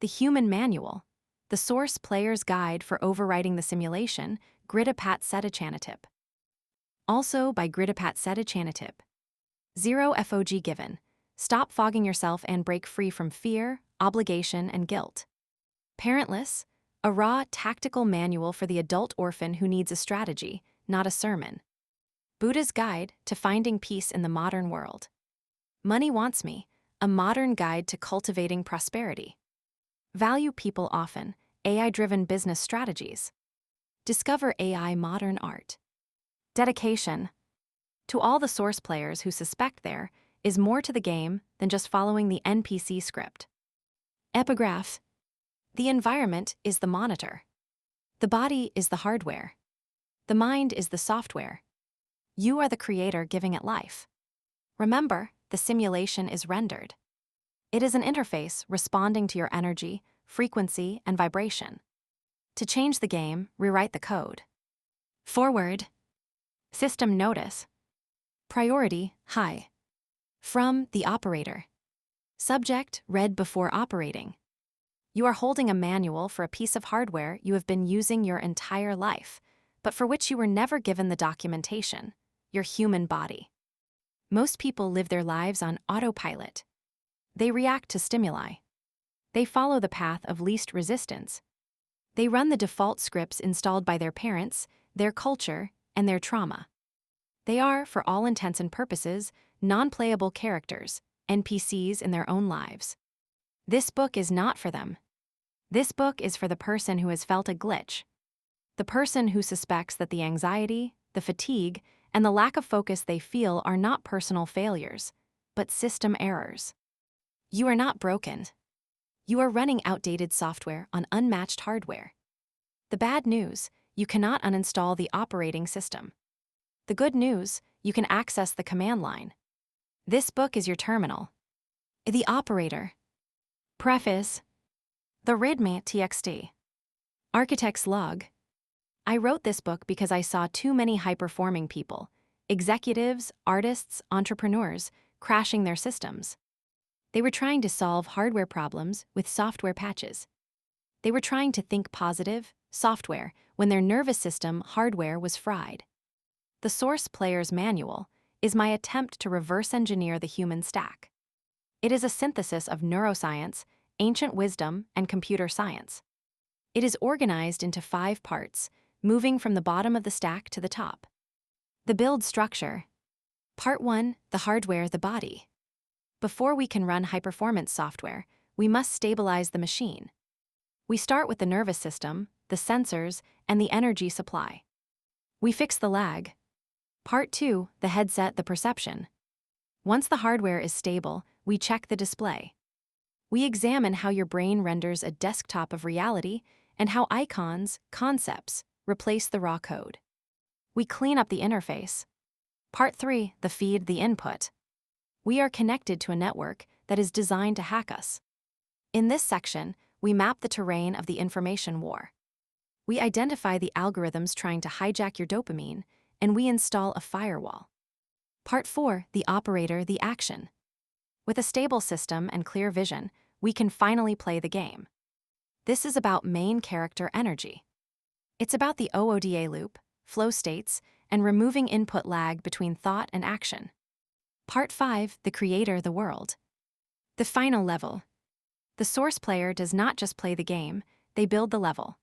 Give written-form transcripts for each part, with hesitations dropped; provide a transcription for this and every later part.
The Human Manual, the source player's guide for overwriting the simulation, Grittapat Setachanatip. Also by Grittapat Setachanatip. 0 FOG given. Stop fogging yourself and break free from fear, obligation, and guilt. Parentless, a raw, tactical manual for the adult orphan who needs a strategy, not a sermon. Buddha's Guide to Finding Peace in the Modern World. Money Wants Me, a modern guide to cultivating prosperity. Value People Often, AI-driven business strategies. Discover AI modern art. Dedication. To all the source players who suspect there is more to the game than just following the NPC script. Epigraph. The environment is the monitor. The body is the hardware. The mind is the software. You are the creator giving it life. Remember, the simulation is rendered. It is an interface responding to your energy, frequency, and vibration. To change the game, rewrite the code. Forward. System notice. Priority high. From the operator. Subject read before operating. You are holding a manual for a piece of hardware you have been using your entire life, but for which you were never given the documentation, your human body. Most people live their lives on autopilot. They react to stimuli. They follow the path of least resistance. They run the default scripts installed by their parents, their culture, and their trauma. They are, for all intents and purposes, non-playable characters, NPCs in their own lives. This book is not for them. This book is for the person who has felt a glitch. The person who suspects that the anxiety, the fatigue, and the lack of focus they feel are not personal failures, but system errors. You are not broken. You are running outdated software on unmatched hardware. The bad news, you cannot uninstall the operating system. The good news, you can access the command line. This book is your terminal. The operator. Preface. The RIDME TXT. Architect's log. I wrote this book because I saw too many high-performing people, executives, artists, entrepreneurs, crashing their systems. They were trying to solve hardware problems with software patches. They were trying to think positive, software, when their nervous system, hardware, was fried. The Source Player's Manual is my attempt to reverse engineer the human stack. It is a synthesis of neuroscience, ancient wisdom, and computer science. It is organized into 5 parts, moving from the bottom of the stack to the top. The build structure. Part 1, the hardware, the body. Before we can run high-performance software, we must stabilize the machine. We start with the nervous system, the sensors, and the energy supply. We fix the lag. Part 2, the headset, the perception. Once the hardware is stable, we check the display. We examine how your brain renders a desktop of reality and how icons, concepts, replace the raw code. We clean up the interface. Part 3, the feed, the input. We are connected to a network that is designed to hack us. In this section, we map the terrain of the information war. We identify the algorithms trying to hijack your dopamine, and we install a firewall. Part 4, the operator, the action. With a stable system and clear vision, we can finally play the game. This is about main character energy. It's about the OODA loop, flow states, and removing input lag between thought and action. Part 5, the creator, the world. The final level. The source player does not just play the game, they build the level.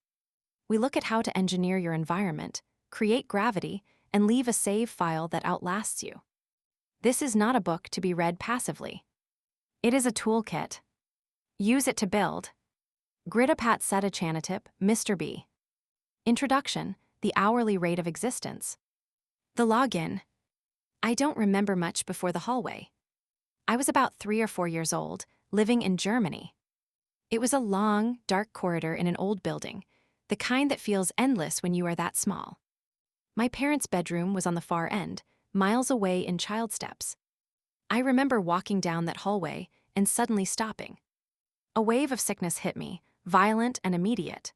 We look at how to engineer your environment, create gravity, and leave a save file that outlasts you. This is not a book to be read passively. It is a toolkit. Use it to build. Grittapat Setachanatip, MrBee. Introduction, the hourly rate of existence. The login. I don't remember much before the hallway. I was about 3 or 4 years old, living in Germany. It was a long, dark corridor in an old building, the kind that feels endless when you are that small. My parents' bedroom was on the far end, miles away in child steps. I remember walking down that hallway and suddenly stopping. A wave of sickness hit me, violent and immediate.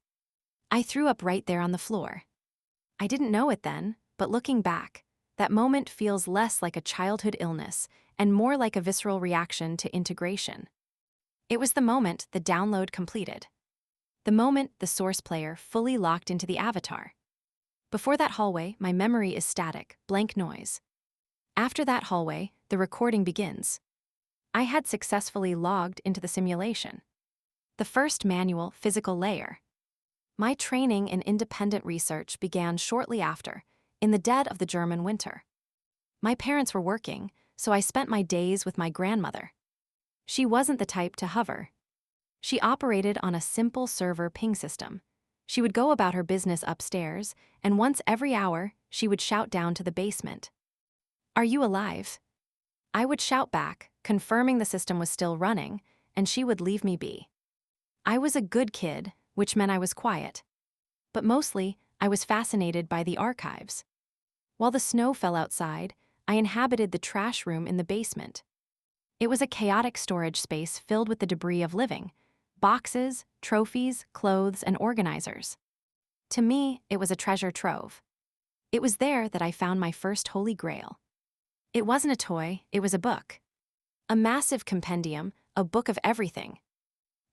I threw up right there on the floor. I didn't know it then, but looking back, that moment feels less like a childhood illness and more like a visceral reaction to integration. It was the moment the download completed. The moment the source player fully locked into the avatar. Before that hallway, my memory is static, blank noise. After that hallway, the recording begins. I had successfully logged into the simulation. The first manual, physical layer. My training in independent research began shortly after, in the dead of the German winter. My parents were working, so I spent my days with my grandmother. She wasn't the type to hover. She operated on a simple server ping system. She would go about her business upstairs, and once every hour, she would shout down to the basement. "Are you alive?" I would shout back, confirming the system was still running, and she would leave me be. I was a good kid, which meant I was quiet. But mostly, I was fascinated by the archives. While the snow fell outside, I inhabited the trash room in the basement. It was a chaotic storage space filled with the debris of living: boxes, trophies, clothes, and organizers. To me, it was a treasure trove. It was there that I found my first holy grail. It wasn't a toy, it was a book. A massive compendium, a book of everything.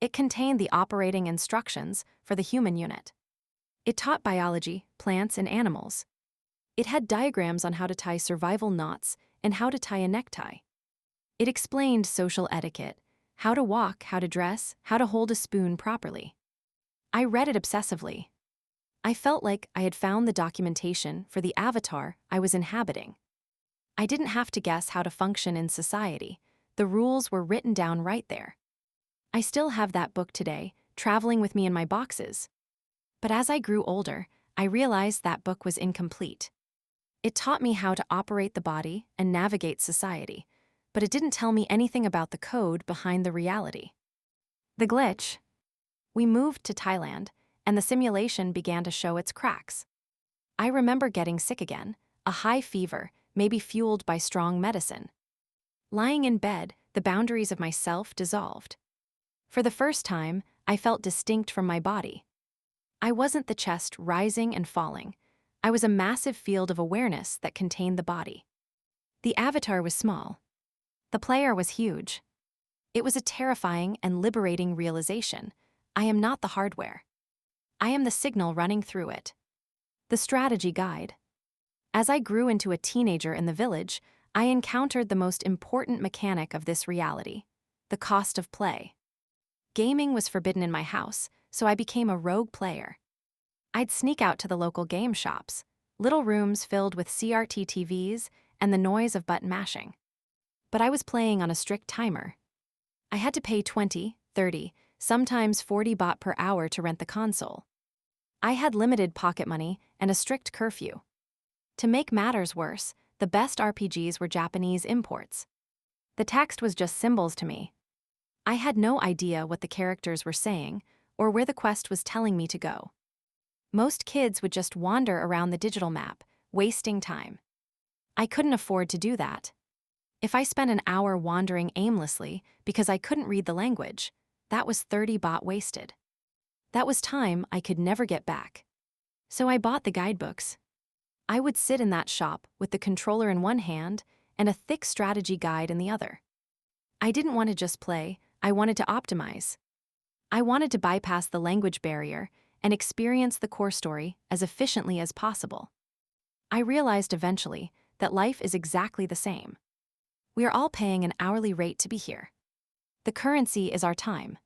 It contained the operating instructions for the human unit. It taught biology, plants, and animals. It had diagrams on how to tie survival knots and how to tie a necktie. It explained social etiquette, how to walk, how to dress, how to hold a spoon properly. I read it obsessively. I felt like I had found the documentation for the avatar I was inhabiting. I didn't have to guess how to function in society. The rules were written down right there. I still have that book today, traveling with me in my boxes. But as I grew older, I realized that book was incomplete. It taught me how to operate the body and navigate society, but it didn't tell me anything about the code behind the reality. The glitch. We moved to Thailand, and the simulation began to show its cracks. I remember getting sick again, a high fever, maybe fueled by strong medicine. Lying in bed, the boundaries of myself dissolved. For the first time, I felt distinct from my body. I wasn't the chest rising and falling. I was a massive field of awareness that contained the body. The avatar was small. The player was huge. It was a terrifying and liberating realization. I am not the hardware. I am the signal running through it. The strategy guide. As I grew into a teenager in the village, I encountered the most important mechanic of this reality: the cost of play. Gaming was forbidden in my house, so I became a rogue player. I'd sneak out to the local game shops, little rooms filled with CRT TVs and the noise of button mashing. But I was playing on a strict timer. I had to pay 20, 30, sometimes 40 baht per hour to rent the console. I had limited pocket money and a strict curfew. To make matters worse, the best RPGs were Japanese imports. The text was just symbols to me. I had no idea what the characters were saying or where the quest was telling me to go. Most kids would just wander around the digital map, wasting time. I couldn't afford to do that. If I spent an hour wandering aimlessly because I couldn't read the language, that was 30 baht wasted. That was time I could never get back. So I bought the guidebooks. I would sit in that shop with the controller in one hand and a thick strategy guide in the other. I didn't want to just play, I wanted to optimize. I wanted to bypass the language barrier and experience the core story as efficiently as possible. I realized eventually that life is exactly the same. We are all paying an hourly rate to be here. The currency is our time.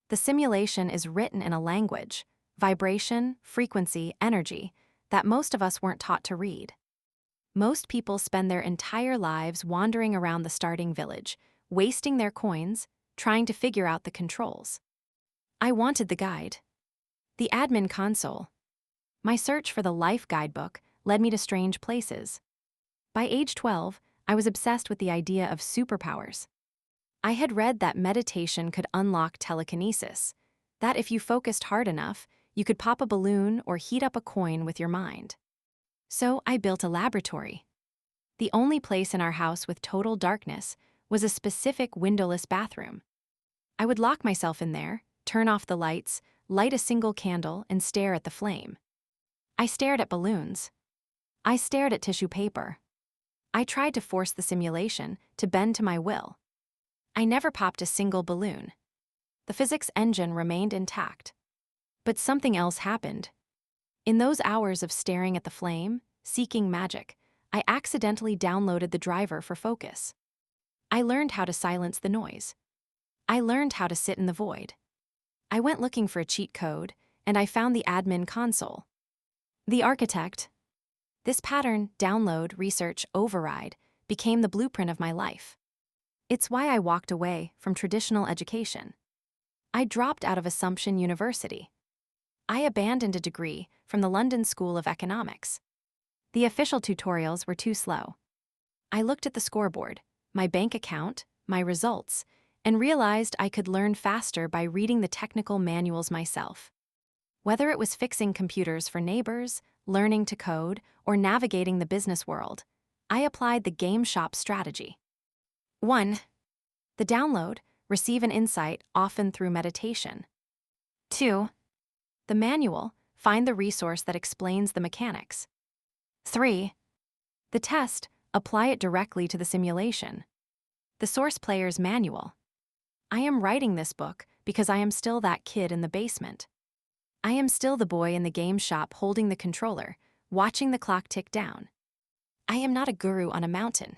The simulation is written in a language, vibration, frequency, energy, that most of us weren't taught to read. Most people spend their entire lives wandering around the starting village, wasting their coins, trying to figure out the controls. I wanted the guide. The admin console. My search for the life guidebook led me to strange places. By age 12, I was obsessed with the idea of superpowers. I had read that meditation could unlock telekinesis, that if you focused hard enough, you could pop a balloon or heat up a coin with your mind. So I built a laboratory. The only place in our house with total darkness was a specific windowless bathroom. I would lock myself in there, turn off the lights, light a single candle, and stare at the flame. I stared at balloons. I stared at tissue paper. I tried to force the simulation to bend to my will. I never popped a single balloon. The physics engine remained intact. But something else happened. In those hours of staring at the flame, seeking magic, I accidentally downloaded the driver for focus. I learned how to silence the noise. I learned how to sit in the void. I went looking for a cheat code, and I found the admin console. The architect. This pattern, download, research, override, became the blueprint of my life. It's why I walked away from traditional education. I dropped out of Assumption University. I abandoned a degree from the London School of Economics. The official tutorials were too slow. I looked at the scoreboard, my bank account, my results, and realized I could learn faster by reading the technical manuals myself. Whether it was fixing computers for neighbors, learning to code, or navigating the business world, I applied the game shop strategy. 1. The download, receive an insight, often through meditation. 2. The manual, find the resource that explains the mechanics. 3. The test, apply it directly to the simulation. The source player's manual. I am writing this book because I am still that kid in the basement. I am still the boy in the game shop holding the controller, watching the clock tick down. I am not a guru on a mountain.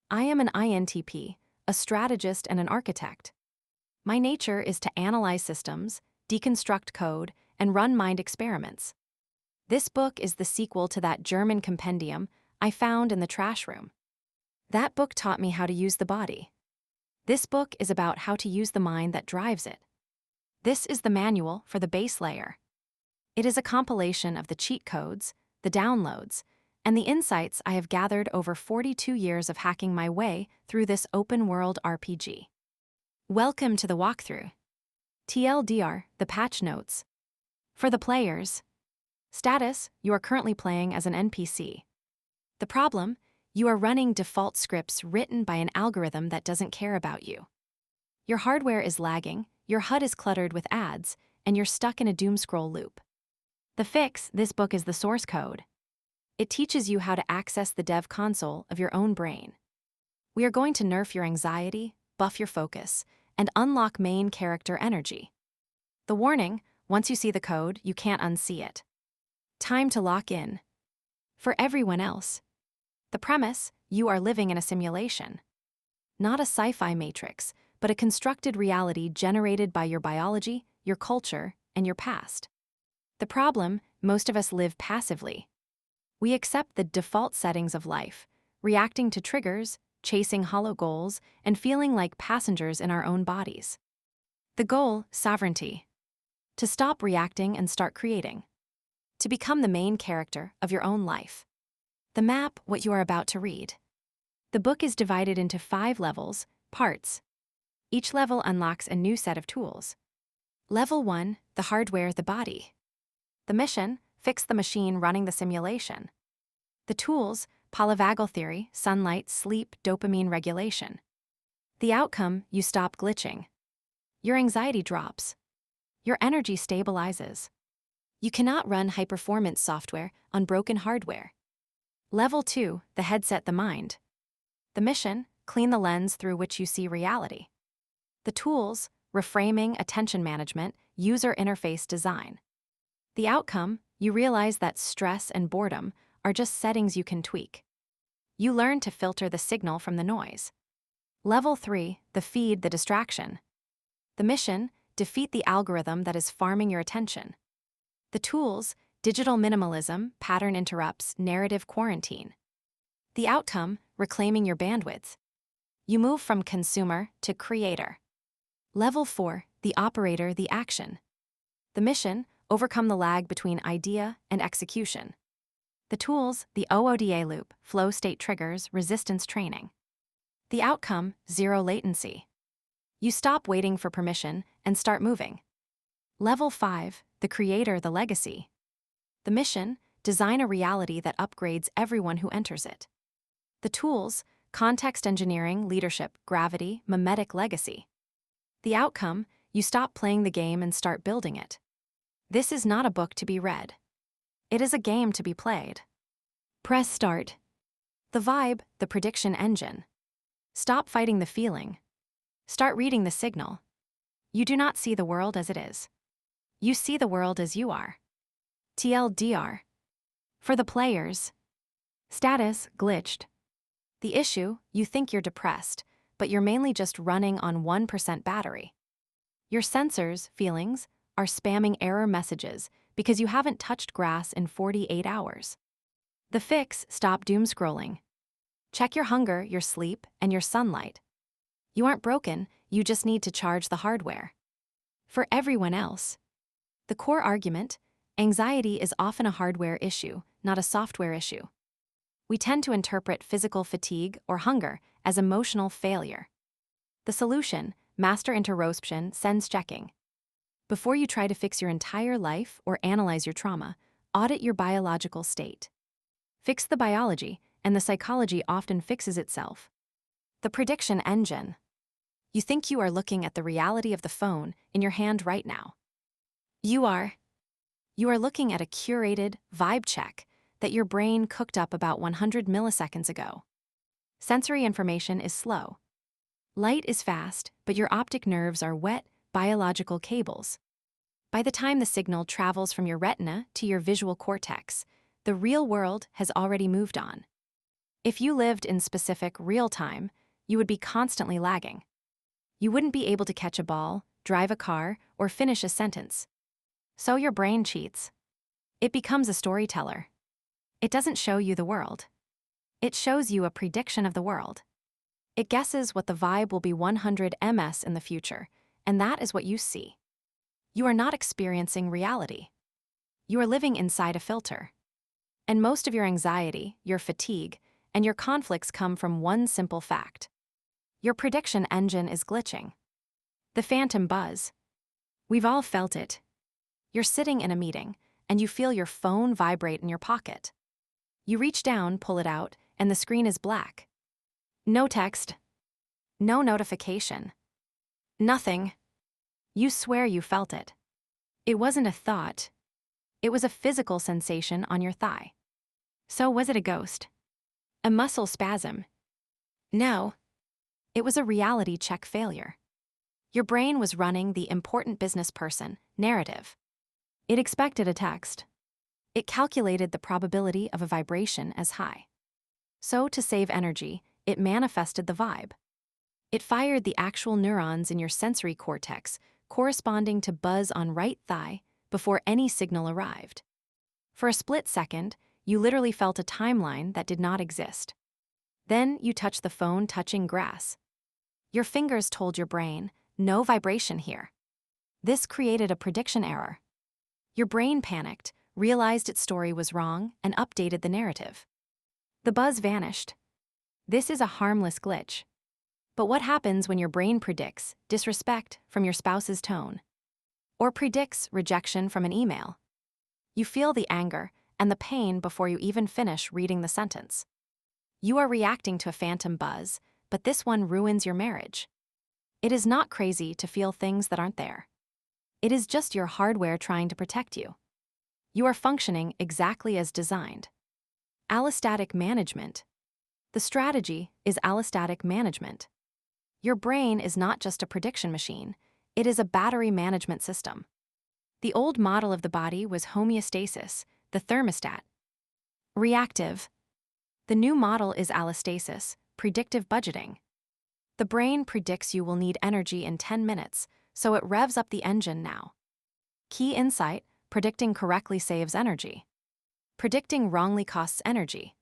I am an INTP, a strategist and an architect. My nature is to analyze systems, deconstruct code, and run mind experiments. This book is the sequel to that German compendium I found in the trash room. That book taught me how to use the body. This book is about how to use the mind that drives it. This is the manual for the base layer. It is a compilation of the cheat codes, the downloads, and the insights I have gathered over 42 years of hacking my way through this open-world RPG. Welcome to the walkthrough. TLDR, the patch notes. For the players. Status, you are currently playing as an NPC. The problem, you are running default scripts written by an algorithm that doesn't care about you. Your hardware is lagging, your HUD is cluttered with ads, and you're stuck in a doomscroll loop. The fix, this book is the source code. It teaches you how to access the dev console of your own brain. We are going to nerf your anxiety, buff your focus, and unlock main character energy. The warning, once you see the code, you can't unsee it. Time to lock in. For everyone else. The premise, you are living in a simulation. Not a sci-fi matrix, but a constructed reality generated by your biology, your culture, and your past. The problem, most of us live passively. We accept the default settings of life, reacting to triggers, chasing hollow goals, and feeling like passengers in our own bodies. The goal, sovereignty. To stop reacting and start creating. To become the main character of your own life. The map, what you are about to read. The book is divided into 5 levels, parts. Each level unlocks a new set of tools. Level 1, the hardware, the body. The mission, fix the machine running the simulation. The tools, polyvagal theory, sunlight, sleep, dopamine regulation. The outcome, you stop glitching. Your anxiety drops. Your energy stabilizes. You cannot run high-performance software on broken hardware. Level 2, the headset, the mind. The mission, clean the lens through which you see reality. The tools, reframing, attention management, user interface design. The outcome, you realize that stress and boredom are just settings you can tweak. You learn to filter the signal from the noise. Level 3, the feed, the distraction. The mission, defeat the algorithm that is farming your attention. The tools, digital minimalism, pattern interrupts, narrative quarantine. The outcome, reclaiming your bandwidth. You move from consumer to creator. Level 4, the operator, the action. The mission, overcome the lag between idea and execution. The tools, the OODA loop, flow state triggers, resistance training. The outcome, zero latency. You stop waiting for permission and start moving. Level 5, the creator, the legacy. The mission, design a reality that upgrades everyone who enters it. The tools, context engineering, leadership, gravity, mimetic legacy. The outcome, you stop playing the game and start building it. This is not a book to be read. It is a game to be played. Press start. The vibe, the prediction engine. Stop fighting the feeling. Start reading the signal. You do not see the world as it is. You see the world as you are. TLDR. For the players. Status glitched. The issue, you think you're depressed, but you're mainly just running on 1% battery. Your sensors, feelings, are spamming error messages because you haven't touched grass in 48 hours. The fix, stop doom scrolling. Check your hunger, your sleep, and your sunlight. You aren't broken, you just need to charge the hardware. For everyone else. The core argument, anxiety is often a hardware issue, not a software issue. We tend to interpret physical fatigue or hunger as emotional failure. The solution, master interruption, sense checking. Before you try to fix your entire life or analyze your trauma, audit your biological state. Fix the biology, and the psychology often fixes itself. The prediction engine. You think you are looking at the reality of the phone in your hand right now. You are looking at a curated vibe check that your brain cooked up about 100 milliseconds ago. Sensory information is slow. Light is fast, but your optic nerves are wet, biological cables. By the time the signal travels from your retina to your visual cortex, the real world has already moved on. If you lived in specific real time, you would be constantly lagging. You wouldn't be able to catch a ball, drive a car, or finish a sentence. So your brain cheats. It becomes a storyteller. It doesn't show you the world. It shows you a prediction of the world. It guesses what the vibe will be 100 ms in the future, and that is what you see. You are not experiencing reality. You are living inside a filter. And most of your anxiety, your fatigue, and your conflicts come from one simple fact. Your prediction engine is glitching. The phantom buzz. We've all felt it. You're sitting in a meeting, and you feel your phone vibrate in your pocket. You reach down, pull it out, and the screen is black. No text. No notification. Nothing. You swear you felt it. It wasn't a thought. It was a physical sensation on your thigh. So was it a ghost? A muscle spasm? No. It was a reality check failure. Your brain was running the important business person narrative. It expected a text. It calculated the probability of a vibration as high. So to save energy, it manifested the vibe. It fired the actual neurons in your sensory cortex corresponding to buzz on right thigh before any signal arrived. For a split second, you literally felt a timeline that did not exist. Then you touched the phone touching grass. Your fingers told your brain, no vibration here. This created a prediction error. Your brain panicked, realized its story was wrong, and updated the narrative. The buzz vanished. This is a harmless glitch. But what happens when your brain predicts disrespect from your spouse's tone? Or predicts rejection from an email? You feel the anger and the pain before you even finish reading the sentence. You are reacting to a phantom buzz, but this one ruins your marriage. It is not crazy to feel things that aren't there. It is just your hardware trying to protect you. You are functioning exactly as designed. Allostatic management. The strategy is allostatic management. Your brain is not just a prediction machine, it is a battery management system. The old model of the body was homeostasis, the thermostat. Reactive. The new model is allostasis, predictive budgeting. The brain predicts you will need energy in 10 minutes, so it revs up the engine now. Key insight, predicting correctly saves energy. Predicting wrongly costs energy.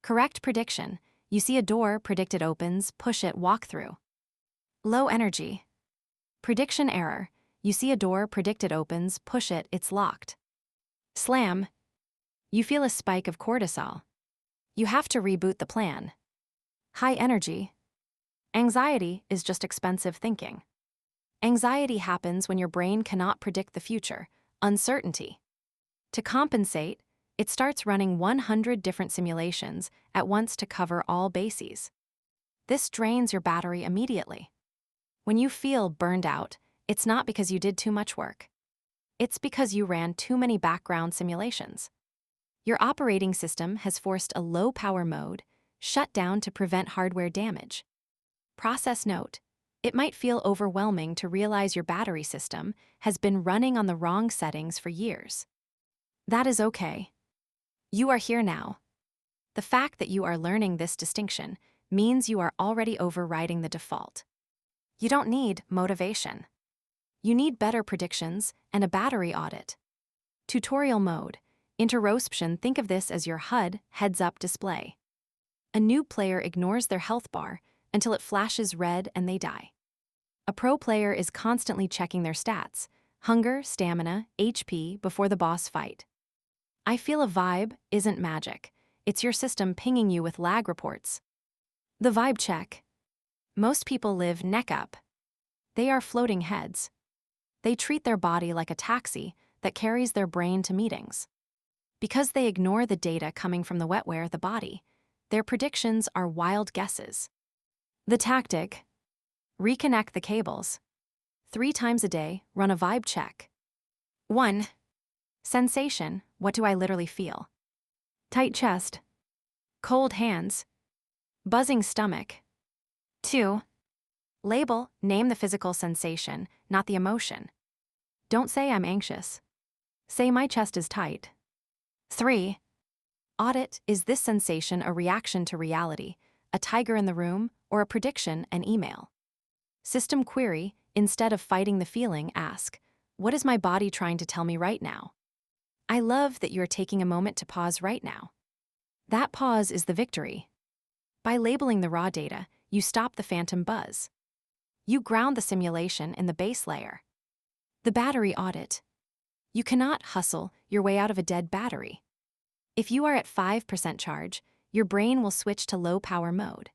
Correct prediction, you see a door, predict it opens, push it, walk through. Low energy. Prediction error, you see a door, predict it opens, push it, it's locked. Slam. You feel a spike of cortisol. You have to reboot the plan. High energy. Anxiety is just expensive thinking. Anxiety happens when your brain cannot predict the future, uncertainty. To compensate, it starts running 100 different simulations at once to cover all bases. This drains your battery immediately. When you feel burned out, it's not because you did too much work. It's because you ran too many background simulations. Your operating system has forced a low-power mode, shut down to prevent hardware damage. Process note: It might feel overwhelming to realize your battery system has been running on the wrong settings for years. That is okay. You are here now. The fact that you are learning this distinction means you are already overriding the default. You don't need motivation. You need better predictions and a battery audit. Tutorial mode. Interruption. Think of this as your HUD heads-up display. A new player ignores their health bar until it flashes red and they die. A pro player is constantly checking their stats, hunger, stamina, HP, before the boss fight. I feel a vibe isn't magic. It's your system pinging you with lag reports. The vibe check. Most people live neck up. They are floating heads. They treat their body like a taxi that carries their brain to meetings. Because they ignore the data coming from the wetware, the body, their predictions are wild guesses. The tactic. Reconnect the cables. 3 times a day, run a vibe check. 1. Sensation. What do I literally feel? Tight chest. Cold hands. Buzzing stomach. 2. Label. Name the physical sensation, not the emotion. Don't say I'm anxious. Say my chest is tight. 3. Audit. Is this sensation a reaction to reality, a tiger in the room, or a prediction, an email? System query. Instead of fighting the feeling, ask, what is my body trying to tell me right now? I love that you're taking a moment to pause right now. That pause is the victory. By labeling the raw data, you stop the phantom buzz. You ground the simulation in the base layer. The battery audit. You cannot hustle your way out of a dead battery. If you are at 5% charge, your brain will switch to low-power mode.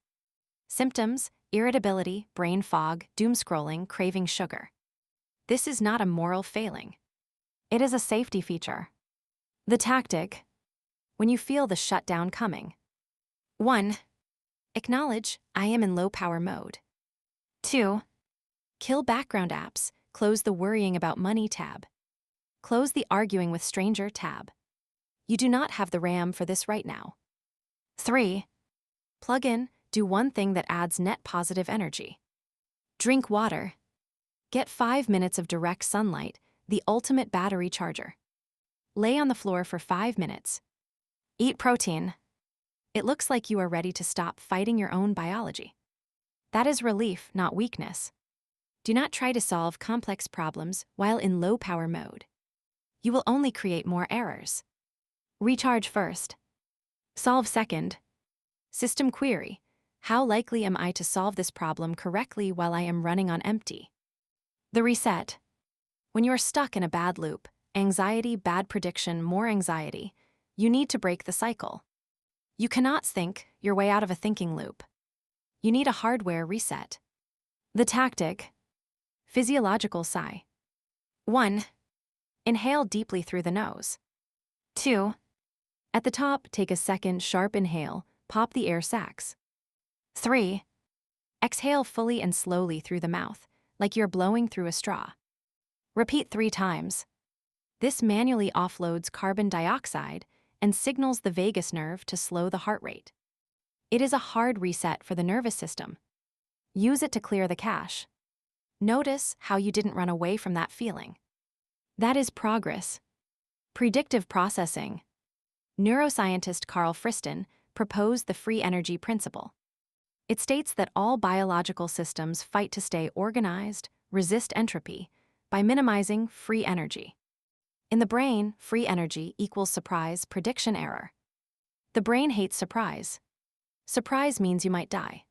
Symptoms: irritability, brain fog, doom scrolling, craving sugar. This is not a moral failing. It is a safety feature. The tactic. When you feel the shutdown coming. 1. Acknowledge, I am in low-power mode. 2. Kill background apps, close the worrying about money tab. Close the arguing with stranger tab. You do not have the RAM for this right now. 3. Plug in, do one thing that adds net positive energy. Drink water. Get 5 minutes of direct sunlight, the ultimate battery charger. Lay on the floor for 5 minutes. Eat protein. It looks like you are ready to stop fighting your own biology. That is relief, not weakness. Do not try to solve complex problems while in low-power mode. You will only create more errors. Recharge first. Solve second. System query. How likely am I to solve this problem correctly while I am running on empty? The reset. When you are stuck in a bad loop, anxiety, bad prediction, more anxiety, you need to break the cycle. You cannot think your way out of a thinking loop. You need a hardware reset. The tactic. Physiological sigh. 1. Inhale deeply through the nose. 2. At the top, take a second sharp inhale, pop the air sacs. 3. Exhale fully and slowly through the mouth, like you're blowing through a straw. Repeat 3 times. This manually offloads carbon dioxide and signals the vagus nerve to slow the heart rate. It is a hard reset for the nervous system. Use it to clear the cache. Notice how you didn't run away from that feeling. That is progress. Predictive processing. Neuroscientist Carl Friston proposed the free energy principle. It states that all biological systems fight to stay organized, resist entropy, by minimizing free energy. In the brain, free energy equals surprise prediction error. The brain hates surprise. Surprise means you might die.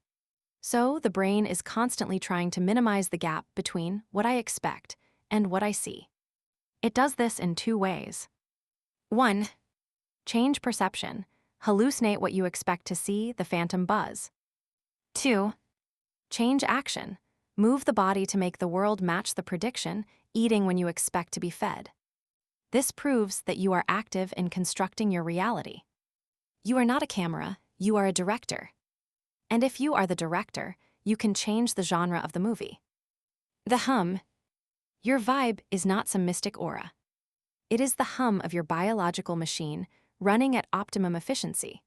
So the brain is constantly trying to minimize the gap between what I expect and what I see. It does this in 2 ways. 1. Change perception. Hallucinate what you expect to see, the phantom buzz. 2. Change action. Move the body to make the world match the prediction, eating when you expect to be fed. This proves that you are active in constructing your reality. You are not a camera, you are a director. And if you are the director, you can change the genre of the movie. The hum. Your vibe is not some mystic aura. It is the hum of your biological machine running at optimum efficiency.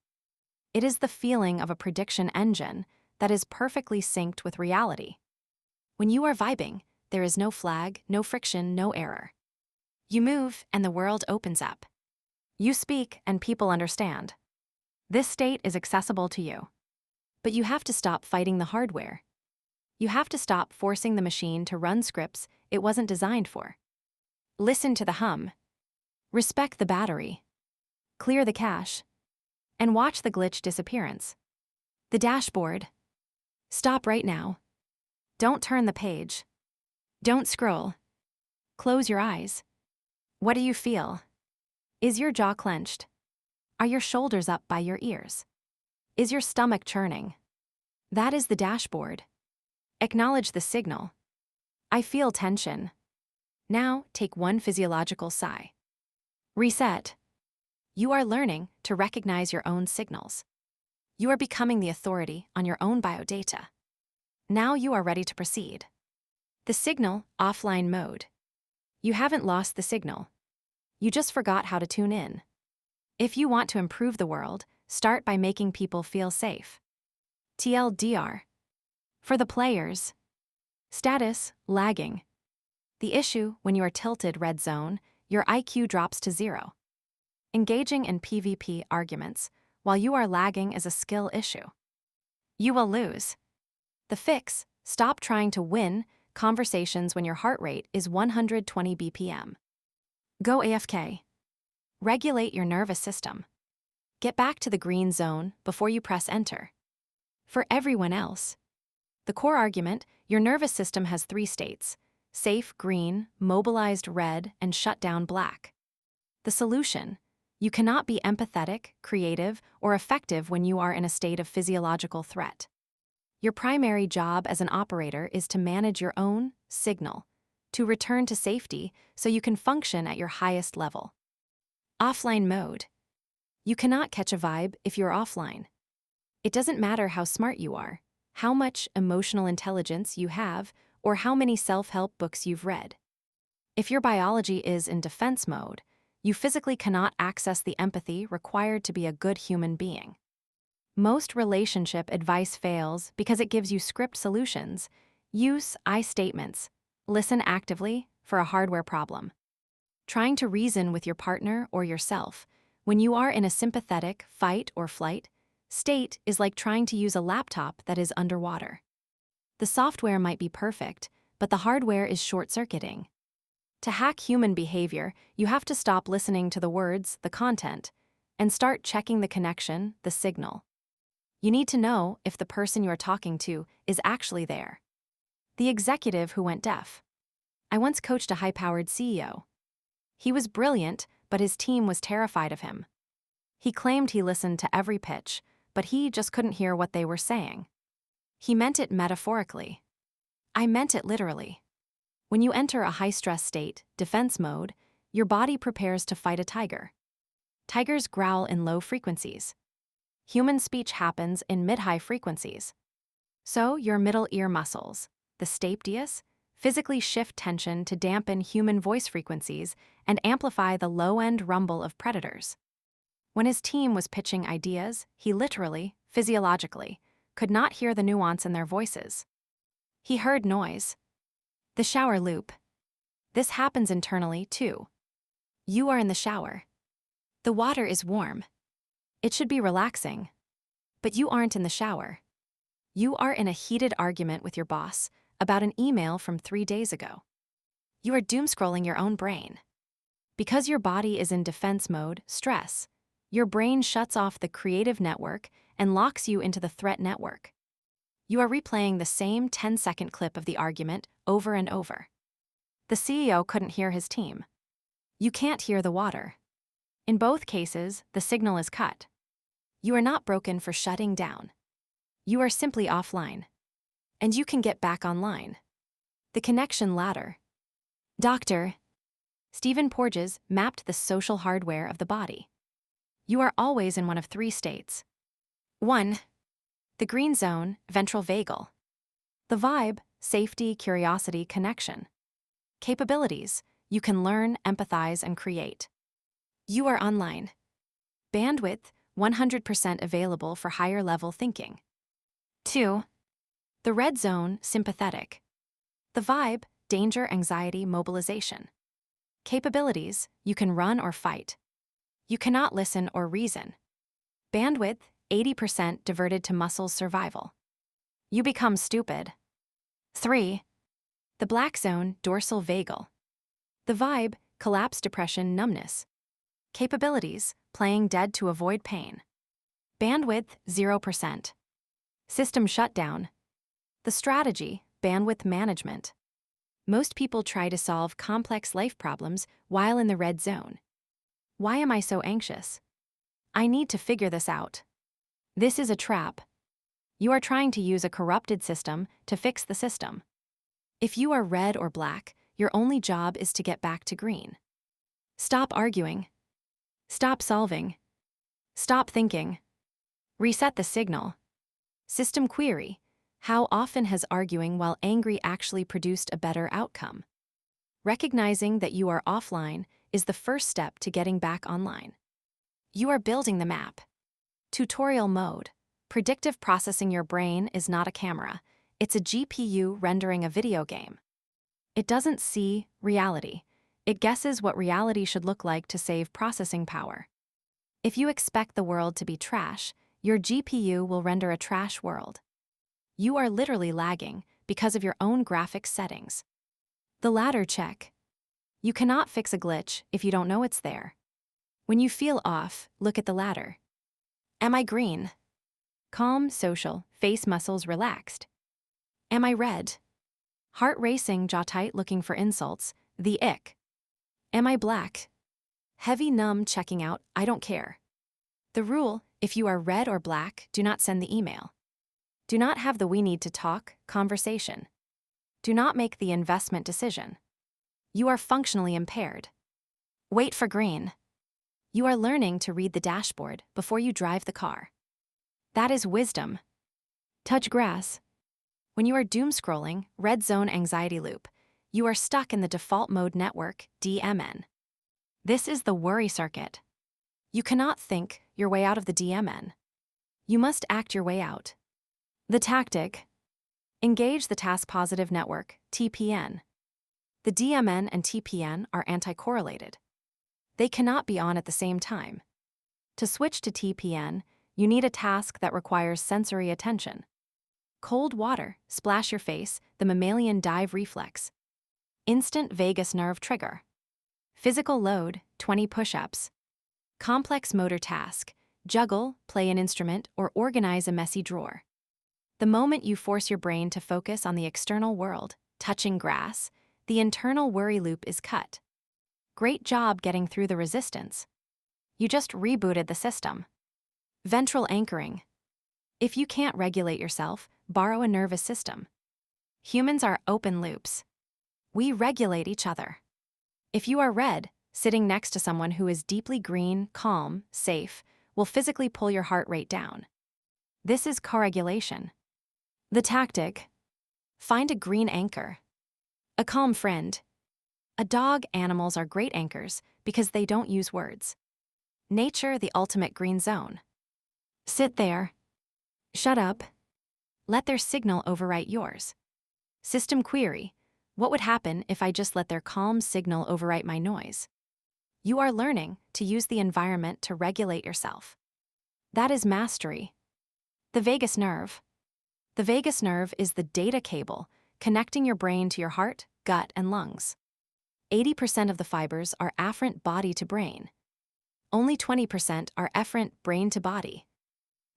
It is the feeling of a prediction engine that is perfectly synced with reality. When you are vibing, there is no flag, no friction, no error. You move and the world opens up. You speak and people understand. This state is accessible to you. But you have to stop fighting the hardware. You have to stop forcing the machine to run scripts it wasn't designed for. Listen to the hum. Respect the battery. Clear the cache. And watch the glitch disappearance. The dashboard. Stop right now. Don't turn the page. Don't scroll. Close your eyes. What do you feel? Is your jaw clenched? Are your shoulders up by your ears? Is your stomach churning? That is the dashboard. Acknowledge the signal. I feel tension. Now take one physiological sigh. Reset. You are learning to recognize your own signals. You are becoming the authority on your own biodata. Now you are ready to proceed. The signal, offline mode. You haven't lost the signal. You just forgot how to tune in. If you want to improve the world, start by making people feel safe. TLDR. For the players. Status, lagging. The issue, when you are tilted red zone, your IQ drops to 0. Engaging in PvP arguments while you are lagging is a skill issue. You will lose. The fix, stop trying to win conversations when your heart rate is 120 BPM. Go AFK. Regulate your nervous system. Get back to the green zone before you press enter. For everyone else, the core argument, your nervous system has 3 states: safe green, mobilized red, and shut down black. The solution, you cannot be empathetic, creative, or effective when you are in a state of physiological threat. Your primary job as an operator is to manage your own signal, to return to safety so you can function at your highest level. Offline mode. You cannot catch a vibe if you're offline. It doesn't matter how smart you are, how much emotional intelligence you have, or how many self-help books you've read. If your biology is in defense mode, you physically cannot access the empathy required to be a good human being. Most relationship advice fails because it gives you script solutions, use I statements, listen actively for a hardware problem. Trying to reason with your partner or yourself when you are in a sympathetic fight or flight state is like trying to use a laptop that is underwater. The software might be perfect, but the hardware is short-circuiting. To hack human behavior, you have to stop listening to the words, the content, and start checking the connection, the signal. You need to know if the person you're talking to is actually there. The executive who went deaf. I once coached a high-powered CEO. He was brilliant, but his team was terrified of him. He claimed he listened to every pitch, but he just couldn't hear what they were saying. He meant it metaphorically. I meant it literally. When you enter a high-stress state, defense mode, your body prepares to fight a tiger. Tigers growl in low frequencies. Human speech happens in mid-high frequencies. So your middle ear muscles, the stapedius, physically shift tension to dampen human voice frequencies and amplify the low-end rumble of predators. When his team was pitching ideas, he literally, physiologically, could not hear the nuance in their voices. He heard noise. The shower loop. This happens internally, too. You are in the shower. The water is warm. It should be relaxing. But you aren't in the shower. You are in a heated argument with your boss about an email from 3 days ago. You are doom-scrolling your own brain. Because your body is in defense mode, stress, your brain shuts off the creative network and locks you into the threat network. You are replaying the same 10-second clip of the argument over and over. The CEO couldn't hear his team. You can't hear the water. In both cases, the signal is cut. You are not broken for shutting down. You are simply offline. And you can get back online. The connection ladder. Dr. Stephen Porges mapped the social hardware of the body. You are always in one of 3 states. 1. The green zone, ventral vagal. The vibe, safety, curiosity, connection. Capabilities, you can learn, empathize, and create. You are online. Bandwidth, 100% available for higher level thinking. 2. The red zone, sympathetic. The vibe, danger, anxiety, mobilization. Capabilities, you can run or fight. You cannot listen or reason. Bandwidth, 80% diverted to muscles survival. You become stupid. 3. The black zone, dorsal vagal. The vibe, collapse, depression, numbness. Capabilities, playing dead to avoid pain. Bandwidth, 0%. System shutdown. The strategy, bandwidth management. Most people try to solve complex life problems while in the red zone. Why am I so anxious? I need to figure this out. This is a trap. You are trying to use a corrupted system to fix the system. If you are red or black, your only job is to get back to green. Stop arguing. Stop solving. Stop thinking. Reset the signal. System query. How often has arguing while angry actually produced a better outcome? Recognizing that you are offline is the first step to getting back online. You are building the map. Tutorial mode. Predictive processing. Your brain is not a camera. It's a GPU rendering a video game. It doesn't see reality. It guesses what reality should look like to save processing power. If you expect the world to be trash, your GPU will render a trash world. You are literally lagging because of your own graphics settings. The ladder check. You cannot fix a glitch if you don't know it's there. When you feel off, look at the ladder. Am I green? Calm, social, face muscles relaxed. Am I red? Heart racing, jaw tight, looking for insults, the ick. Am I black? Heavy, numb, checking out, I don't care. The rule, if you are red or black, do not send the email. Do not have the we need to talk conversation. Do not make the investment decision. You are functionally impaired. Wait for green. You are learning to read the dashboard before you drive the car. That is wisdom. Touch grass. When you are doom scrolling, red zone anxiety loop, you are stuck in the default mode network, DMN. This is the worry circuit. You cannot think your way out of the DMN. You must act your way out. The tactic. Engage the task positive network, TPN. The DMN and TPN are anti-correlated. They cannot be on at the same time. To switch to TPN, you need a task that requires sensory attention. Cold water, splash your face, the mammalian dive reflex. Instant vagus nerve trigger. Physical load, 20 push-ups. Complex motor task, juggle, play an instrument, or organize a messy drawer. The moment you force your brain to focus on the external world, touching grass, the internal worry loop is cut. Great job getting through the resistance. You just rebooted the system. Ventral anchoring. If you can't regulate yourself, borrow a nervous system. Humans are open loops. We regulate each other. If you are red, sitting next to someone who is deeply green, calm, safe, will physically pull your heart rate down. This is co-regulation. The tactic. Find a green anchor. A calm friend. A dog. Animals are great anchors because they don't use words. Nature, the ultimate green zone. Sit there. Shut up. Let their signal overwrite yours. System query. What would happen if I just let their calm signal overwrite my noise? You are learning to use the environment to regulate yourself. That is mastery. The vagus nerve. The vagus nerve is the data cable connecting your brain to your heart, gut, and lungs. 80% of the fibers are afferent body to brain. Only 20% are efferent brain to body.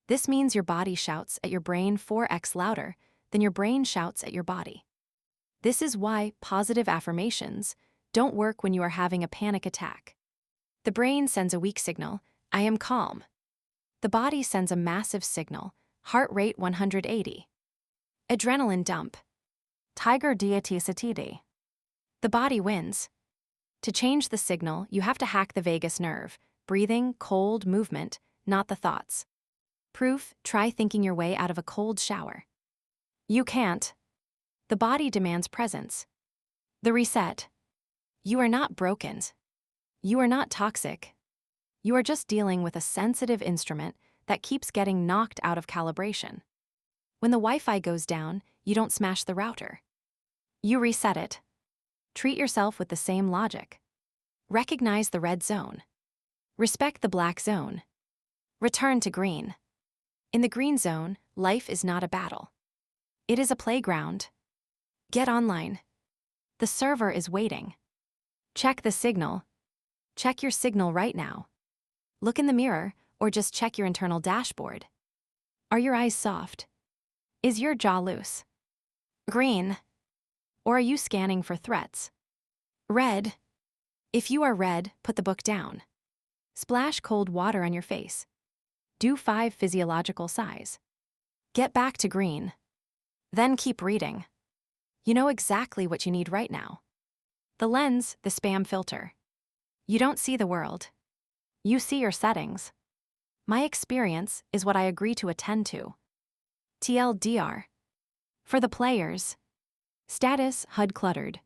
This means your body shouts at your brain 4x louder than your brain shouts at your body. This is why positive affirmations don't work when you are having a panic attack. The brain sends a weak signal, I am calm. The body sends a massive signal, heart rate 180. Adrenaline dump. Tiger diaticity. The body wins. To change the signal, you have to hack the vagus nerve, breathing, cold movement, not the thoughts. Proof, try thinking your way out of a cold shower. You can't. The body demands presence. The reset. You are not broken. You are not toxic. You are just dealing with a sensitive instrument that keeps getting knocked out of calibration. When the Wi-Fi goes down, you don't smash the router. You reset it. Treat yourself with the same logic. Recognize the red zone. Respect the black zone. Return to green. In the green zone, life is not a battle. It is a playground. Get online. The server is waiting. Check the signal. Check your signal right now. Look in the mirror, or just check your internal dashboard. Are your eyes soft? Is your jaw loose? Green. Or are you scanning for threats? Red. If you are red, put the book down. Splash cold water on your face. Do 5 physiological sighs. Get back to green. Then keep reading. You know exactly what you need right now. The lens, the spam filter. You don't see the world. You see your settings. My experience is what I agree to attend to. TLDR. For the players. Status HUD cluttered.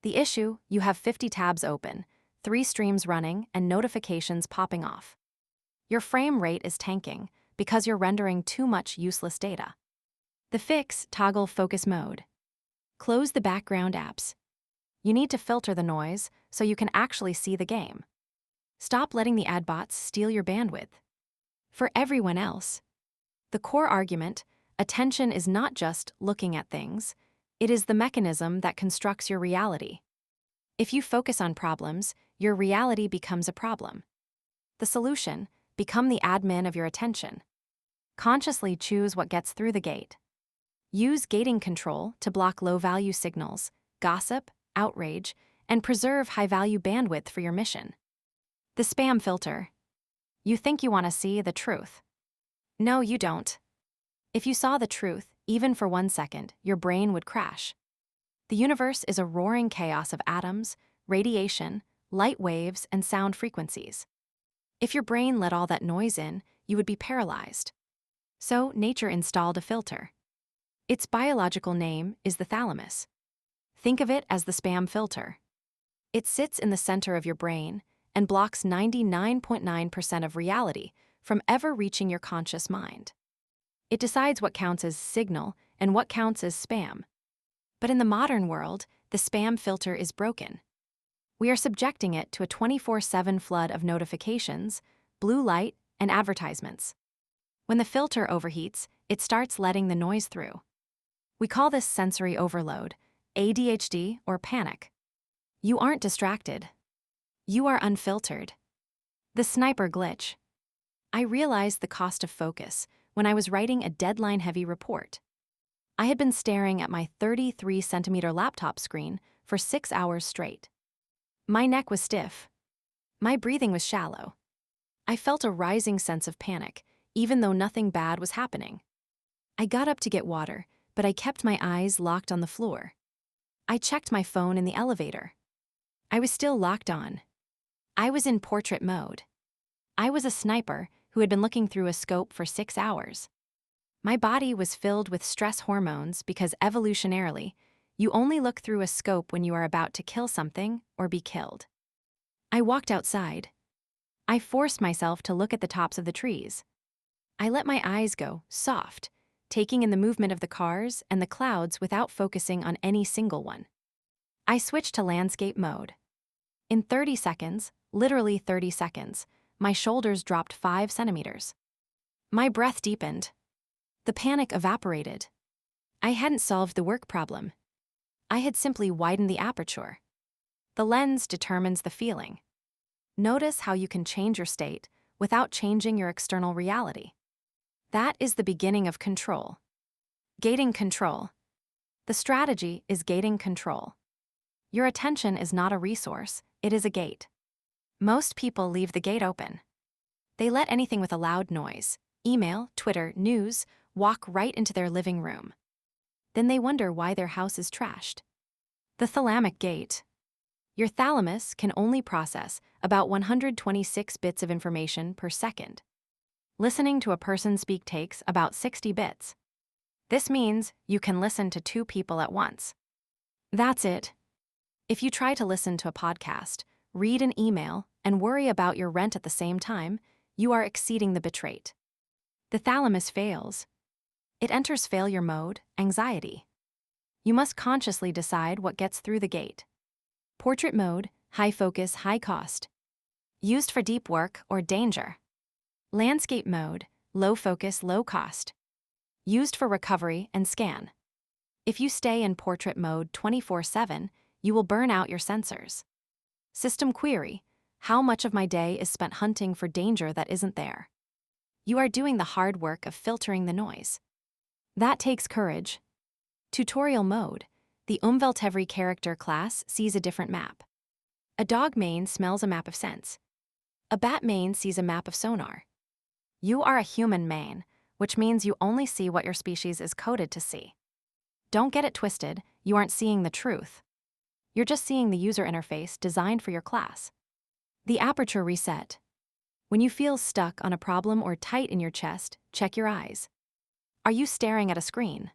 The issue, you have 50 tabs open, 3 streams running, and notifications popping off. Your frame rate is tanking because you're rendering too much useless data. The fix, toggle focus mode. Close the background apps. You need to filter the noise so you can actually see the game. Stop letting the ad bots steal your bandwidth. For everyone else, the core argument, attention is not just looking at things, it is the mechanism that constructs your reality. If you focus on problems, your reality becomes a problem. The solution, become the admin of your attention. Consciously choose what gets through the gate. Use gating control to block low-value signals, gossip, outrage, and preserve high-value bandwidth for your mission. The spam filter. You think you want to see the truth. No, you don't. If you saw the truth, even for 1 second, your brain would crash. The universe is a roaring chaos of atoms, radiation, light waves, and sound frequencies. If your brain let all that noise in, you would be paralyzed. So, nature installed a filter. Its biological name is the thalamus. Think of it as the spam filter. It sits in the center of your brain and blocks 99.9% of reality from ever reaching your conscious mind. It decides what counts as signal and what counts as spam. But in the modern world, the spam filter is broken. We are subjecting it to a 24/7 flood of notifications, blue light, and advertisements. When the filter overheats, it starts letting the noise through. We call this sensory overload, ADHD, or panic. You aren't distracted. You are unfiltered. The sniper glitch. I realized the cost of focus when I was writing a deadline-heavy report. I had been staring at my 33-centimeter laptop screen for 6 hours straight. My neck was stiff. My breathing was shallow. I felt a rising sense of panic, even though nothing bad was happening. I got up to get water, but I kept my eyes locked on the floor. I checked my phone in the elevator. I was still locked on. I was in portrait mode. I was a sniper who had been looking through a scope for 6 hours. My body was filled with stress hormones because evolutionarily, you only look through a scope when you are about to kill something or be killed. I walked outside. I forced myself to look at the tops of the trees. I let my eyes go soft, taking in the movement of the cars and the clouds without focusing on any single one. I switched to landscape mode. In 30 seconds, literally 30 seconds, my shoulders dropped 5 centimeters. My breath deepened. The panic evaporated. I hadn't solved the work problem. I had simply widened the aperture. The lens determines the feeling. Notice how you can change your state without changing your external reality. That is the beginning of control. Gating control. The strategy is gating control. Your attention is not a resource, it is a gate. Most people leave the gate open. They let anything with a loud noise, email, Twitter, news, walk right into their living room. Then they wonder why their house is trashed. The thalamic gate. Your thalamus can only process about 126 bits of information per second. Listening to a person speak takes about 60 bits. This means you can listen to 2 people at once. That's it. If you try to listen to a podcast, read an email, and worry about your rent at the same time, you are exceeding the bit rate. The thalamus fails. It enters failure mode, anxiety. You must consciously decide what gets through the gate. Portrait mode, high focus, high cost. Used for deep work or danger. Landscape mode, low focus, low cost. Used for recovery and scan. If you stay in portrait mode 24/7, you will burn out your sensors. System query, how much of my day is spent hunting for danger that isn't there? You are doing the hard work of filtering the noise. That takes courage. Tutorial mode, the every character class sees a different map. A dog main smells a map of scents. A bat main sees a map of sonar. You are a human main, which means you only see what your species is coded to see. Don't get it twisted, you aren't seeing the truth. You're just seeing the user interface designed for your class. The aperture reset. When you feel stuck on a problem or tight in your chest, check your eyes. Are you staring at a screen?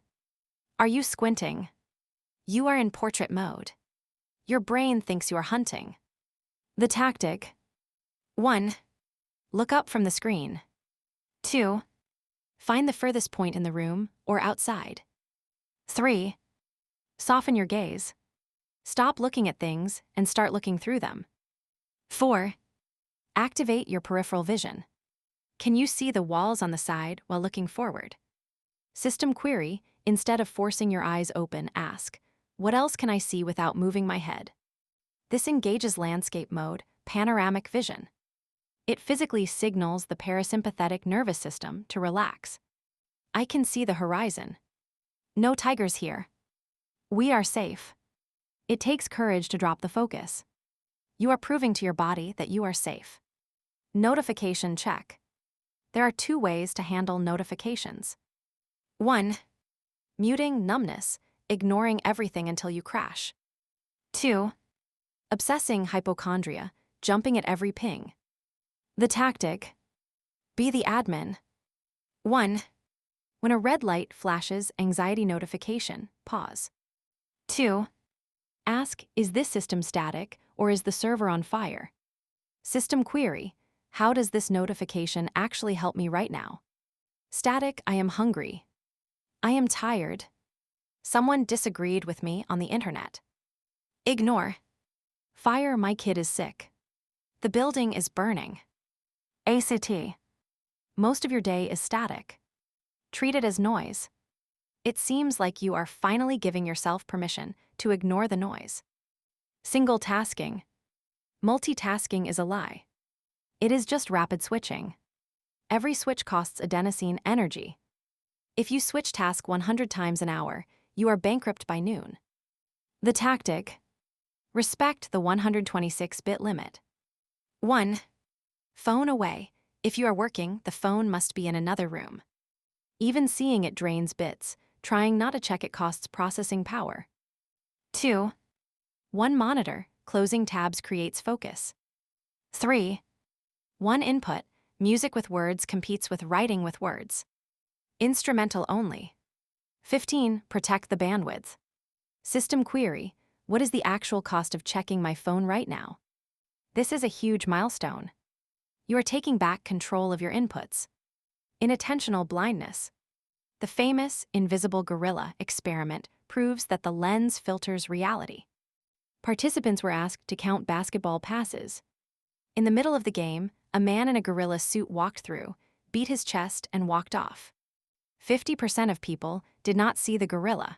Are you squinting? You are in portrait mode. Your brain thinks you are hunting. The tactic. 1. Look up from the screen. 2. Find the furthest point in the room or outside. 3. Soften your gaze. Stop looking at things and start looking through them. 4. Activate your peripheral vision. Can you see the walls on the side while looking forward? System query, instead of forcing your eyes open, ask, what else can I see without moving my head? This engages landscape mode, panoramic vision. It physically signals the parasympathetic nervous system to relax. I can see the horizon. No tigers here. We are safe. It takes courage to drop the focus. You are proving to your body that you are safe. Notification check. There are 2 ways to handle notifications. 1. Muting numbness, ignoring everything until you crash. 2. Obsessing hypochondria, jumping at every ping. The tactic. Be the admin. 1. When a red light flashes anxiety notification, pause. 2. Ask, is this system static or is the server on fire? System query, how does this notification actually help me right now? Static, I am hungry. I am tired. Someone disagreed with me on the internet. Ignore. Fire, my kid is sick. The building is burning. ACT. Most of your day is static. Treat it as noise. It seems like you are finally giving yourself permission to ignore the noise. Single tasking. Multitasking is a lie. It is just rapid switching. Every switch costs adenosine energy. If you switch task 100 times an hour, you are bankrupt by noon. The tactic. Respect the 126-bit limit. 1. Phone away. If you are working, the phone must be in another room. Even seeing it drains bits. Trying not to check it costs processing power. 2. 1 monitor. Closing tabs creates focus. 3. 1 input. Music with words competes with writing with words. Instrumental only. 15. Protect the bandwidth. System query. What is the actual cost of checking my phone right now? This is a huge milestone. You are taking back control of your inputs. Inattentional blindness. The famous invisible gorilla experiment proves that the lens filters reality. Participants were asked to count basketball passes. In the middle of the game, a man in a gorilla suit walked through, beat his chest, and walked off. 50% of people did not see the gorilla.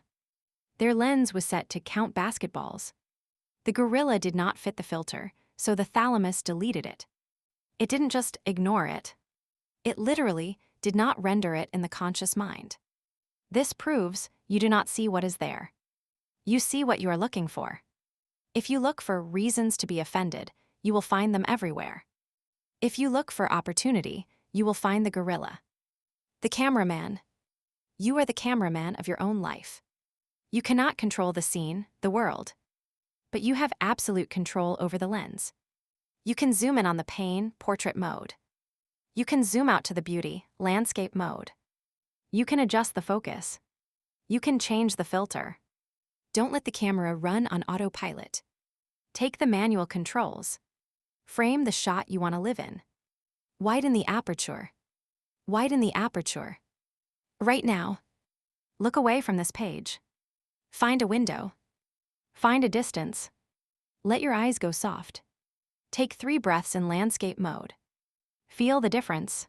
Their lens was set to count basketballs. The gorilla did not fit the filter, so the thalamus deleted it. It didn't just ignore it. It literally did not render it in the conscious mind. This proves you do not see what is there. You see what you are looking for. If you look for reasons to be offended, you will find them everywhere. If you look for opportunity, you will find the gorilla. The cameraman. You are the cameraman of your own life. You cannot control the scene, the world. But you have absolute control over the lens. You can zoom in on the pain, portrait mode. You can zoom out to the beauty, landscape mode. You can adjust the focus. You can change the filter. Don't let the camera run on autopilot. Take the manual controls. Frame the shot you want to live in. Widen the aperture. Widen the aperture. Right now. Look away from this page. Find a window. Find a distance. Let your eyes go soft. Take 3 breaths in landscape mode. Feel the difference.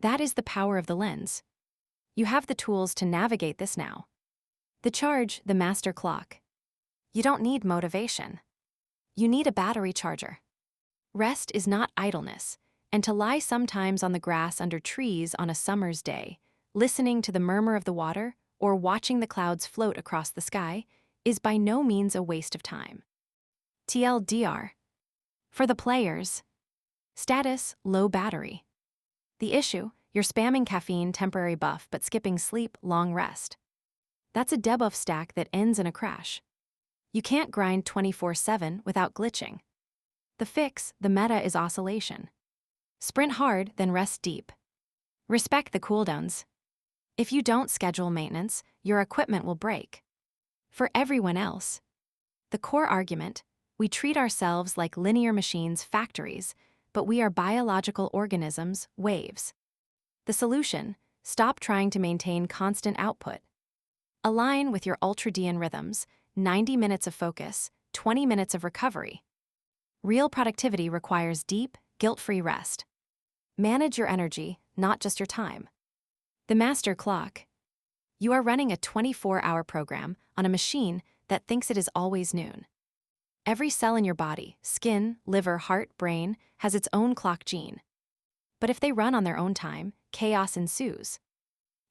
That is the power of the lens. You have the tools to navigate this now. The charge, the master clock. You don't need motivation. You need a battery charger. Rest is not idleness, and to lie sometimes on the grass under trees on a summer's day, listening to the murmur of the water or watching the clouds float across the sky, is by no means a waste of time. TLDR. For the players. Status, low battery. The issue, you're spamming caffeine, temporary buff, but skipping sleep, long rest. That's a debuff stack that ends in a crash. You can't grind 24/7 without glitching. The fix, the meta, is oscillation. Sprint hard, then rest deep. Respect the cooldowns. If you don't schedule maintenance, your equipment will break. For everyone else. The core argument, we treat ourselves like linear machines, factories, but we are biological organisms, waves. The solution, stop trying to maintain constant output. Align with your ultradian rhythms, 90 minutes of focus, 20 minutes of recovery. Real productivity requires deep, guilt-free rest. Manage your energy, not just your time. The master clock. You are running a 24-hour program on a machine that thinks it is always noon. Every cell in your body, skin, liver, heart, brain, has its own clock gene. But if they run on their own time, chaos ensues.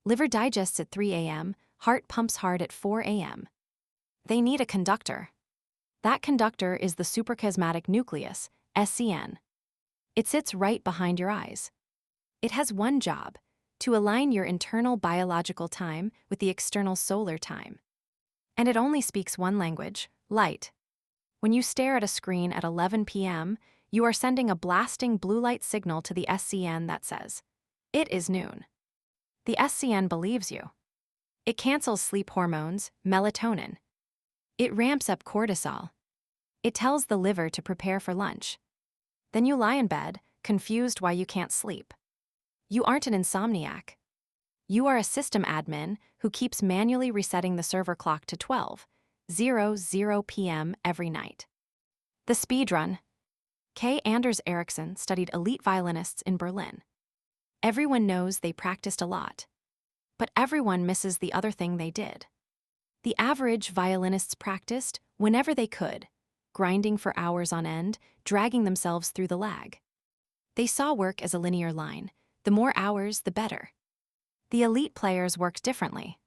Liver digests at 3 a.m., heart pumps hard at 4 a.m. They need a conductor. That conductor is the suprachiasmatic nucleus, SCN. It sits right behind your eyes. It has one job, to align your internal biological time with the external solar time. And it only speaks one language, light. When you stare at a screen at 11 p.m., you are sending a blasting blue light signal to the SCN that says, "It is noon." The SCN believes you. It cancels sleep hormones, melatonin. It ramps up cortisol. It tells the liver to prepare for lunch. Then you lie in bed, confused why you can't sleep. You aren't an insomniac. You are a system admin who keeps manually resetting the server clock to 12:00 p.m. every night. The speedrun. K. Anders Ericsson studied elite violinists in Berlin. Everyone knows they practiced a lot. But everyone misses the other thing they did. The average violinists practiced whenever they could, grinding for hours on end, dragging themselves through the lag. They saw work as a linear line. The more hours, the better. The elite players worked differently.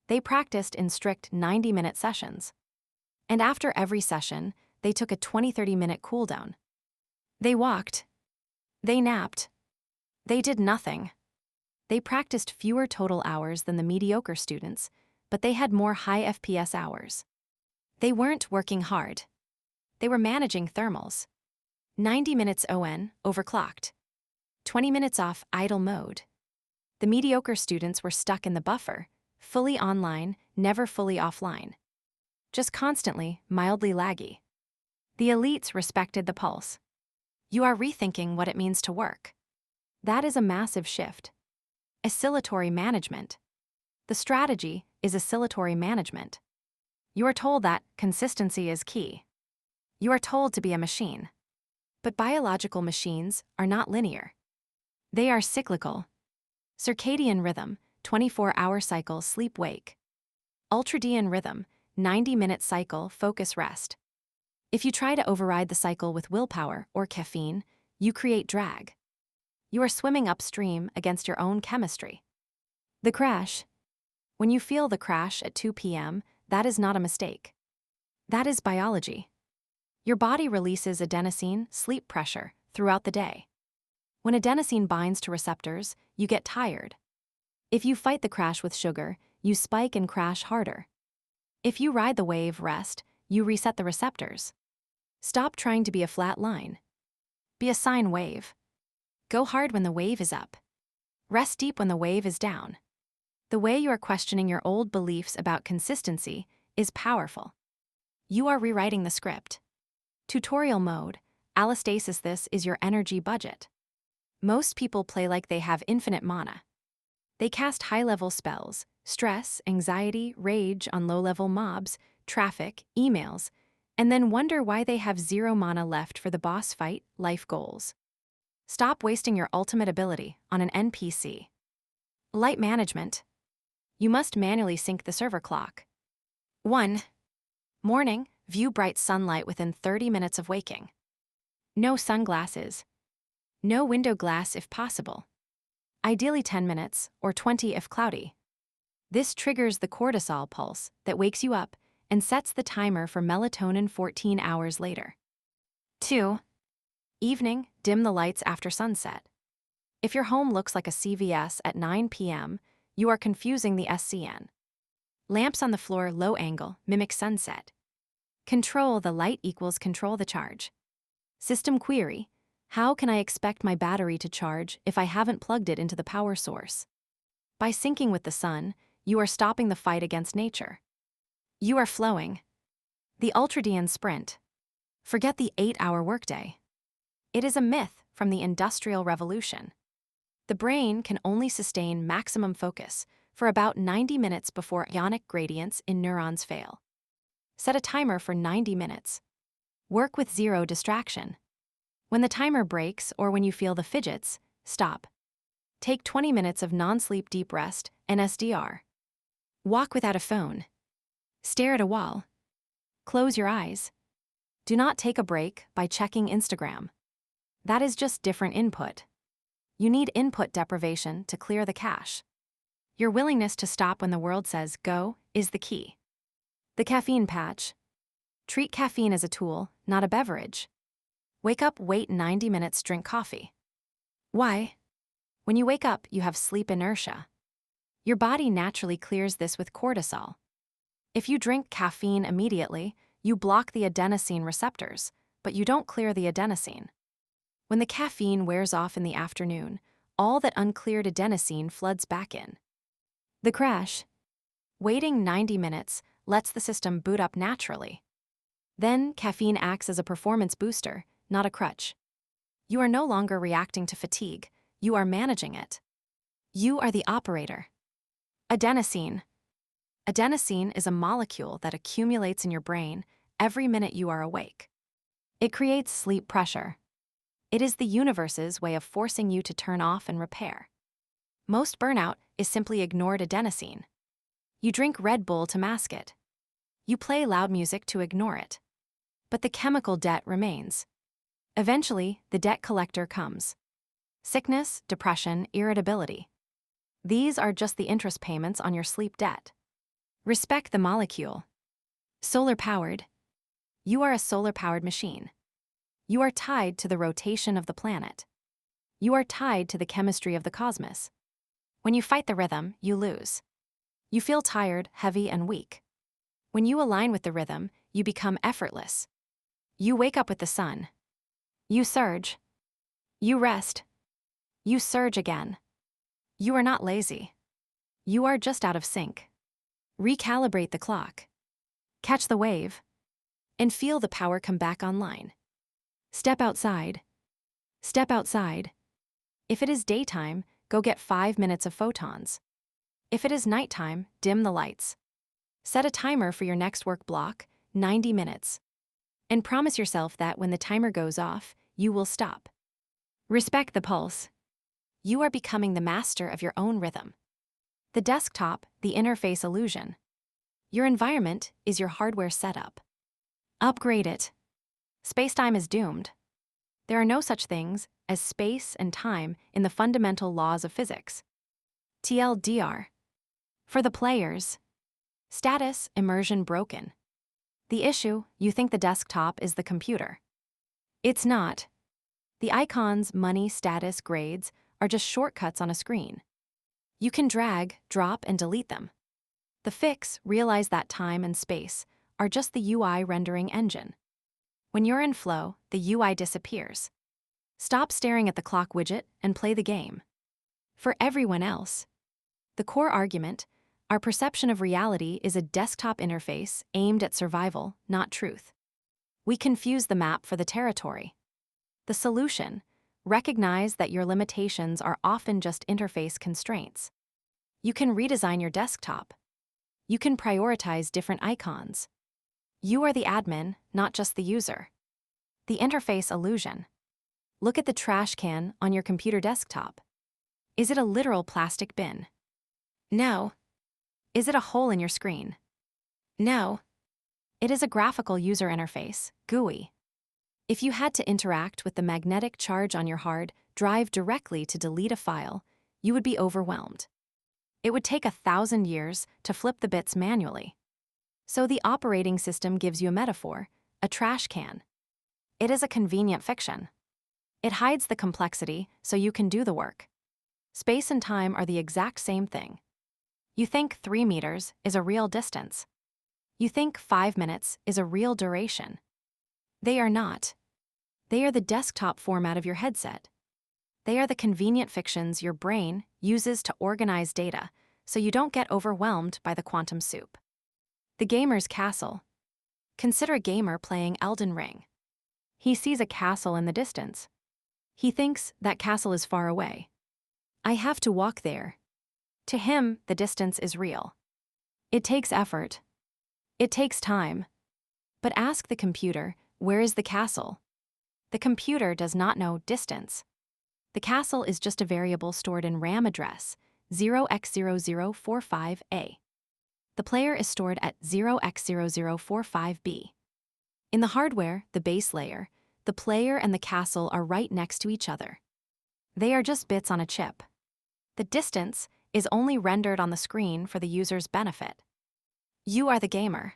They practiced in strict 90-minute sessions. And after every session, they took a 20-30-minute cooldown. They walked. They napped. They did nothing. They practiced fewer total hours than the mediocre students, but they had more high FPS hours. They weren't working hard. They were managing thermals. 90 minutes ON, overclocked. 20 minutes off, idle mode. The mediocre students were stuck in the buffer, fully online, never fully offline. Just constantly, mildly laggy. The elites respected the pulse. You are rethinking what it means to work. That is a massive shift. Oscillatory management. The strategy is oscillatory management. You are told that consistency is key. You are told to be a machine. But biological machines are not linear. They are cyclical. Circadian rhythm, 24-hour cycle, sleep-wake. Ultradian rhythm, 90-minute cycle, focus-rest. If you try to override the cycle with willpower or caffeine, you create drag. You are swimming upstream against your own chemistry. The crash. When you feel the crash at 2 p.m., that is not a mistake. That is biology. Your body releases adenosine, sleep pressure, throughout the day. When adenosine binds to receptors, you get tired. If you fight the crash with sugar, you spike and crash harder. If you ride the wave, rest, you reset the receptors. Stop trying to be a flat line. Be a sine wave. Go hard when the wave is up. Rest deep when the wave is down. The way you are questioning your old beliefs about consistency is powerful. You are rewriting the script. Tutorial mode, allostasis. This is your energy budget. Most people play like they have infinite mana. They cast high-level spells, stress, anxiety, rage on low-level mobs, traffic, emails, and then wonder why they have zero mana left for the boss fight, life goals. Stop wasting your ultimate ability on an NPC. Light management. You must manually sync the server clock. 1. Morning, view bright sunlight within 30 minutes of waking. No sunglasses. No window glass if possible. Ideally 10 minutes, or 20 if cloudy. This triggers the cortisol pulse that wakes you up and sets the timer for melatonin 14 hours later. 2. Evening, dim the lights after sunset. If your home looks like a CVS at 9 p.m., you are confusing the SCN. Lamps on the floor low angle mimic sunset. Control the light equals control the charge. System query: how can I expect my battery to charge if I haven't plugged it into the power source? By syncing with the sun, you are stopping the fight against nature. You are flowing. The Ultradian sprint. Forget the 8-hour workday. It is a myth from the Industrial Revolution. The brain can only sustain maximum focus for about 90 minutes before ionic gradients in neurons fail. Set a timer for 90 minutes. Work with zero distraction. When the timer breaks or when you feel the fidgets, stop. Take 20 minutes of non-sleep deep rest, NSDR. Walk without a phone. Stare at a wall. Close your eyes. Do not take a break by checking Instagram. That is just different input. You need input deprivation to clear the cache. Your willingness to stop when the world says go is the key. The caffeine patch. Treat caffeine as a tool, not a beverage. Wake up, wait 90 minutes, drink coffee. Why? When you wake up, you have sleep inertia. Your body naturally clears this with cortisol. If you drink caffeine immediately, you block the adenosine receptors, but you don't clear the adenosine. When the caffeine wears off in the afternoon, all that uncleared adenosine floods back in. The crash. Waiting 90 minutes lets the system boot up naturally. Then caffeine acts as a performance booster, not a crutch. You are no longer reacting to fatigue, you are managing it. You are the operator. Adenosine. Adenosine is a molecule that accumulates in your brain every minute you are awake. It creates sleep pressure. It is the universe's way of forcing you to turn off and repair. Most burnout is simply ignored adenosine. You drink Red Bull to mask it. You play loud music to ignore it. But the chemical debt remains. Eventually, the debt collector comes. Sickness, depression, irritability. These are just the interest payments on your sleep debt. Respect the molecule. Solar-powered. You are a solar-powered machine. You are tied to the rotation of the planet. You are tied to the chemistry of the cosmos. When you fight the rhythm, you lose. You feel tired, heavy, and weak. When you align with the rhythm, you become effortless. You wake up with the sun. You surge. You rest. You surge again. You are not lazy. You are just out of sync. Recalibrate the clock. Catch the wave. And feel the power come back online. Step outside. Step outside. If it is daytime, go get 5 minutes of photons. If it is nighttime, dim the lights. Set a timer for your next work block, 90 minutes. And promise yourself that when the timer goes off, you will stop. Respect the pulse. You are becoming the master of your own rhythm. The desktop, the interface illusion. Your environment is your hardware setup. Upgrade it. Space-time is doomed. There are no such things as space and time in the fundamental laws of physics. TLDR. For the players. Status, immersion broken. The issue, you think the desktop is the computer. It's not. The icons, money, status, grades are just shortcuts on a screen. You can drag, drop, and delete them. The fix, realize that time and space are just the UI rendering engine. When you're in flow, the UI disappears. Stop staring at the clock widget and play the game. For everyone else, the core argument, our perception of reality is a desktop interface aimed at survival, not truth. We confuse the map for the territory. The solution, recognize that your limitations are often just interface constraints. You can redesign your desktop. You can prioritize different icons. You are the admin, not just the user. The interface illusion. Look at the trash can on your computer desktop. Is it a literal plastic bin? No. Is it a hole in your screen? No. It is a graphical user interface, GUI. If you had to interact with the magnetic charge on your hard drive directly to delete a file, you would be overwhelmed. It would take 1,000 years to flip the bits manually. So the operating system gives you a metaphor, a trash can. It is a convenient fiction. It hides the complexity so you can do the work. Space and time are the exact same thing. You think 3 meters is a real distance. You think 5 minutes is a real duration. They are not. They are the desktop format of your headset. They are the convenient fictions your brain uses to organize data so you don't get overwhelmed by the quantum soup. The gamer's castle. Consider a gamer playing Elden Ring. He sees a castle in the distance. He thinks that castle is far away. I have to walk there. To him, the distance is real. It takes effort. It takes time. But ask the computer, where is the castle? The computer does not know distance. The castle is just a variable stored in RAM address, 0x0045A. The player is stored at 0x0045B. In the hardware, the base layer, the player and the castle are right next to each other. They are just bits on a chip. The distance is only rendered on the screen for the user's benefit. You are the gamer.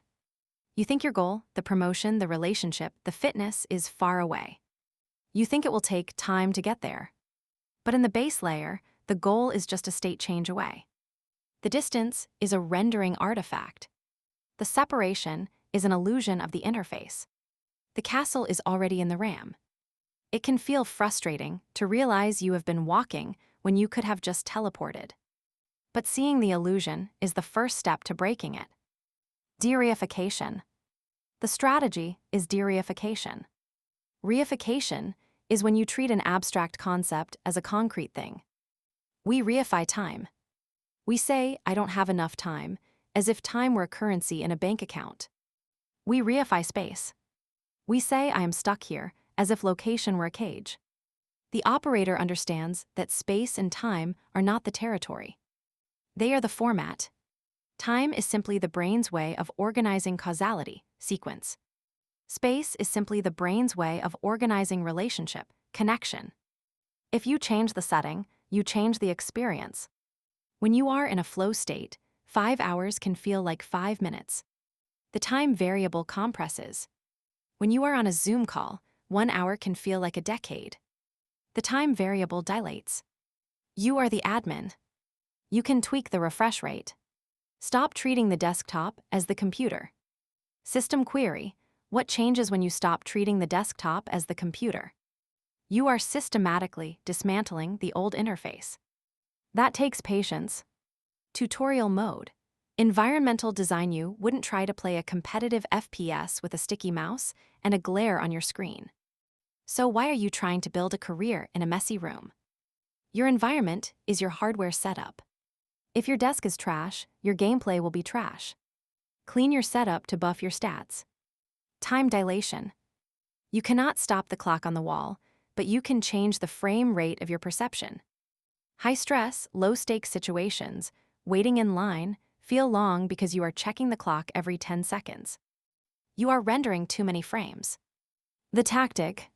You think your goal, the promotion, the relationship, the fitness is far away. You think it will take time to get there. But in the base layer, the goal is just a state change away. The distance is a rendering artifact. The separation is an illusion of the interface. The castle is already in the RAM. It can feel frustrating to realize you have been walking when you could have just teleported. But seeing the illusion is the first step to breaking it. De-reification. The strategy is de-reification. Reification is when you treat an abstract concept as a concrete thing. We reify time. We say, I don't have enough time, as if time were a currency in a bank account. We reify space. We say, I am stuck here, as if location were a cage. The operator understands that space and time are not the territory. They are the format. Time is simply the brain's way of organizing causality, sequence. Space is simply the brain's way of organizing relationship, connection. If you change the setting, you change the experience. When you are in a flow state, 5 hours can feel like 5 minutes. The time variable compresses. When you are on a Zoom call, 1 hour can feel like a decade. The time variable dilates. You are the admin. You can tweak the refresh rate. Stop treating the desktop as the computer. System query: what changes when you stop treating the desktop as the computer? You are systematically dismantling the old interface. That takes patience. Tutorial mode. Environmental design. You wouldn't try to play a competitive FPS with a sticky mouse and a glare on your screen. So why are you trying to build a career in a messy room? Your environment is your hardware setup. If your desk is trash, your gameplay will be trash. Clean your setup to buff your stats. Time dilation. You cannot stop the clock on the wall, but you can change the frame rate of your perception. High-stress, low-stakes situations, waiting in line, feel long because you are checking the clock every 10 seconds. You are rendering too many frames. The tactic: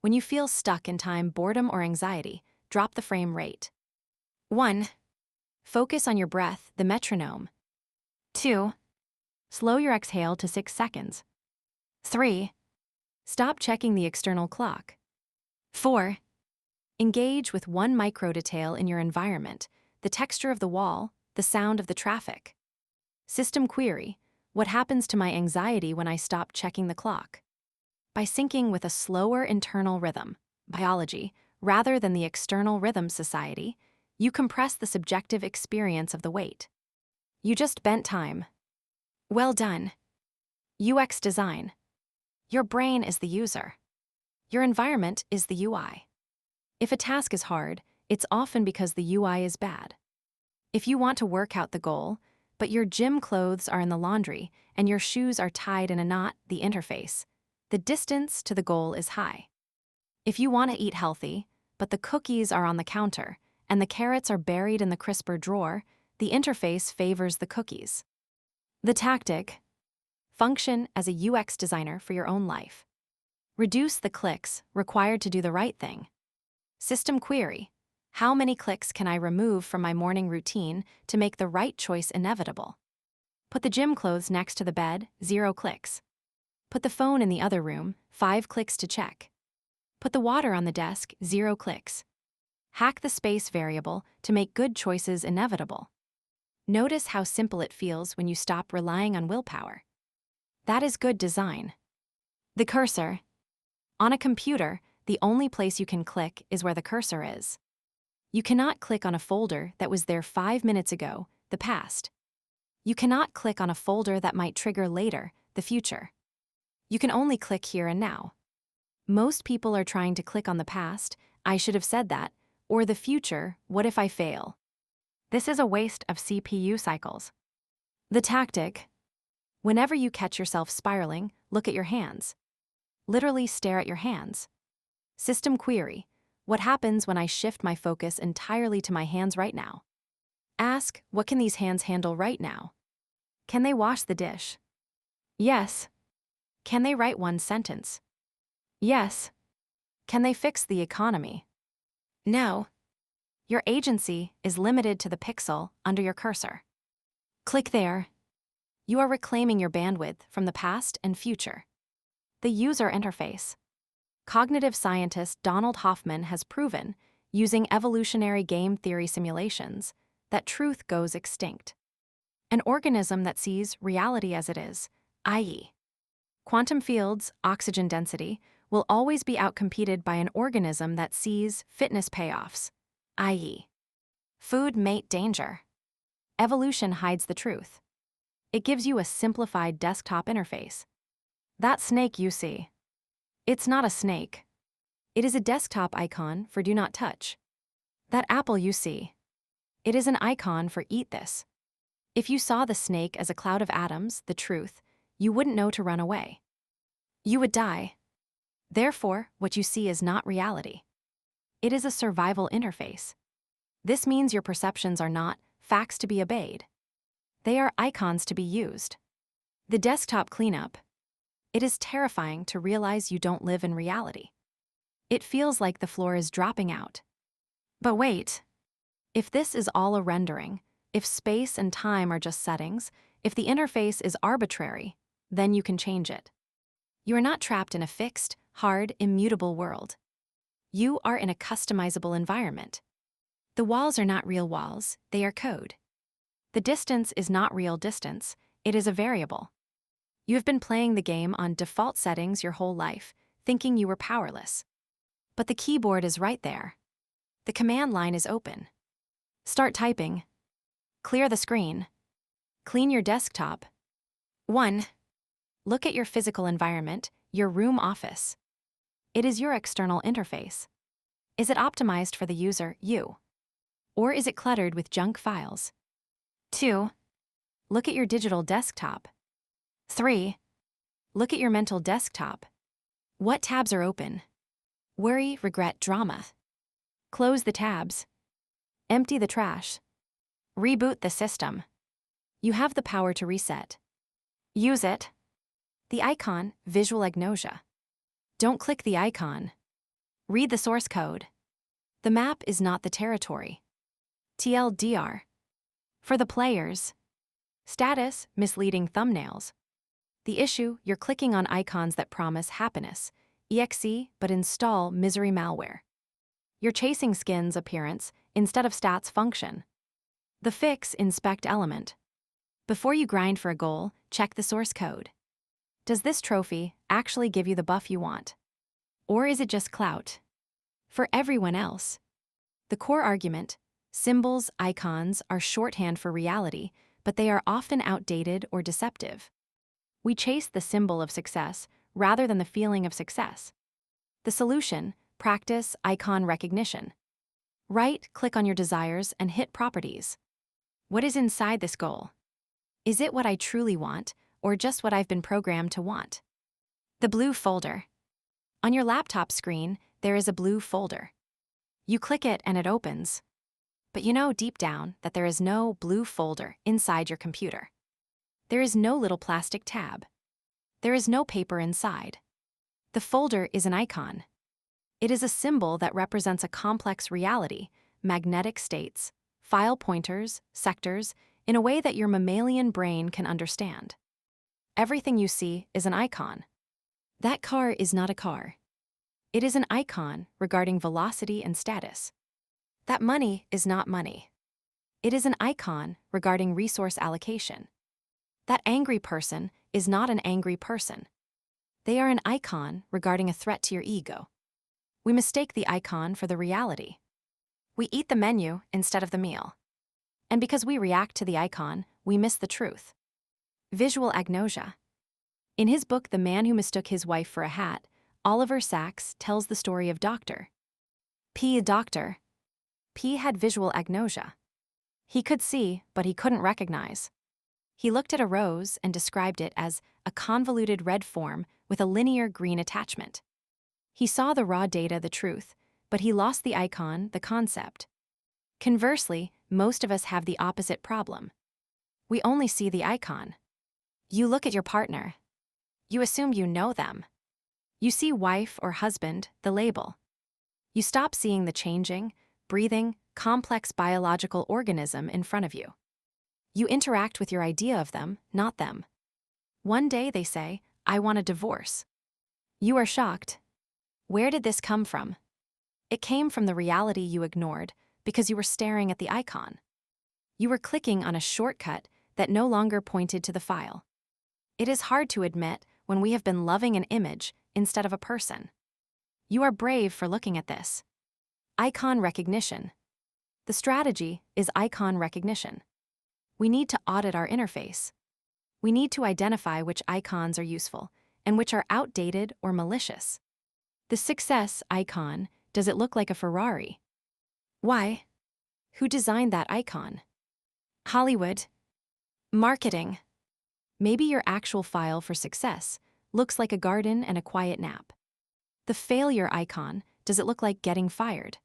when you feel stuck in time, boredom, or anxiety, drop the frame rate. 1. Focus on your breath, the metronome. 2. Slow your exhale to 6 seconds. 3. Stop checking the external clock. 4. Engage with one micro detail in your environment, the texture of the wall, the sound of the traffic. System query: what happens to my anxiety when I stop checking the clock? By syncing with a slower internal rhythm, biology, rather than the external rhythm, society, you compress the subjective experience of the wait. You just bent time. Well done. UX design. Your brain is the user. Your environment is the UI. If a task is hard, it's often because the UI is bad. If you want to work out the goal, but your gym clothes are in the laundry and your shoes are tied in a knot, the interface, the distance to the goal is high. If you want to eat healthy, but the cookies are on the counter and the carrots are buried in the crisper drawer, the interface favors the cookies. The tactic: function as a UX designer for your own life. Reduce the clicks required to do the right thing. System query: how many clicks can I remove from my morning routine to make the right choice inevitable? Put the gym clothes next to the bed, 0 clicks. Put the phone in the other room, 5 clicks to check. Put the water on the desk, 0 clicks. Hack the space variable to make good choices inevitable. Notice how simple it feels when you stop relying on willpower. That is good design. The cursor. On a computer, the only place you can click is where the cursor is. You cannot click on a folder that was there 5 minutes ago, the past. You cannot click on a folder that might trigger later, the future. You can only click here and now. Most people are trying to click on the past, I should have said that, or the future, what if I fail? This is a waste of CPU cycles. The tactic: whenever you catch yourself spiraling, look at your hands. Literally stare at your hands. System query: what happens when I shift my focus entirely to my hands right now? Ask, what can these hands handle right now? Can they wash the dish? Yes. Can they write one sentence? Yes. Can they fix the economy? No. Your agency is limited to the pixel under your cursor. Click there. You are reclaiming your bandwidth from the past and future. The user interface. Cognitive scientist Donald Hoffman has proven, using evolutionary game theory simulations, that truth goes extinct. An organism that sees reality as it is, i.e., quantum fields, oxygen density, will always be outcompeted by an organism that sees fitness payoffs, i.e., food mate danger. Evolution hides the truth. It gives you a simplified desktop interface. That snake you see. It's not a snake. It is a desktop icon for do not touch. That apple you see. It is an icon for eat this. If you saw the snake as a cloud of atoms, the truth, you wouldn't know to run away. You would die. Therefore, what you see is not reality. It is a survival interface. This means your perceptions are not facts to be obeyed. They are icons to be used. The desktop cleanup. It is terrifying to realize you don't live in reality. It feels like the floor is dropping out. But wait. If this is all a rendering, if space and time are just settings, if the interface is arbitrary, then you can change it. You are not trapped in a fixed, hard, immutable world. You are in a customizable environment. The walls are not real walls, they are code. The distance is not real distance, it is a variable. You have been playing the game on default settings your whole life, thinking you were powerless. But the keyboard is right there. The command line is open. Start typing. Clear the screen. Clean your desktop. 1. Look at your physical environment, your room office. It is your external interface. Is it optimized for the user, you? Or is it cluttered with junk files? 2. Look at your digital desktop. 3. Look at your mental desktop. What tabs are open? Worry, regret, drama. Close the tabs. Empty the trash. Reboot the system. You have the power to reset. Use it. The icon, visual agnosia. Don't click the icon. Read the source code. The map is not the territory. TLDR. For the players. Status, misleading thumbnails. The issue, you're clicking on icons that promise happiness, exe, but install misery malware. You're chasing skin's appearance instead of stats function. The fix, inspect element. Before you grind for a goal, check the source code. Does this trophy actually give you the buff you want? Or is it just clout? For everyone else. The core argument, symbols, icons are shorthand for reality, but they are often outdated or deceptive. We chase the symbol of success rather than the feeling of success. The solution, practice icon recognition. Right-click on your desires and hit Properties. What is inside this goal? Is it what I truly want, or just what I've been programmed to want? The blue folder. On your laptop screen, there is a blue folder. You click it and it opens. But you know deep down that there is no blue folder inside your computer. There is no little plastic tab. There is no paper inside. The folder is an icon. It is a symbol that represents a complex reality, magnetic states, file pointers, sectors, in a way that your mammalian brain can understand. Everything you see is an icon. That car is not a car. It is an icon regarding velocity and status. That money is not money. It is an icon regarding resource allocation. That angry person is not an angry person. They are an icon regarding a threat to your ego. We mistake the icon for the reality. We eat the menu instead of the meal. And because we react to the icon, we miss the truth. Visual agnosia. In his book, The Man Who Mistook His Wife for a Hat, Oliver Sacks tells the story of Dr. P. Doctor P had visual agnosia. He could see, but he couldn't recognize. He looked at a rose and described it as a convoluted red form with a linear green attachment. He saw the raw data, the truth, but he lost the icon, the concept. Conversely, most of us have the opposite problem. We only see the icon. You look at your partner. You assume you know them. You see wife or husband, the label. You stop seeing the changing, breathing, complex biological organism in front of you. You interact with your idea of them, not them. One day they say, "I want a divorce." You are shocked. Where did this come from? It came from the reality you ignored because you were staring at the icon. You were clicking on a shortcut that no longer pointed to the file. It is hard to admit when we have been loving an image instead of a person. You are brave for looking at this. Icon recognition. The strategy is icon recognition. We need to audit our interface. We need to identify which icons are useful and which are outdated or malicious. The success icon, does it look like a Ferrari? Why? Who designed that icon? Hollywood. Marketing. Maybe your actual file for success looks like a garden and a quiet nap. The failure icon, does it look like getting fired?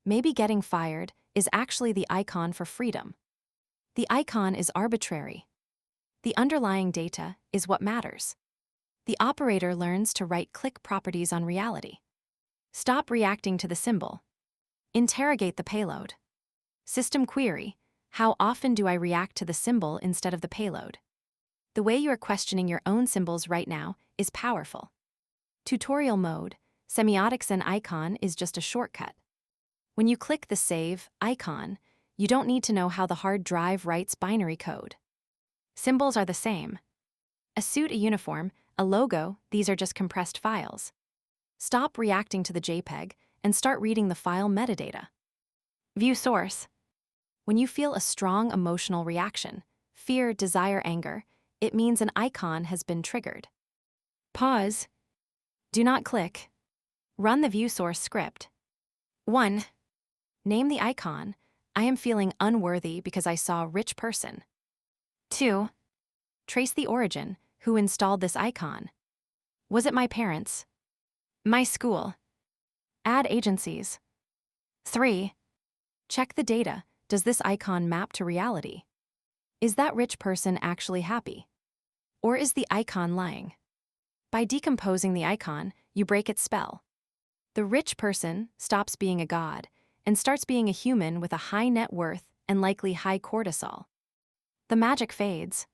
Maybe getting fired is actually the icon for freedom. The icon is arbitrary. The underlying data is what matters. The operator learns to right-click properties on reality. Stop reacting to the symbol. Interrogate the payload. System query: how often do I react to the symbol instead of the payload? The way you are questioning your own symbols right now is powerful. Tutorial mode: semiotics and icon is just a shortcut. When you click the save icon, you don't need to know how the hard drive writes binary code. Symbols are the same. A suit, a uniform, a logo, these are just compressed files. Stop reacting to the JPEG and start reading the file metadata. View source. When you feel a strong emotional reaction, fear, desire, anger, it means an icon has been triggered. Pause. Do not click. Run the view source script. 1. Name the icon. I am feeling unworthy because I saw rich person. 2. Trace the origin. Who installed this icon? Was it my parents? My school? Ad agencies? 3. Check the data. Does this icon map to reality? Is that rich person actually happy? Or is the icon lying? By decomposing the icon, you break its spell. The rich person stops being a god and starts being a human with a high net worth and likely high cortisol. The magic fades.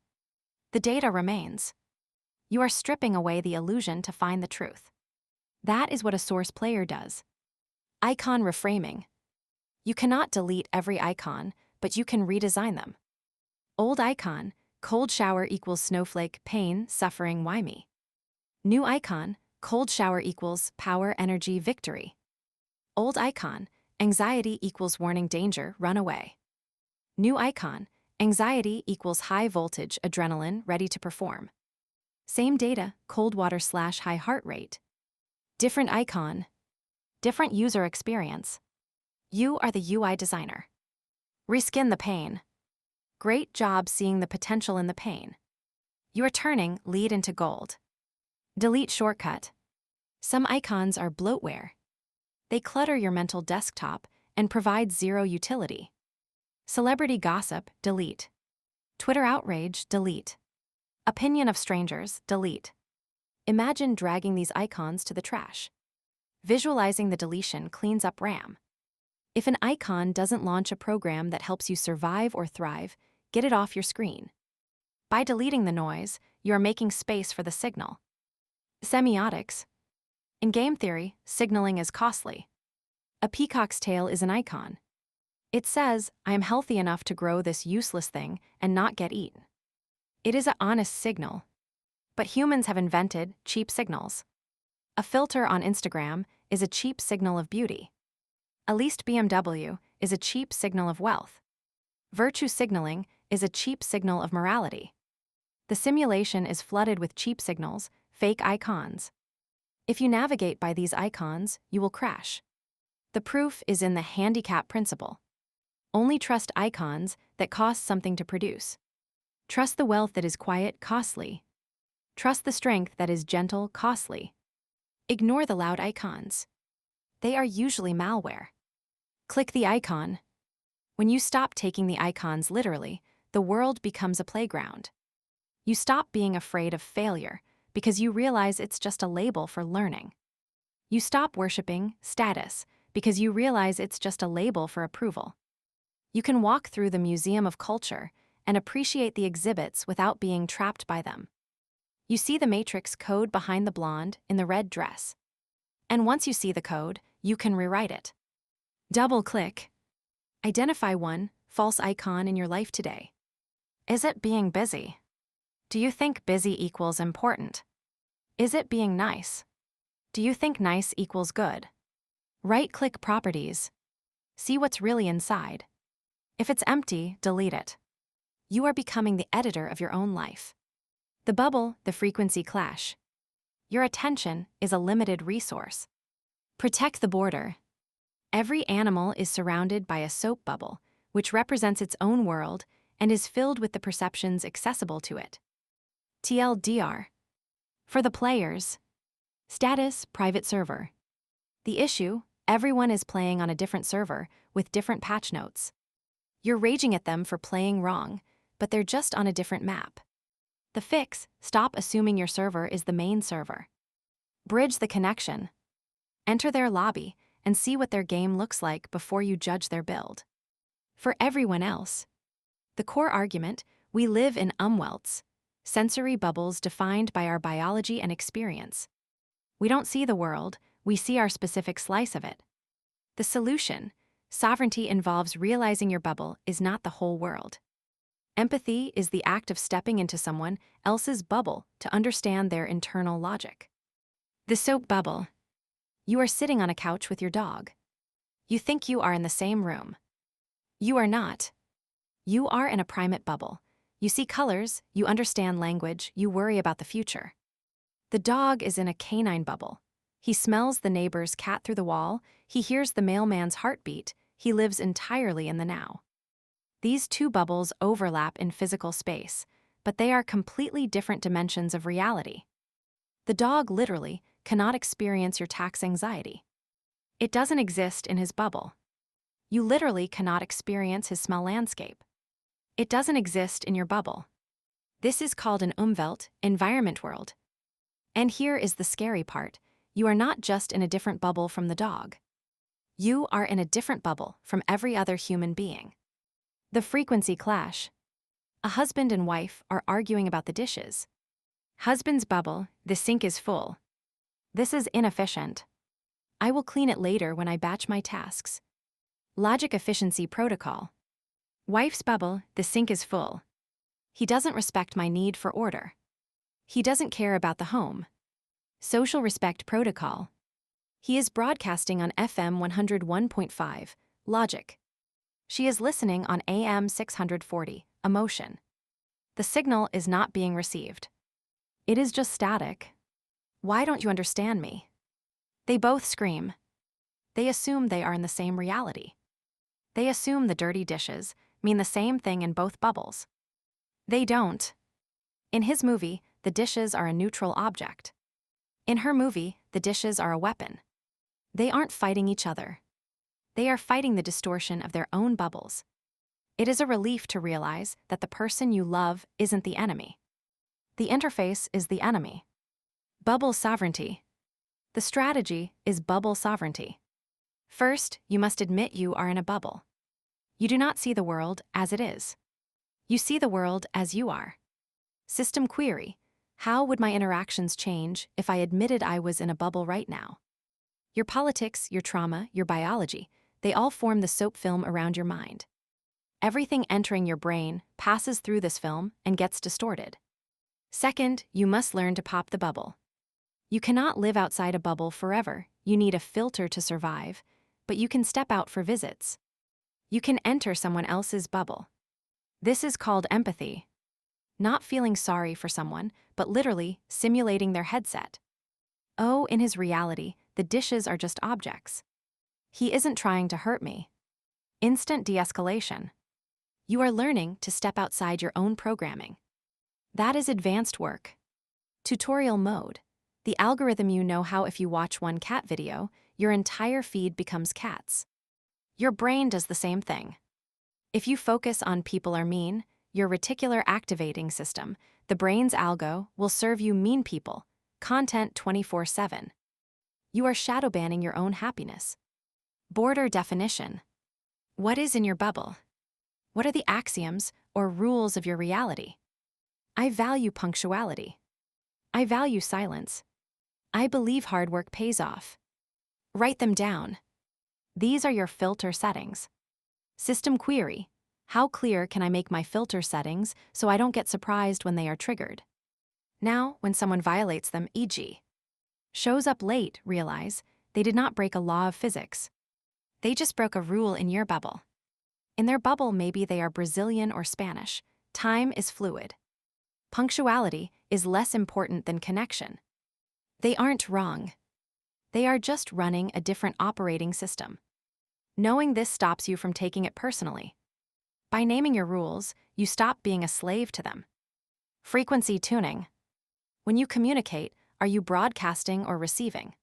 The data remains. You are stripping away the illusion to find the truth. That is what a source player does. Icon reframing. You cannot delete every icon, but you can redesign them. Old icon, cold shower equals snowflake, pain, suffering, why me? New icon, cold shower equals power, energy, victory. Old icon, anxiety equals warning, danger, run away. New icon, anxiety equals high voltage, adrenaline, ready to perform. Same data, cold water/high heart rate. Different icon, different user experience. You are the UI designer. Reskin the pain. Great job seeing the potential in the pain. You are turning lead into gold. Delete shortcut. Some icons are bloatware. They clutter your mental desktop and provide zero utility. Celebrity gossip, delete. Twitter outrage, delete. Opinion of strangers, delete. Imagine dragging these icons to the trash. Visualizing the deletion cleans up RAM. If an icon doesn't launch a program that helps you survive or thrive, get it off your screen. By deleting the noise, you are making space for the signal. Semiotics. In game theory, signaling is costly. A peacock's tail is an icon. It says, I am healthy enough to grow this useless thing and not get eaten. It is an honest signal. But humans have invented cheap signals. A filter on Instagram is a cheap signal of beauty. A leased BMW is a cheap signal of wealth. Virtue signaling is a cheap signal of morality. The simulation is flooded with cheap signals, fake icons. If you navigate by these icons, you will crash. The proof is in the handicap principle. Only trust icons that cost something to produce. Trust the wealth that is quiet, costly. Trust the strength that is gentle, costly. Ignore the loud icons. They are usually malware. Click the icon. When you stop taking the icons literally, the world becomes a playground. You stop being afraid of failure because you realize it's just a label for learning. You stop worshiping status because you realize it's just a label for approval. You can walk through the Museum of Culture and appreciate the exhibits without being trapped by them. You see the matrix code behind the blonde in the red dress. And once you see the code, you can rewrite it. Double-click. Identify one false icon in your life today. Is it being busy? Do you think busy equals important? Is it being nice? Do you think nice equals good? Right-click properties. See what's really inside. If it's empty, delete it. You are becoming the editor of your own life. The bubble, the frequency clash. Your attention is a limited resource. Protect the border. Every animal is surrounded by a soap bubble, which represents its own world and is filled with the perceptions accessible to it. TLDR. For the players. Status, private server. The issue, everyone is playing on a different server with different patch notes. You're raging at them for playing wrong, but they're just on a different map. The fix, stop assuming your server is the main server. Bridge the connection. Enter their lobby and see what their game looks like before you judge their build. For everyone else. The core argument, we live in umwelts, sensory bubbles defined by our biology and experience. We don't see the world, we see our specific slice of it. The solution, sovereignty involves realizing your bubble is not the whole world. Empathy is the act of stepping into someone else's bubble to understand their internal logic. The soap bubble. You are sitting on a couch with your dog. You think you are in the same room. You are not. You are in a primate bubble. You see colors, you understand language, you worry about the future. The dog is in a canine bubble. He smells the neighbor's cat through the wall, he hears the mailman's heartbeat, he lives entirely in the now. These two bubbles overlap in physical space, but they are completely different dimensions of reality. The dog literally cannot experience your tax anxiety. It doesn't exist in his bubble. You literally cannot experience his smell landscape. It doesn't exist in your bubble. This is called an Umwelt, environment world. And here is the scary part. You are not just in a different bubble from the dog. You are in a different bubble from every other human being. The frequency clash. A husband and wife are arguing about the dishes. Husband's bubble, the sink is full. This is inefficient. I will clean it later when I batch my tasks. Logic efficiency protocol. Wife's bubble, the sink is full. He doesn't respect my need for order. He doesn't care about the home. Social respect protocol. He is broadcasting on FM 101.5, logic. She is listening on AM 640, emotion. The signal is not being received. It is just static. Why don't you understand me? They both scream. They assume they are in the same reality. They assume the dirty dishes, mean the same thing in both bubbles. They don't. In his movie, the dishes are a neutral object. In her movie, the dishes are a weapon. They aren't fighting each other. They are fighting the distortion of their own bubbles. It is a relief to realize that the person you love isn't the enemy. The interface is the enemy. Bubble sovereignty. The strategy is bubble sovereignty. First, you must admit you are in a bubble. You do not see the world as it is. You see the world as you are. System query: how would my interactions change if I admitted I was in a bubble right now? Your politics, your trauma, your biology, they all form the soap film around your mind. Everything entering your brain passes through this film and gets distorted. Second, you must learn to pop the bubble. You cannot live outside a bubble forever. You need a filter to survive, but you can step out for visits. You can enter someone else's bubble. This is called empathy. Not feeling sorry for someone, but literally simulating their headset. Oh, in his reality, the dishes are just objects. He isn't trying to hurt me. Instant de-escalation. You are learning to step outside your own programming. That is advanced work. Tutorial mode. The algorithm you know how if you watch one cat video, your entire feed becomes cats. Your brain does the same thing. If you focus on people are mean, your reticular activating system, the brain's algo, will serve you mean people, content 24/7. You are shadow banning your own happiness. Border definition. What is in your bubble? What are the axioms or rules of your reality? I value punctuality. I value silence. I believe hard work pays off. Write them down. These are your filter settings. System query: how clear can I make my filter settings so I don't get surprised when they are triggered? Now, when someone violates them, e.g., shows up late, realize they did not break a law of physics. They just broke a rule in your bubble. In their bubble, maybe they are Brazilian or Spanish. Time is fluid. Punctuality is less important than connection. They aren't wrong. They are just running a different operating system. Knowing this stops you from taking it personally. By naming your rules, you stop being a slave to them. Frequency tuning. When you communicate, are you broadcasting or receiving?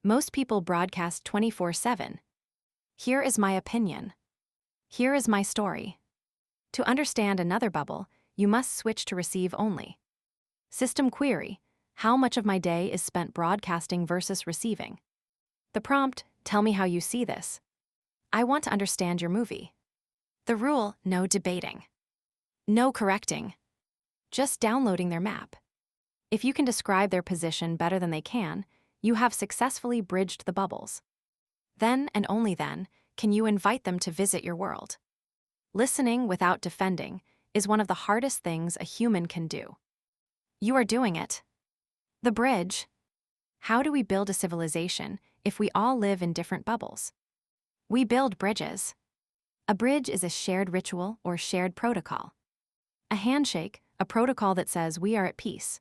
Most people broadcast 24/7. Here is my opinion. Here is my story. To understand another bubble, you must switch to receive only. System query: how much of my day is spent broadcasting versus receiving? The prompt: tell me how you see this. I want to understand your movie. The rule: no debating. No correcting. Just downloading their map. If you can describe their position better than they can, you have successfully bridged the bubbles. Then, and only then, can you invite them to visit your world. Listening without defending is one of the hardest things a human can do. You are doing it. The bridge. How do we build a civilization if we all live in different bubbles? We build bridges. A bridge is a shared ritual or shared protocol. A handshake, a protocol that says we are at peace.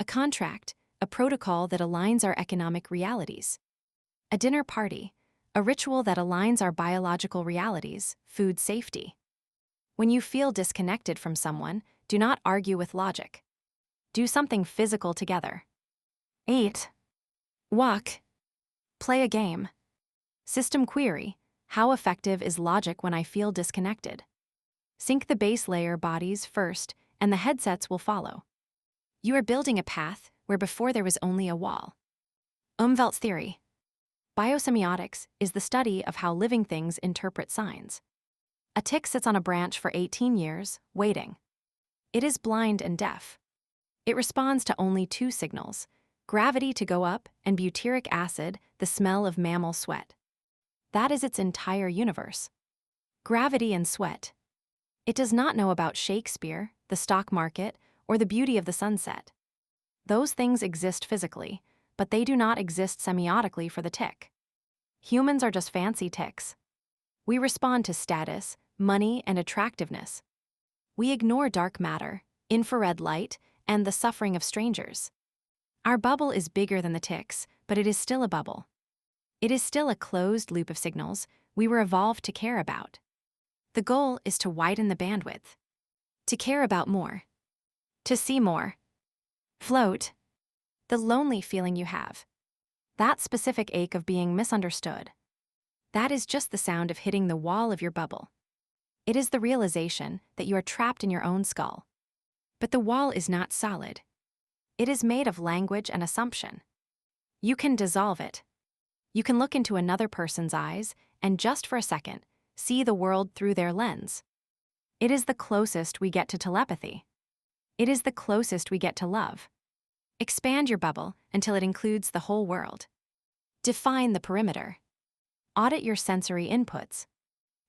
A contract, a protocol that aligns our economic realities. A dinner party, a ritual that aligns our biological realities, food safety. When you feel disconnected from someone, do not argue with logic. Do something physical together. Eat. Walk. Play a game. System query: how effective is logic when I feel disconnected? Sync the base layer bodies first, and the headsets will follow. You are building a path where before there was only a wall. Umwelt theory. Biosemiotics is the study of how living things interpret signs. A tick sits on a branch for 18 years, waiting. It is blind and deaf. It responds to only two signals: gravity to go up and butyric acid, the smell of mammal sweat. That is its entire universe. Gravity and sweat. It does not know about Shakespeare, the stock market, or the beauty of the sunset. Those things exist physically, but they do not exist semiotically for the tick. Humans are just fancy ticks. We respond to status, money, and attractiveness. We ignore dark matter, infrared light, and the suffering of strangers. Our bubble is bigger than the ticks, but it is still a bubble. It is still a closed loop of signals we were evolved to care about. The goal is to widen the bandwidth, to care about more, to see more. Float. The lonely feeling you have. That specific ache of being misunderstood. That is just the sound of hitting the wall of your bubble. It is the realization that you are trapped in your own skull. But the wall is not solid. It is made of language and assumption. You can dissolve it. You can look into another person's eyes and just for a second, see the world through their lens. It is the closest we get to telepathy. It is the closest we get to love. Expand your bubble until it includes the whole world. Define the perimeter. Audit your sensory inputs.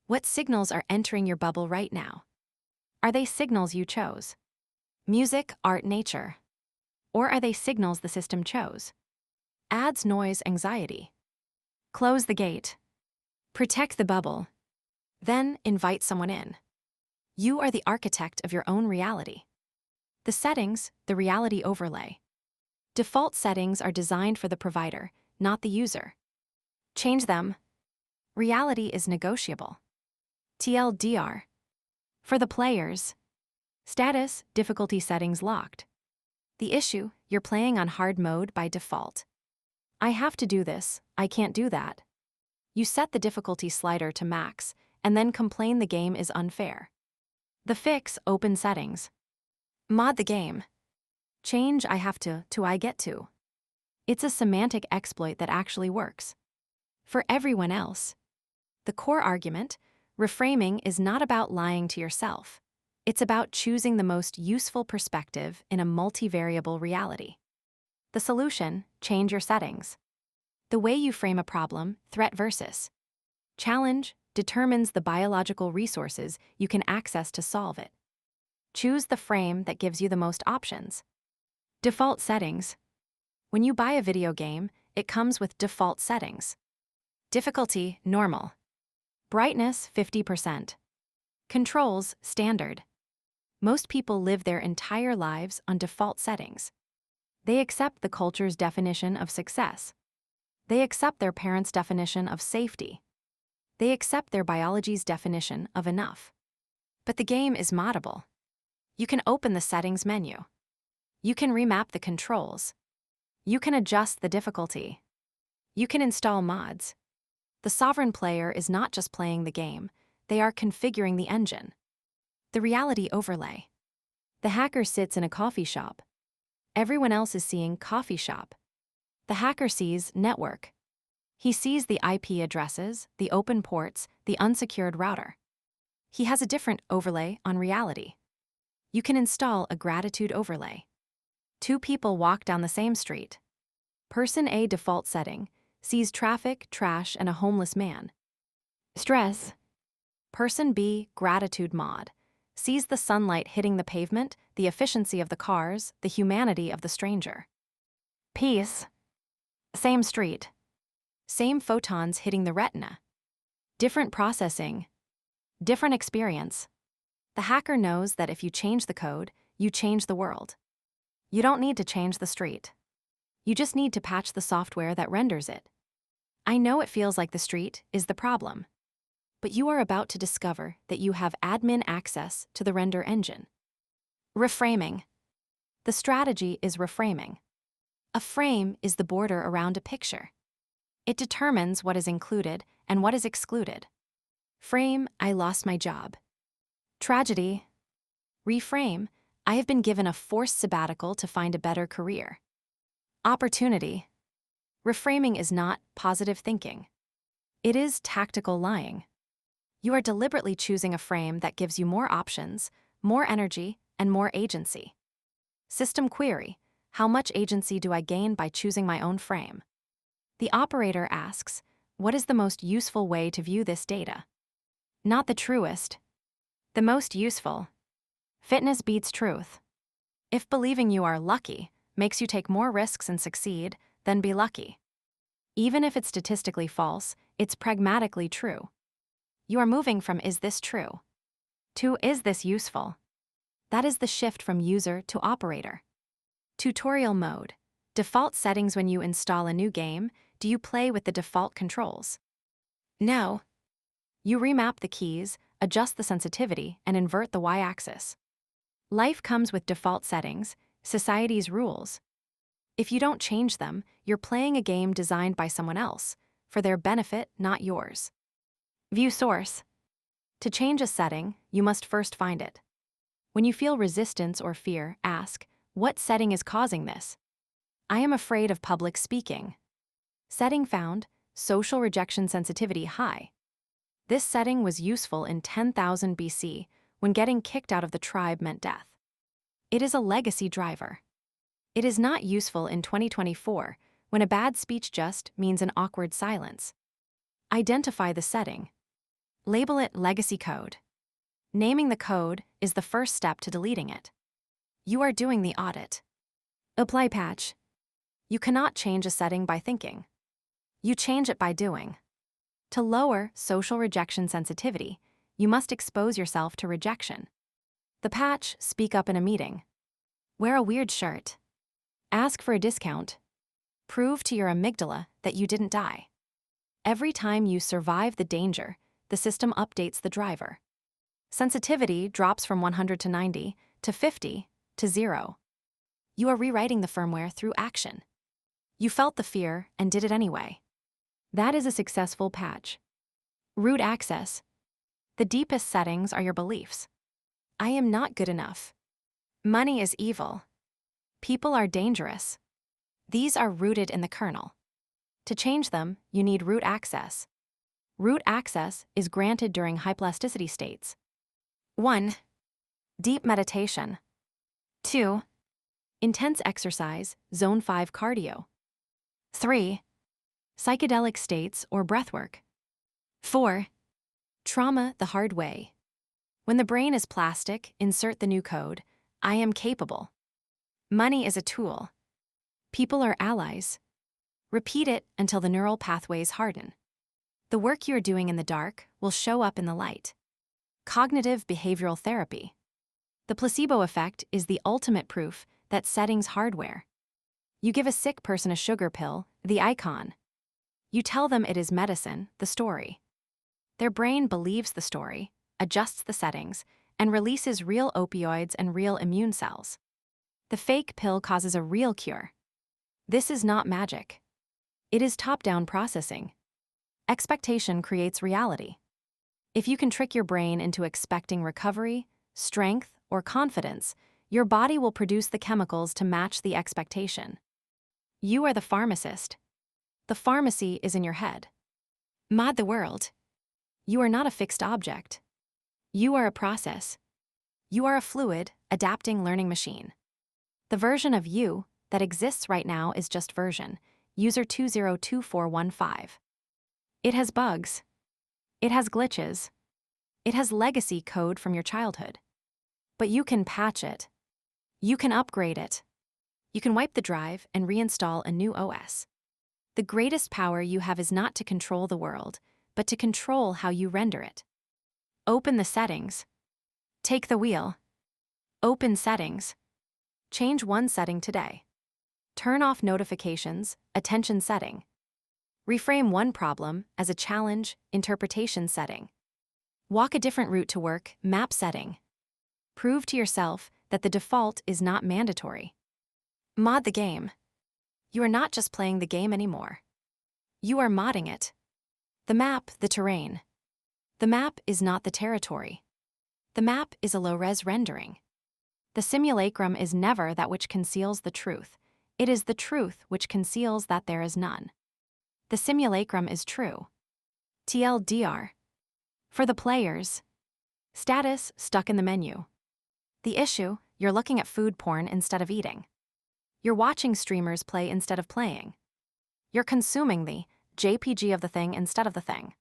What signals are entering your bubble right now? Are they signals you chose? Music, art, nature. Or are they signals the system chose? Adds noise, anxiety. Close the gate. Protect the bubble. Then invite someone in. You are the architect of your own reality. The settings, the reality overlay. Default settings are designed for the provider, not the user. Change them. Reality is negotiable. TLDR. For the players. Status, difficulty settings locked. The issue, you're playing on hard mode by default. I have to do this, I can't do that. You set the difficulty slider to max, and then complain the game is unfair. The fix, open settings. Mod the game. Change I have to I get to. It's a semantic exploit that actually works. For everyone else. The core argument, reframing is not about lying to yourself. It's about choosing the most useful perspective in a multivariable reality. The solution, change your settings. The way you frame a problem, threat versus challenge, determines the biological resources you can access to solve it. Choose the frame that gives you the most options. Default settings. When you buy a video game, it comes with default settings. Difficulty, normal. Brightness, 50%. Controls, standard. Most people live their entire lives on default settings. They accept the culture's definition of success. They accept their parents' definition of safety. They accept their biology's definition of enough. But the game is moddable. You can open the settings menu. You can remap the controls. You can adjust the difficulty. You can install mods. The sovereign player is not just playing the game, they are configuring the engine. The reality overlay. The hacker sits in a coffee shop. Everyone else is seeing coffee shop. The hacker sees network. He sees the IP addresses, the open ports, the unsecured router. He has a different overlay on reality. You can install a gratitude overlay. Two people walk down the same street. Person A default setting sees traffic, trash, and a homeless man. Stress. Person B gratitude mod sees the sunlight hitting the pavement, the efficiency of the cars, the humanity of the stranger. Peace. Same street. Same photons hitting the retina. Different processing. Different experience. The hacker knows that if you change the code, you change the world. You don't need to change the street. You just need to patch the software that renders it. I know it feels like the street is the problem, but you are about to discover that you have admin access to the render engine. Reframing. The strategy is reframing. A frame is the border around a picture. It determines what is included and what is excluded. Frame, I lost my job. Tragedy. Reframe, I have been given a forced sabbatical to find a better career. Opportunity. Reframing is not positive thinking. It is tactical lying. You are deliberately choosing a frame that gives you more options, more energy, and more agency. System query. How much agency do I gain by choosing my own frame? The operator asks, what is the most useful way to view this data? Not the truest. The most useful. Fitness beats truth. If believing you are lucky makes you take more risks and succeed, then be lucky. Even if it's statistically false, it's pragmatically true. You are moving from is this true to is this useful? That is the shift from user to operator. Tutorial mode. Default settings. When you install a new game, do you play with the default controls? No. You remap the keys, adjust the sensitivity, and invert the y-axis. Life comes with default settings, society's rules. If you don't change them, you're playing a game designed by someone else, for their benefit, not yours. View source. To change a setting, you must first find it. When you feel resistance or fear, ask, what setting is causing this? I am afraid of public speaking. Setting found, social rejection sensitivity high. This setting was useful in 10,000 BC, when getting kicked out of the tribe meant death. It is a legacy driver. It is not useful in 2024, when a bad speech just means an awkward silence. Identify the setting. Label it legacy code. Naming the code is the first step to deleting it. You are doing the audit. Apply patch. You cannot change a setting by thinking. You change it by doing. To lower social rejection sensitivity, you must expose yourself to rejection. The patch, speak up in a meeting. Wear a weird shirt. Ask for a discount. Prove to your amygdala that you didn't die. Every time you survive the danger, the system updates the driver. Sensitivity drops from 100 to 90, to 50, to 0. You are rewriting the firmware through action. You felt the fear and did it anyway. That is a successful patch. Root access. The deepest settings are your beliefs. I am not good enough. Money is evil. People are dangerous. These are rooted in the kernel. To change them, you need root access. Root access is granted during hyplasticity states. 1. Deep meditation. 2. Intense exercise, zone 5 cardio. 3. Psychedelic states or breathwork. 4. Trauma the hard way. When the brain is plastic, insert the new code, I am capable. Money is a tool. People are allies. Repeat it until the neural pathways harden. The work you are doing in the dark will show up in the light. Cognitive behavioral therapy. The placebo effect is the ultimate proof that settings hardware. You give a sick person a sugar pill, the icon. You tell them it is medicine, the story. Their brain believes the story, adjusts the settings, and releases real opioids and real immune cells. The fake pill causes a real cure. This is not magic. It is top-down processing. Expectation creates reality. If you can trick your brain into expecting recovery, strength, or confidence, your body will produce the chemicals to match the expectation. You are the pharmacist. The pharmacy is in your head. Mod the world. You are not a fixed object. You are a process. You are a fluid, adapting learning machine. The version of you that exists right now is just version, user 202415. It has bugs. It has glitches. It has legacy code from your childhood. But you can patch it. You can upgrade it. You can wipe the drive and reinstall a new OS. The greatest power you have is not to control the world, but to control how you render it. Open the settings. Take the wheel. Open settings. Change one setting today. Turn off notifications, attention setting. Reframe one problem as a challenge, interpretation setting. Walk a different route to work, map setting. Prove to yourself that the default is not mandatory. Mod the game. You are not just playing the game anymore. You are modding it. The map, the terrain. The map is not the territory. The map is a low-res rendering. The simulacrum is never that which conceals the truth. It is the truth which conceals that there is none. The simulacrum is true. TLDR. For the players. Status stuck in the menu. The issue, you're looking at food porn instead of eating. You're watching streamers play instead of playing. You're consuming the JPG of the thing instead of the thing.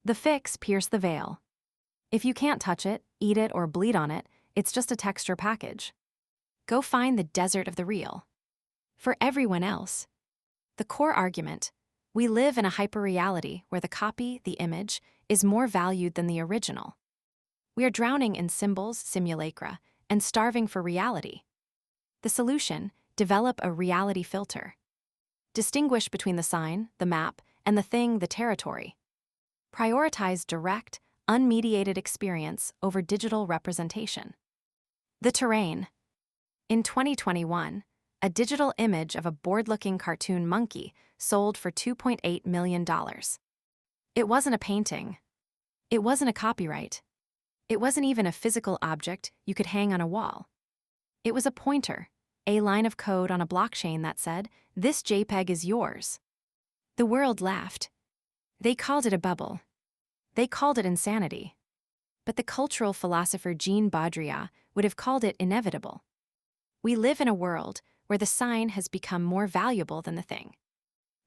The fix, pierce the veil. If you can't touch it, eat it, or bleed on it, it's just a texture package. Go find the desert of the real. For everyone else. The core argument, we live in a hyperreality where the copy, the image, is more valued than the original. We are drowning in symbols, simulacra, and starving for reality. The solution, develop a reality filter. Distinguish between the sign, the map, and the thing, the territory. Prioritize direct, unmediated experience over digital representation. The terrain. In 2021, a digital image of a bored-looking cartoon monkey sold for $2.8 million. It wasn't a painting. It wasn't a copyright. It wasn't even a physical object you could hang on a wall. It was a pointer, a line of code on a blockchain that said, "This JPEG is yours." The world laughed. They called it a bubble. They called it insanity. But the cultural philosopher Jean Baudrillard would have called it inevitable. We live in a world where the sign has become more valuable than the thing.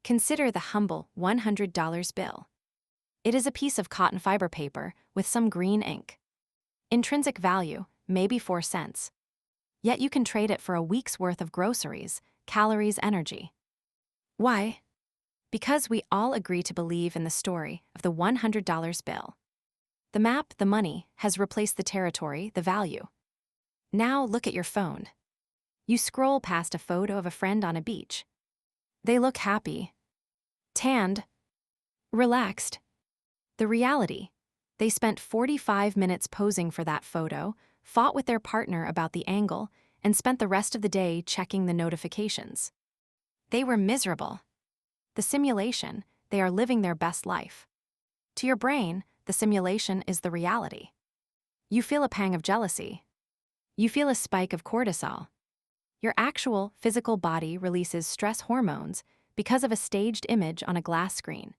Consider the humble $100 bill. It is a piece of cotton fiber paper with some green ink. Intrinsic value, maybe 4 cents. Yet you can trade it for a week's worth of groceries, calories, energy. Why? Because we all agree to believe in the story of the $100 bill. The map, the money, has replaced the territory, the value. Now look at your phone. You scroll past a photo of a friend on a beach. They look happy, tanned, relaxed. The reality: they spent 45 minutes posing for that photo, fought with their partner about the angle, and spent the rest of the day checking the notifications. They were miserable. The simulation, they are living their best life. To your brain, the simulation is the reality. You feel a pang of jealousy. You feel a spike of cortisol. Your actual physical body releases stress hormones because of a staged image on a glass screen.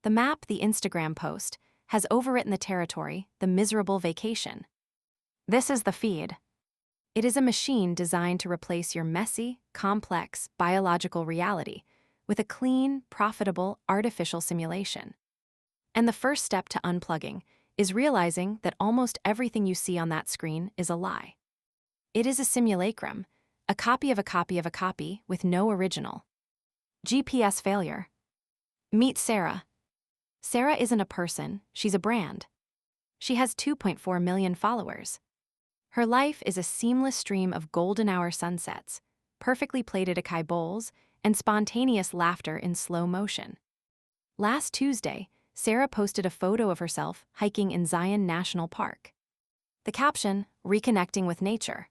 The map, the Instagram post, has overwritten the territory, the miserable vacation. This is the feed. It is a machine designed to replace your messy, complex, biological reality with a clean, profitable, artificial simulation. And the first step to unplugging is realizing that almost everything you see on that screen is a lie. It is a simulacrum, a copy of a copy of a copy with no original. GPS failure. Meet Sarah. Sarah isn't a person, she's a brand. She has 2.4 million followers. Her life is a seamless stream of golden hour sunsets, perfectly plated acai bowls, and spontaneous laughter in slow motion. Last Tuesday, Sarah posted a photo of herself hiking in Zion National Park. The caption, "Reconnecting with nature."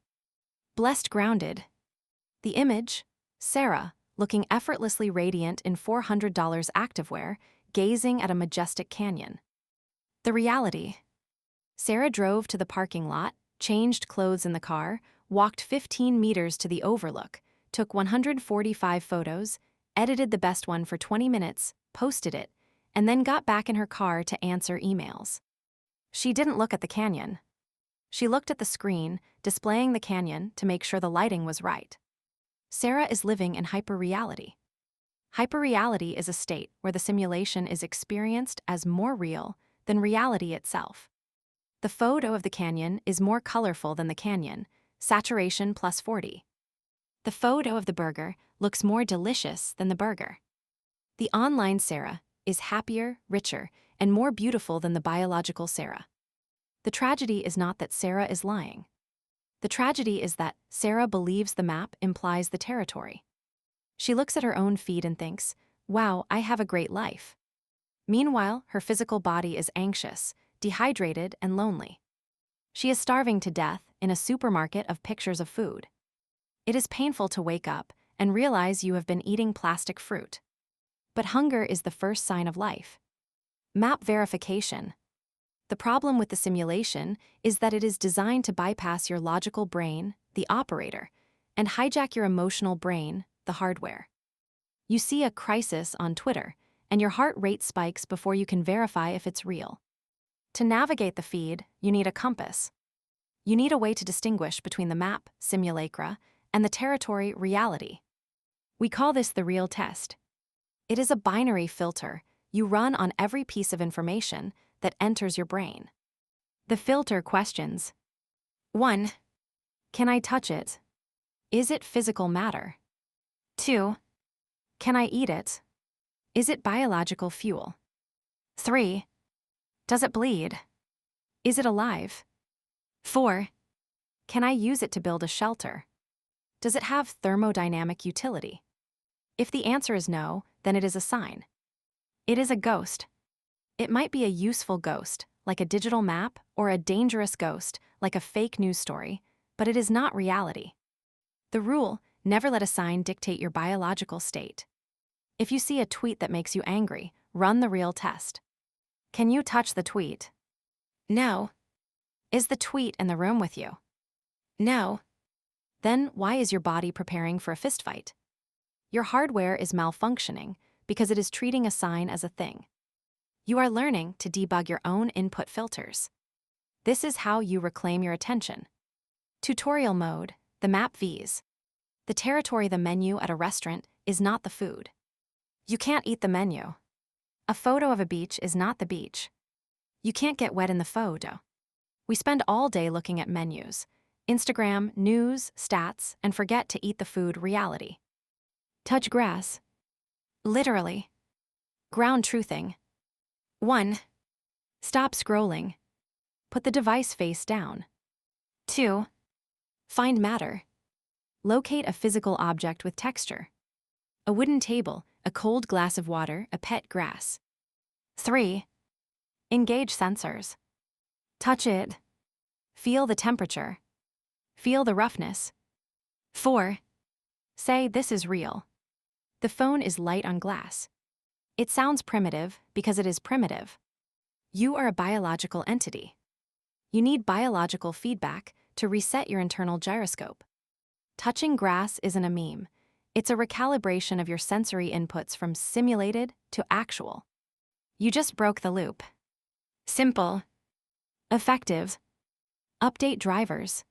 Blessed grounded. The image, Sarah, looking effortlessly radiant in $400 activewear, gazing at a majestic canyon. The reality: Sarah drove to the parking lot, changed clothes in the car, walked 15 meters to the overlook, took 145 photos, edited the best one for 20 minutes, posted it, and then got back in her car to answer emails. She didn't look at the canyon. She looked at the screen, displaying the canyon to make sure the lighting was right. Sarah is living in hyperreality. Hyperreality is a state where the simulation is experienced as more real than reality itself. The photo of the canyon is more colorful than the canyon, saturation plus 40. The photo of the burger looks more delicious than the burger. The online Sarah is happier, richer, and more beautiful than the biological Sarah. The tragedy is not that Sarah is lying. The tragedy is that Sarah believes the map implies the territory. She looks at her own feed and thinks, "Wow, I have a great life." Meanwhile, her physical body is anxious, dehydrated, and lonely. She is starving to death in a supermarket of pictures of food. It is painful to wake up and realize you have been eating plastic fruit. But hunger is the first sign of life. Map verification. The problem with the simulation is that it is designed to bypass your logical brain, the operator, and hijack your emotional brain, the hardware. You see a crisis on Twitter, and your heart rate spikes before you can verify if it's real. To navigate the feed, you need a compass. You need a way to distinguish between the map, simulacra, and the territory, reality. We call this the real test. It is a binary filter you run on every piece of information that enters your brain. The filter questions: 1. Can I touch it? Is it physical matter? 2. Can I eat it? Is it biological fuel? 3. Does it bleed? Is it alive? 4. Can I use it to build a shelter? Does it have thermodynamic utility? If the answer is no, then it is a sign. It is a ghost. It might be a useful ghost, like a digital map, or a dangerous ghost, like a fake news story, but it is not reality. The rule: never let a sign dictate your biological state. If you see a tweet that makes you angry, run the real test. Can you touch the tweet? No. Is the tweet in the room with you? No. Then why is your body preparing for a fistfight? Your hardware is malfunctioning because it is treating a sign as a thing. You are learning to debug your own input filters. This is how you reclaim your attention. Tutorial mode: the map V's. The territory: the menu at a restaurant is not the food. You can't eat the menu. A photo of a beach is not the beach. You can't get wet in the photo. We spend all day looking at menus, Instagram, news, stats, and forget to eat the food. Reality. Touch grass. Literally. Ground truthing. 1. Stop scrolling. Put the device face down. 2. Find matter. Locate a physical object with texture. A wooden table, a cold glass of water, a pet grass. 3. Engage sensors. Touch it. Feel the temperature. Feel the roughness. 4. Say, this is real. The phone is light on glass. It sounds primitive because it is primitive. You are a biological entity. You need biological feedback to reset your internal gyroscope. Touching grass isn't a meme. It's a recalibration of your sensory inputs from simulated to actual. You just broke the loop. Simple. Effective. Update drivers.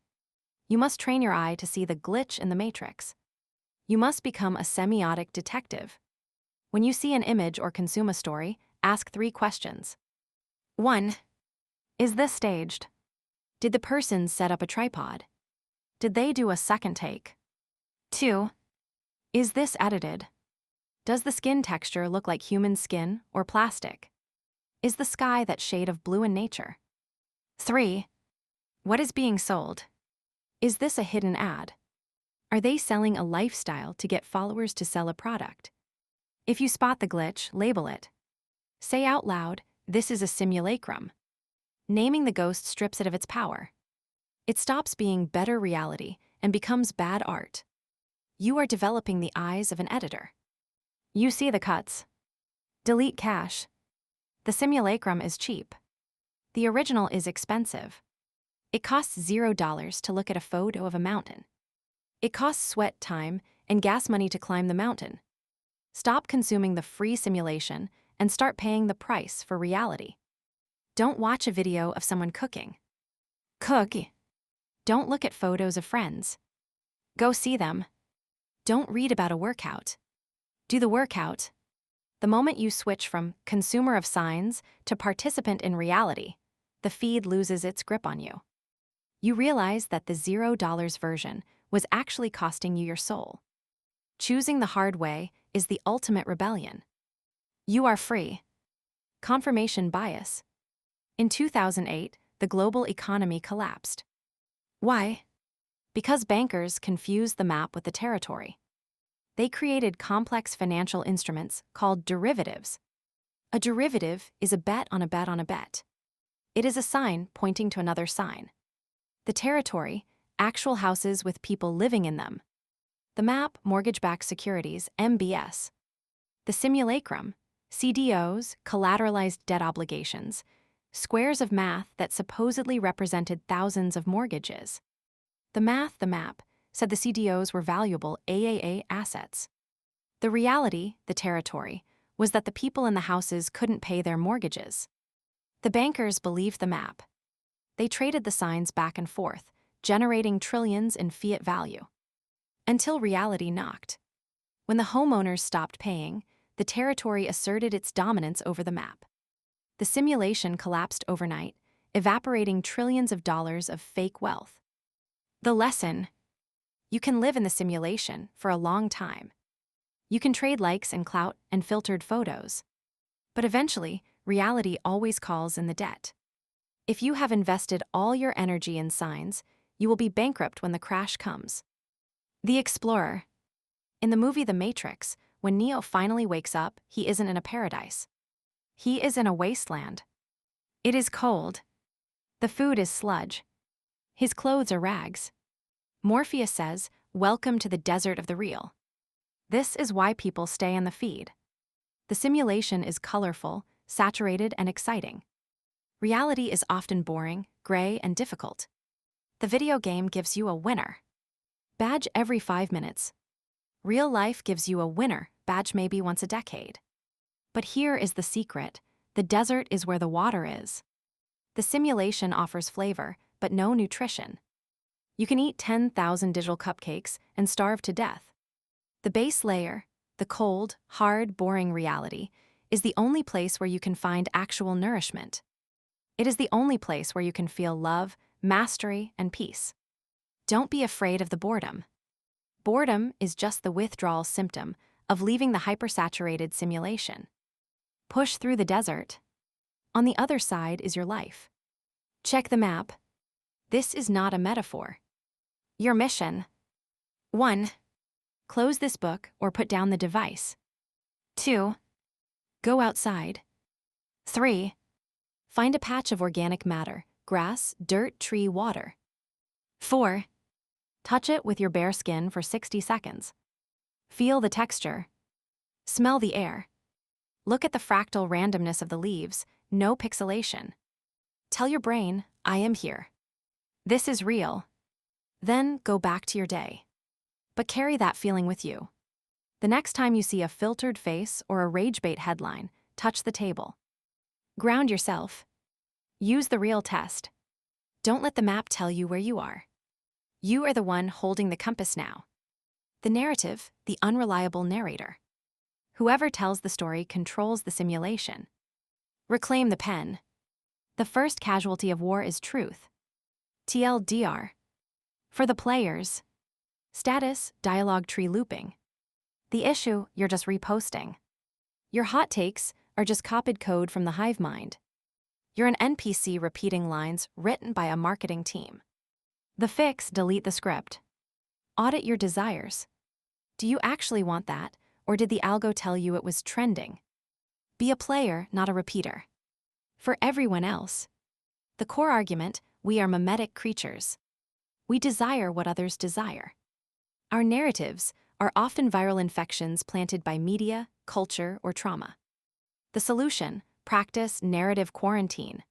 You must train your eye to see the glitch in the matrix. You must become a semiotic detective. When you see an image or consume a story, ask 3 questions. 1. Is this staged? Did the person set up a tripod? Did they do a second take? 2. Is this edited? Does the skin texture look like human skin or plastic? Is the sky that shade of blue in nature? 3. What is being sold? Is this a hidden ad? Are they selling a lifestyle to get followers to sell a product? If you spot the glitch, label it. Say out loud, this is a simulacrum. Naming the ghost strips it of its power. It stops being better reality and becomes bad art. You are developing the eyes of an editor. You see the cuts. Delete cache. The simulacrum is cheap. The original is expensive. It costs $0 to look at a photo of a mountain. It costs sweat, time, and gas money to climb the mountain. Stop consuming the free simulation and start paying the price for reality. Don't watch a video of someone cooking. Cook. Don't look at photos of friends. Go see them. Don't read about a workout. Do the workout. The moment you switch from consumer of signs to participant in reality, the feed loses its grip on you. You realize that the $0 version was actually costing you your soul. Choosing the hard way is the ultimate rebellion. You are free. Confirmation bias. In 2008, the global economy collapsed. Why? Because bankers confused the map with the territory. They created complex financial instruments called derivatives. A derivative is a bet on a bet on a bet. It is a sign pointing to another sign. The territory, actual houses with people living in them. The map, mortgage-backed securities, MBS. The simulacrum, CDOs, collateralized debt obligations, squares of math that supposedly represented thousands of mortgages. The math, the map, said the CDOs were valuable AAA assets. The reality, the territory, was that the people in the houses couldn't pay their mortgages. The bankers believed the map. They traded the signs back and forth, generating trillions in fiat value. Until reality knocked. When the homeowners stopped paying, the territory asserted its dominance over the map. The simulation collapsed overnight, evaporating trillions of dollars of fake wealth. The lesson: you can live in the simulation for a long time. You can trade likes and clout and filtered photos. But eventually, reality always calls in the debt. If you have invested all your energy in signs, you will be bankrupt when the crash comes. The Explorer. In the movie The Matrix, when Neo finally wakes up, he isn't in a paradise. He is in a wasteland. It is cold. The food is sludge. His clothes are rags. Morpheus says, "Welcome to the desert of the real." This is why people stay on the feed. The simulation is colorful, saturated, and exciting. Reality is often boring, gray, and difficult. The video game gives you a winner badge every 5 minutes. Real life gives you a winner badge maybe once a decade. But here is the secret: the desert is where the water is. The simulation offers flavor, but no nutrition. You can eat 10,000 digital cupcakes and starve to death. The base layer, the cold, hard, boring reality, is the only place where you can find actual nourishment. It is the only place where you can feel love, mastery, and peace. Don't be afraid of the boredom. Boredom is just the withdrawal symptom of leaving the hypersaturated simulation. Push through the desert. On the other side is your life. Check the map. This is not a metaphor. Your mission. 1. Close this book or put down the device. 2. Go outside. 3. Find a patch of organic matter, grass, dirt, tree, water. 4. Touch it with your bare skin for 60 seconds. Feel the texture. Smell the air. Look at the fractal randomness of the leaves, no pixelation. Tell your brain, I am here. This is real. Then go back to your day. But carry that feeling with you. The next time you see a filtered face or a rage bait headline, touch the table. Ground yourself. Use the real test. Don't let the map tell you where you are. You are the one holding the compass now. The narrative, the unreliable narrator. Whoever tells the story controls the simulation. Reclaim the pen. The first casualty of war is truth. TLDR. For the players. Status, dialogue tree looping. The issue, you're just reposting. Your hot takes are just copied code from the hive mind. You're an NPC repeating lines written by a marketing team. The fix, delete the script. Audit your desires. Do you actually want that, or did the algo tell you it was trending? Be a player, not a repeater. For everyone else. The core argument, we are mimetic creatures. We desire what others desire. Our narratives are often viral infections planted by media, culture, or trauma. The solution, practice narrative quarantine.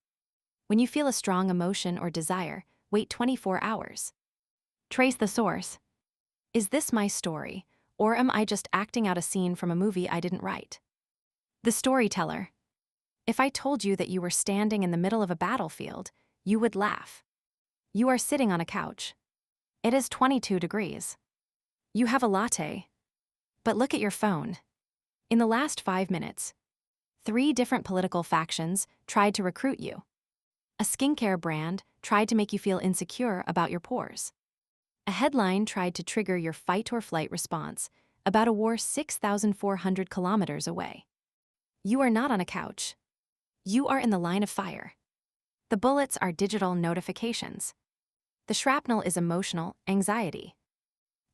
When you feel a strong emotion or desire, wait 24 hours. Trace the source. Is this my story, or am I just acting out a scene from a movie I didn't write? The storyteller. If I told you that you were standing in the middle of a battlefield, you would laugh. You are sitting on a couch. It is 22 degrees. You have a latte. But look at your phone. In the last 5 minutes, 3 different political factions tried to recruit you. A skincare brand tried to make you feel insecure about your pores. A headline tried to trigger your fight or flight response about a war 6,400 kilometers away. You are not on a couch. You are in the line of fire. The bullets are digital notifications. The shrapnel is emotional anxiety.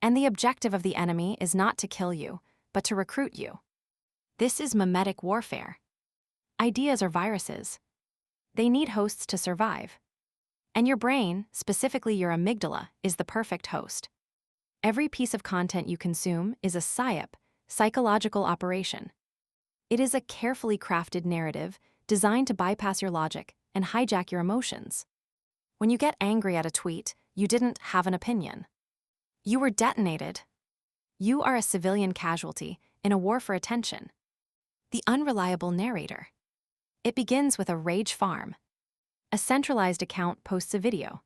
And the objective of the enemy is not to kill you, but to recruit you. This is mimetic warfare. Ideas are viruses. They need hosts to survive. And your brain, specifically your amygdala, is the perfect host. Every piece of content you consume is a PSYOP, psychological operation. It is a carefully crafted narrative designed to bypass your logic and hijack your emotions. When you get angry at a tweet, you didn't have an opinion. You were detonated. You are a civilian casualty in a war for attention. The unreliable narrator. It begins with a rage farm. A centralized account posts a video.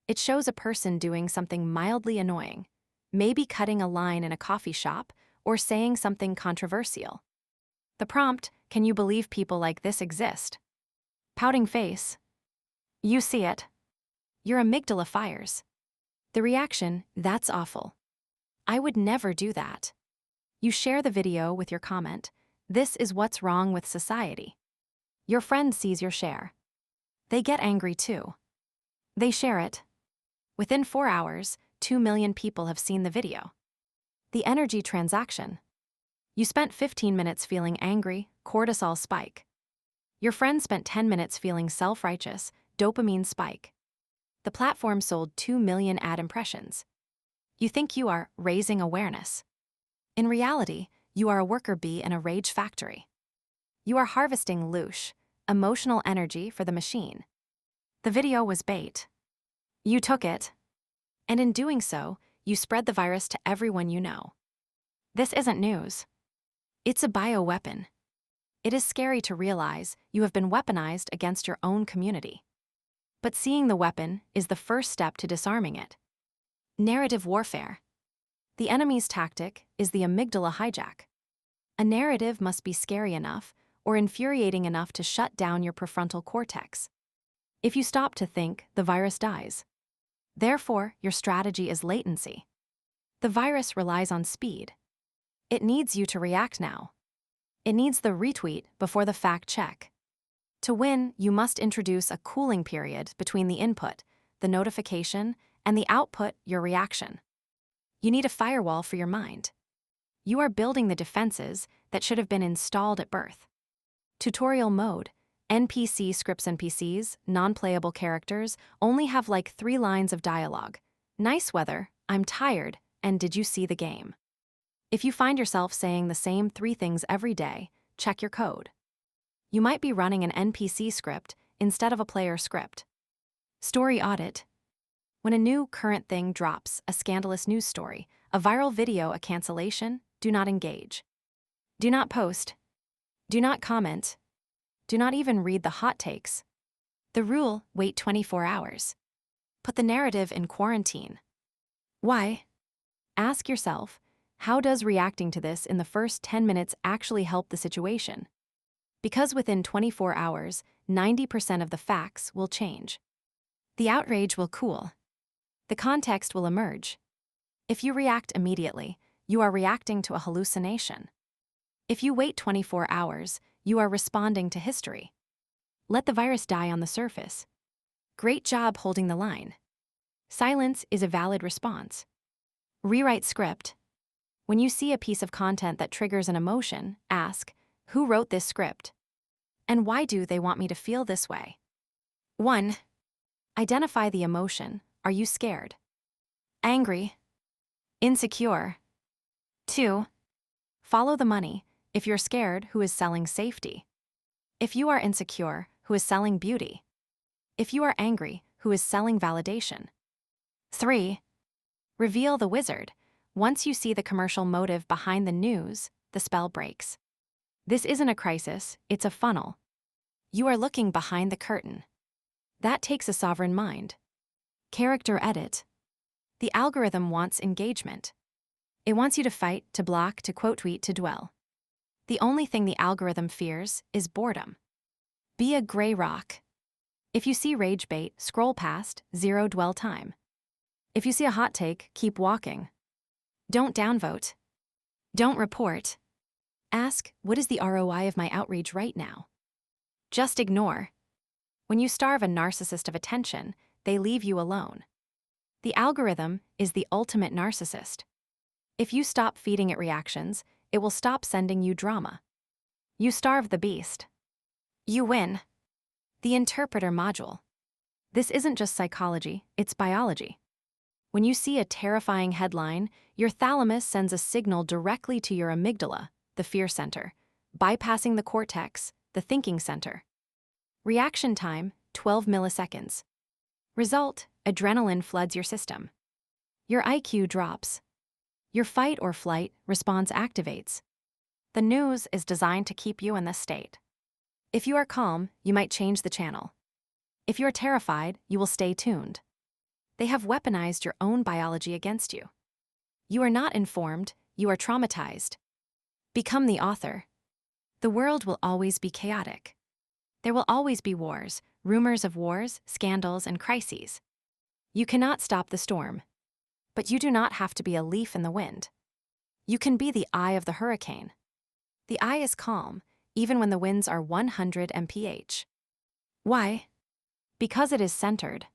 It shows a person doing something mildly annoying, maybe cutting a line in a coffee shop or saying something controversial. The prompt, can you believe people like this exist? Pouting face. You see it. Your amygdala fires. The reaction, that's awful. I would never do that. You share the video with your comment, this is what's wrong with society. Your friend sees your share. They get angry too. They share it. Within 4 hours, 2 million people have seen the video. The energy transaction. You spent 15 minutes feeling angry, cortisol spike. Your friend spent 10 minutes feeling self-righteous, dopamine spike. The platform sold 2 million ad impressions. You think you are raising awareness. In reality, you are a worker bee in a rage factory. You are harvesting louche, emotional energy for the machine. The video was bait. You took it. And in doing so, you spread the virus to everyone you know. This isn't news. It's a bioweapon. It is scary to realize you have been weaponized against your own community. But seeing the weapon is the first step to disarming it. Narrative warfare. The enemy's tactic is the amygdala hijack. A narrative must be scary enough or infuriating enough to shut down your prefrontal cortex. If you stop to think, the virus dies. Therefore, your strategy is latency. The virus relies on speed. It needs you to react now. It needs the retweet before the fact check. To win, you must introduce a cooling period between the input, the notification, and the output, your reaction. You need a firewall for your mind. You are building the defenses that should have been installed at birth. Tutorial mode. NPC scripts. NPCs, non-playable characters, only have like 3 lines of dialogue. Nice weather, I'm tired, and did you see the game? If you find yourself saying the same 3 things every day, check your code. You might be running an NPC script instead of a player script. Story audit. When a new current thing drops, a scandalous news story, a viral video, a cancellation, do not engage. Do not post. Do not comment. Do not even read the hot takes. The rule, wait 24 hours. Put the narrative in quarantine. Why? Ask yourself, how does reacting to this in the first 10 minutes actually help the situation? Because within 24 hours, 90% of the facts will change. The outrage will cool. The context will emerge. If you react immediately, you are reacting to a hallucination. If you wait 24 hours, you are responding to history. Let the virus die on the surface. Great job holding the line. Silence is a valid response. Rewrite script. When you see a piece of content that triggers an emotion, ask, who wrote this script? And why do they want me to feel this way? 1. Identify the emotion. Are you scared? Angry? Insecure? 2. Follow the money. If you're scared, who is selling safety? If you are insecure, who is selling beauty? If you are angry, who is selling validation? 3. Reveal the wizard. Once you see the commercial motive behind the news, the spell breaks. This isn't a crisis, it's a funnel. You are looking behind the curtain. That takes a sovereign mind. Character edit. The algorithm wants engagement. It wants you to fight, to block, to quote tweet, to dwell. The only thing the algorithm fears is boredom. Be a gray rock. If you see rage bait, scroll past, 0 dwell time. If you see a hot take, keep walking. Don't downvote. Don't report. Ask, what is the ROI of my outrage right now? Just ignore. When you starve a narcissist of attention, they leave you alone. The algorithm is the ultimate narcissist. If you stop feeding it reactions, it will stop sending you drama. You starve the beast. You win. The interpreter module. This isn't just psychology, it's biology. When you see a terrifying headline, your thalamus sends a signal directly to your amygdala, the fear center, bypassing the cortex, the thinking center. Reaction time, 12 milliseconds. Result, adrenaline floods your system. Your IQ drops. Your fight or flight response activates. The news is designed to keep you in this state. If you are calm, you might change the channel. If you are terrified, you will stay tuned. They have weaponized your own biology against you. You are not informed, you are traumatized. Become the author. The world will always be chaotic. There will always be wars, rumors of wars, scandals, and crises. You cannot stop the storm. But you do not have to be a leaf in the wind. You can be the eye of the hurricane. The eye is calm, even when the winds are 100 mph. Why? Because it is centered.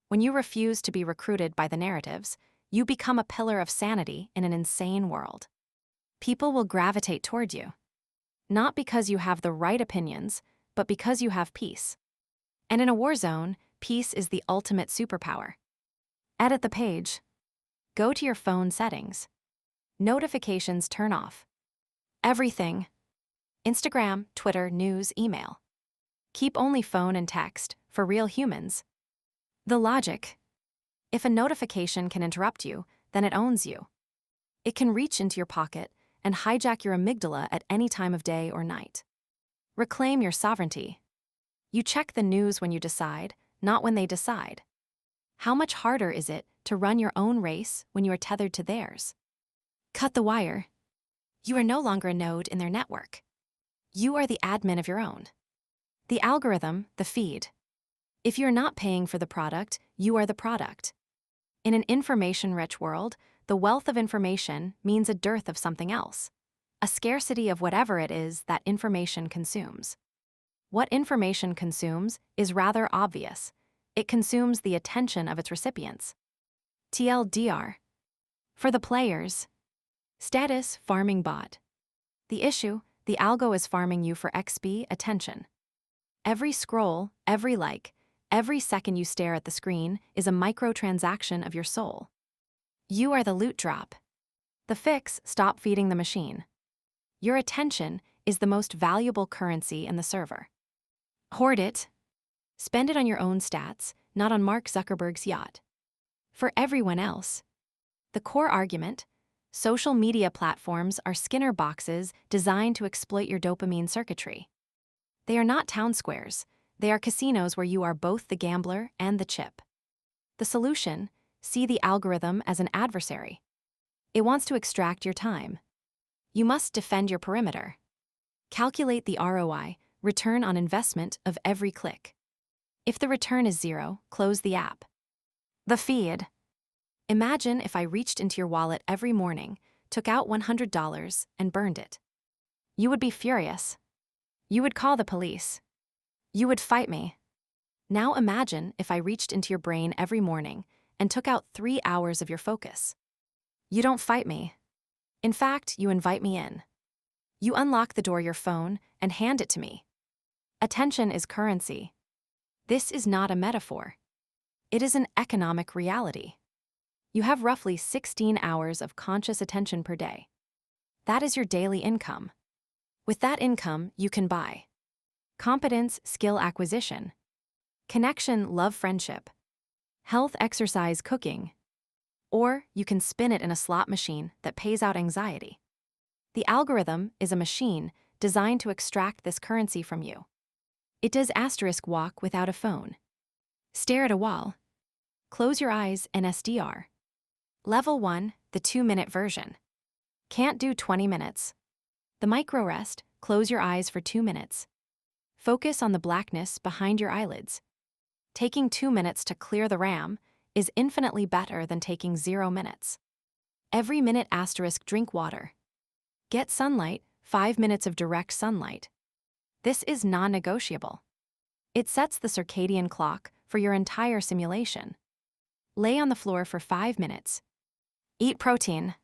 When you refuse to be recruited by the narratives, you become a pillar of sanity in an insane world. People will gravitate toward you. Not because you have the right opinions, but because you have peace. And in a war zone, peace is the ultimate superpower. Edit the page. Go to your phone settings. Notifications turn off. Everything. Instagram, Twitter, news, email. Keep only phone and text for real humans. The logic. If a notification can interrupt you, then it owns you. It can reach into your pocket and hijack your amygdala at any time of day or night. Reclaim your sovereignty. You check the news when you decide, not when they decide. How much harder is it to run your own race when you are tethered to theirs? Cut the wire. You are no longer a node in their network. You are the admin of your own. The algorithm, the feed. If you're not paying for the product, you are the product. In an information-rich world, the wealth of information means a dearth of something else, a scarcity of whatever it is that information consumes. What information consumes is rather obvious. It consumes the attention of its recipients. TLDR. For the players. Status farming bot. The issue, the algo is farming you for XP attention. Every scroll, every like, every second you stare at the screen is a microtransaction of your soul. You are the loot drop. The fix, stop feeding the machine. Your attention is the most valuable currency in the server. Hoard it. Spend it on your own stats, not on Mark Zuckerberg's yacht. For everyone else. The core argument, social media platforms are Skinner boxes designed to exploit your dopamine circuitry. They are not town squares. They are casinos where you are both the gambler and the chip. The solution, see the algorithm as an adversary. It wants to extract your time. You must defend your perimeter. Calculate the ROI, return on investment of every click. If the return is 0, close the app. The feed. Imagine if I reached into your wallet every morning, took out $100, and burned it. You would be furious. You would call the police. You would fight me. Now imagine if I reached into your brain every morning and took out 3 hours of your focus. You don't fight me. In fact, you invite me in. You unlock the door of your phone and hand it to me. Attention is currency. This is not a metaphor. It is an economic reality. You have roughly 16 hours of conscious attention per day. That is your daily income. With that income, you can buy competence, skill acquisition, connection, love, friendship, health, exercise, cooking, or you can spin it in a slot machine that pays out anxiety. The algorithm is a machine designed to extract this currency from you. It does asterisk walk without a phone. Stare at a wall. Close your eyes and SDR. Level 1, the 2-minute version. Can't do 20 minutes. The micro rest, close your eyes for 2 minutes. Focus on the blackness behind your eyelids. Taking 2 minutes to clear the RAM is infinitely better than taking 0 minutes. Every minute asterisk drink water. Get sunlight, 5 minutes of direct sunlight. This is non-negotiable. It sets the circadian clock for your entire simulation. Lay on the floor for 5 minutes. Eat protein.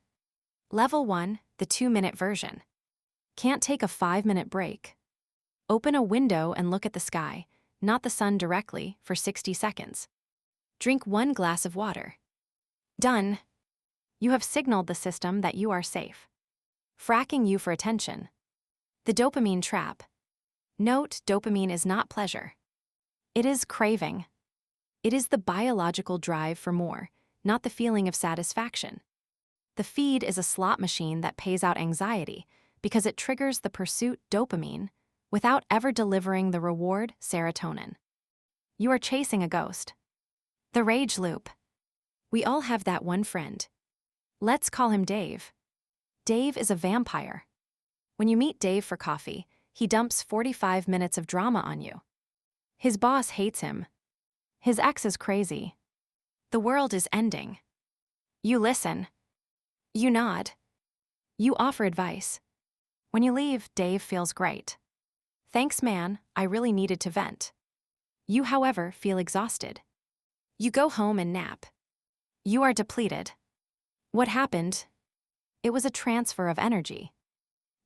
Level 1, the 2-minute version. Can't take a 5-minute break. Open a window and look at the sky, not the sun directly, for 60 seconds. Drink 1 glass of water. Done. You have signaled the system that you are safe. Fracking you for attention. The dopamine trap. Note, dopamine is not pleasure. It is craving. It is the biological drive for more, not the feeling of satisfaction. The feed is a slot machine that pays out anxiety because it triggers the pursuit dopamine without ever delivering the reward serotonin. You are chasing a ghost. The rage loop. We all have that one friend. Let's call him Dave. Dave is a vampire. When you meet Dave for coffee, he dumps 45 minutes of drama on you. His boss hates him. His ex is crazy. The world is ending. You listen. You nod. You offer advice. When you leave, Dave feels great. Thanks, man, I really needed to vent. You, however, feel exhausted. You go home and nap. You are depleted. What happened? It was a transfer of energy.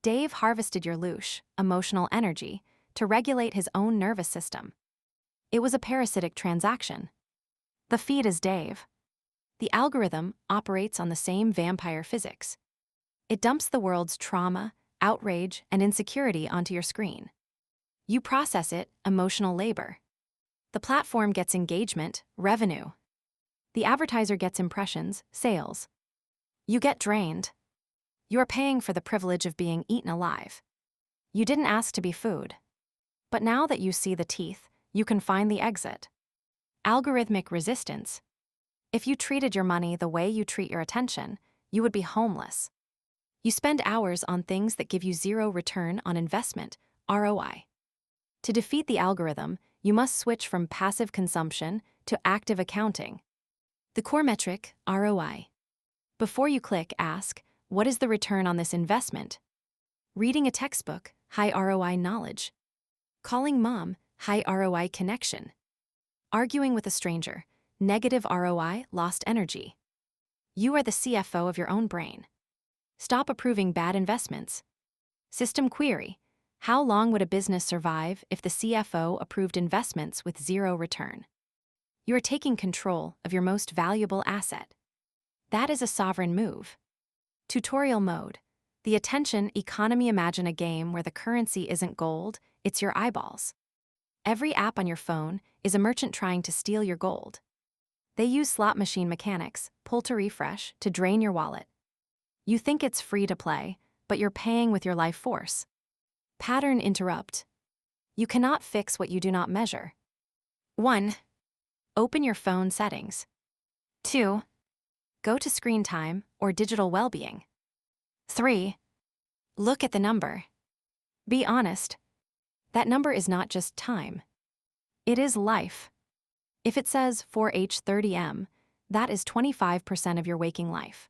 Dave harvested your louche, emotional energy, to regulate his own nervous system. It was a parasitic transaction. The feed is Dave. The algorithm operates on the same vampire physics. It dumps the world's trauma, outrage, and insecurity onto your screen. You process it, emotional labor. The platform gets engagement, revenue. The advertiser gets impressions, sales. You get drained. You're paying for the privilege of being eaten alive. You didn't ask to be food. But now that you see the teeth, you can find the exit. Algorithmic resistance. If you treated your money the way you treat your attention, you would be homeless. You spend hours on things that give you zero return on investment, ROI. To defeat the algorithm, you must switch from passive consumption to active accounting. The core metric, ROI. Before you click, ask, what is the return on this investment? Reading a textbook, high ROI knowledge. Calling mom, high ROI connection. Arguing with a stranger, negative ROI, lost energy. You are the CFO of your own brain. Stop approving bad investments. System query. How long would a business survive if the CFO approved investments with zero return? You are taking control of your most valuable asset. That is a sovereign move. Tutorial mode. The attention economy. Imagine a game where the currency isn't gold, it's your eyeballs. Every app on your phone is a merchant trying to steal your gold. They use slot machine mechanics, pull to refresh, to drain your wallet. You think it's free to play, but you're paying with your life force. Pattern interrupt. You cannot fix what you do not measure. 1. Open your phone settings. 2. Go to screen time or digital well-being. 3. Look at the number. Be honest. That number is not just time. It is life. If it says 4H30M, that is 25% of your waking life.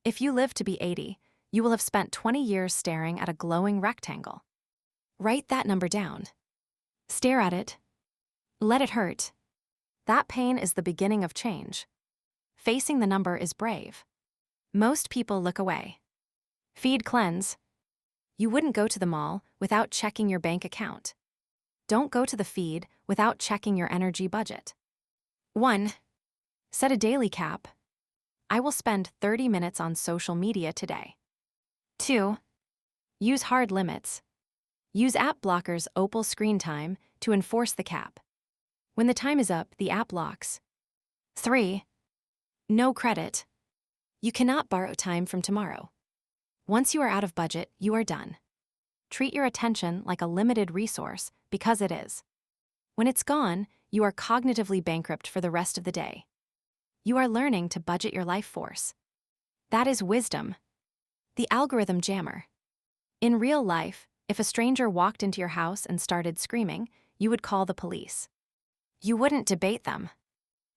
If you live to be 80, you will have spent 20 years staring at a glowing rectangle. Write that number down. Stare at it. Let it hurt. That pain is the beginning of change. Facing the number is brave. Most people look away. Feed cleanse. You wouldn't go to the mall without checking your bank account. Don't go to the feed without checking your energy budget. 1. Set a daily cap. I will spend 30 minutes on social media today. 2. Use hard limits. Use app blockers Opal screen time to enforce the cap. When the time is up, the app locks. 3. No credit. You cannot borrow time from tomorrow. Once you are out of budget, you are done. Treat your attention like a limited resource because it is. When it's gone, you are cognitively bankrupt for the rest of the day. You are learning to budget your life force. That is wisdom. The algorithm jammer. In real life, if a stranger walked into your house and started screaming, you would call the police. You wouldn't debate them.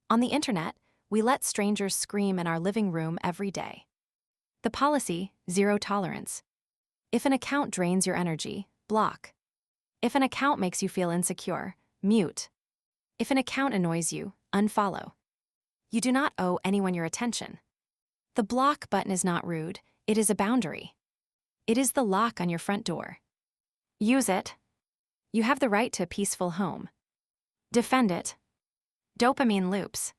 On the internet, we let strangers scream in our living room every day. The policy, zero tolerance. If an account drains your energy, block. If an account makes you feel insecure, mute. If an account annoys you, unfollow. You do not owe anyone your attention. The block button is not rude, it is a boundary. It is the lock on your front door. Use it. You have the right to a peaceful home. Defend it. Dopamine loops.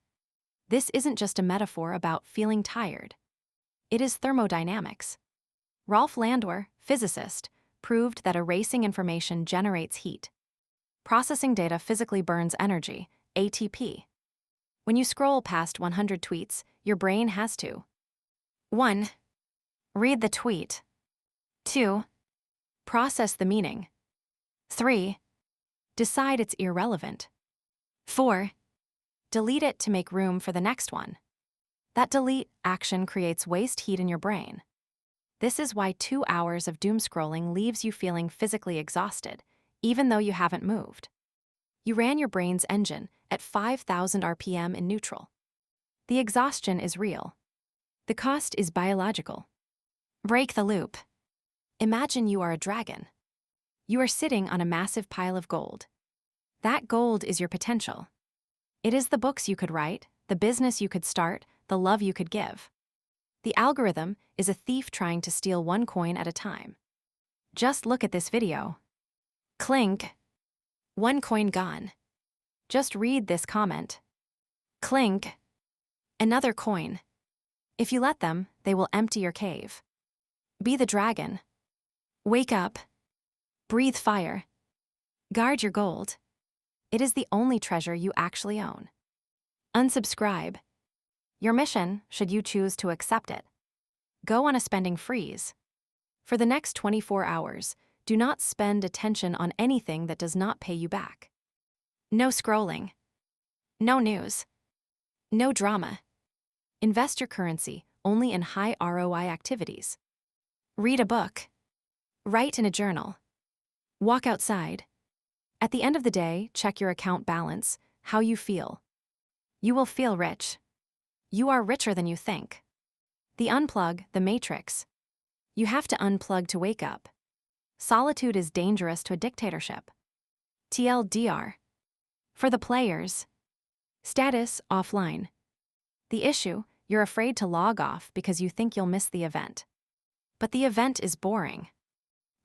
This isn't just a metaphor about feeling tired. It is thermodynamics. Rolf Landwehr, physicist, proved that erasing information generates heat. Processing data physically burns energy, ATP. When you scroll past 100 tweets, your brain has to 1. Read the tweet. 2. Process the meaning. 3. Decide it's irrelevant. 4. Delete it to make room for the next one. That delete action creates waste heat in your brain. This is why 2 hours of doom scrolling leaves you feeling physically exhausted, even though you haven't moved. You ran your brain's engine at 5,000 RPM in neutral. The exhaustion is real. The cost is biological. Break the loop. Imagine you are a dragon. You are sitting on a massive pile of gold. That gold is your potential. It is the books you could write, the business you could start, the love you could give. The algorithm is a thief trying to steal one coin at a time. Just look at this video. Clink. 1 coin gone. Just read this comment. Clink. Another coin. If you let them, they will empty your cave. Be the dragon. Wake up. Breathe fire. Guard your gold. It is the only treasure you actually own. Unsubscribe. Your mission, should you choose to accept it. Go on a spending freeze. For the next 24 hours, do not spend attention on anything that does not pay you back. No scrolling. No news. No drama. Invest your currency only in high ROI activities. Read a book. Write in a journal. Walk outside. At the end of the day, check your account balance, how you feel. You will feel rich. You are richer than you think. The unplug, the matrix. You have to unplug to wake up. Solitude is dangerous to a dictatorship. TLDR. For the players. Status offline. The issue, you're afraid to log off because you think you'll miss the event. But the event is boring.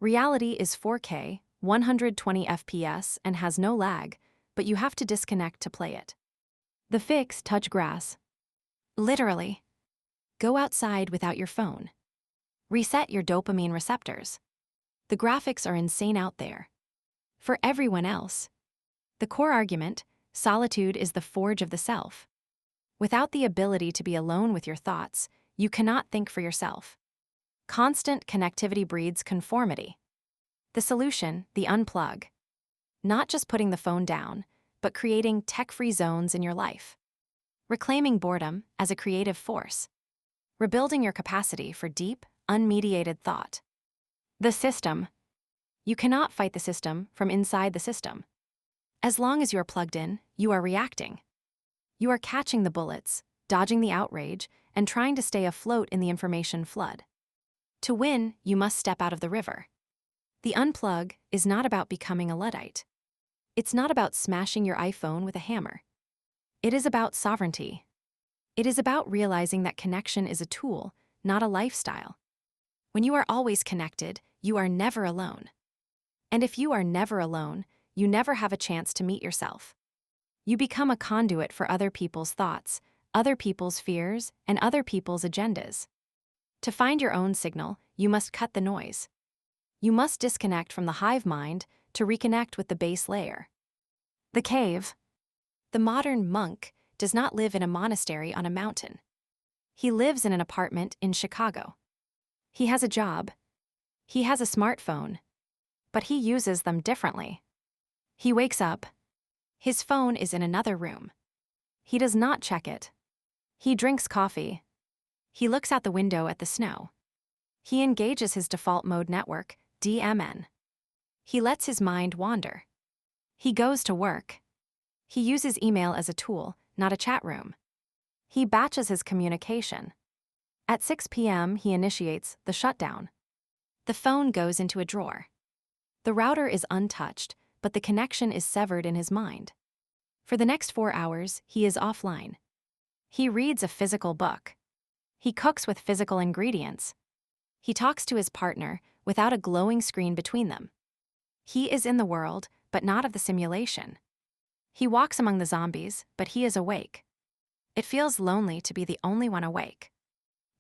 Reality is 4K, 120 FPS, and has no lag, but you have to disconnect to play it. The fix, touch grass. Literally. Go outside without your phone. Reset your dopamine receptors. The graphics are insane out there. For everyone else. The core argument, solitude is the forge of the self. Without the ability to be alone with your thoughts, you cannot think for yourself. Constant connectivity breeds conformity. The solution, the unplug. Not just putting the phone down, but creating tech-free zones in your life. Reclaiming boredom as a creative force. Rebuilding your capacity for deep, unmediated thought. The system. You cannot fight the system from inside the system. As long as you are plugged in, you are reacting. You are catching the bullets, dodging the outrage, and trying to stay afloat in the information flood. To win, you must step out of the river. The unplug is not about becoming a Luddite. It's not about smashing your iPhone with a hammer. It is about sovereignty. It is about realizing that connection is a tool, not a lifestyle. When you are always connected, you are never alone. And if you are never alone, you never have a chance to meet yourself. You become a conduit for other people's thoughts, other people's fears, and other people's agendas. To find your own signal, you must cut the noise. You must disconnect from the hive mind to reconnect with the base layer. The cave. The modern monk does not live in a monastery on a mountain. He lives in an apartment in Chicago. He has a job. He has a smartphone. But he uses them differently. He wakes up. His phone is in another room. He does not check it. He drinks coffee. He looks out the window at the snow. He engages his default mode network, DMN. He lets his mind wander. He goes to work. He uses email as a tool, not a chat room. He batches his communication. At 6 p.m., he initiates the shutdown. The phone goes into a drawer. The router is untouched, but the connection is severed in his mind. For the next 4 hours, he is offline. He reads a physical book. He cooks with physical ingredients. He talks to his partner without a glowing screen between them. He is in the world, but not of the simulation. He walks among the zombies, but he is awake. It feels lonely to be the only one awake.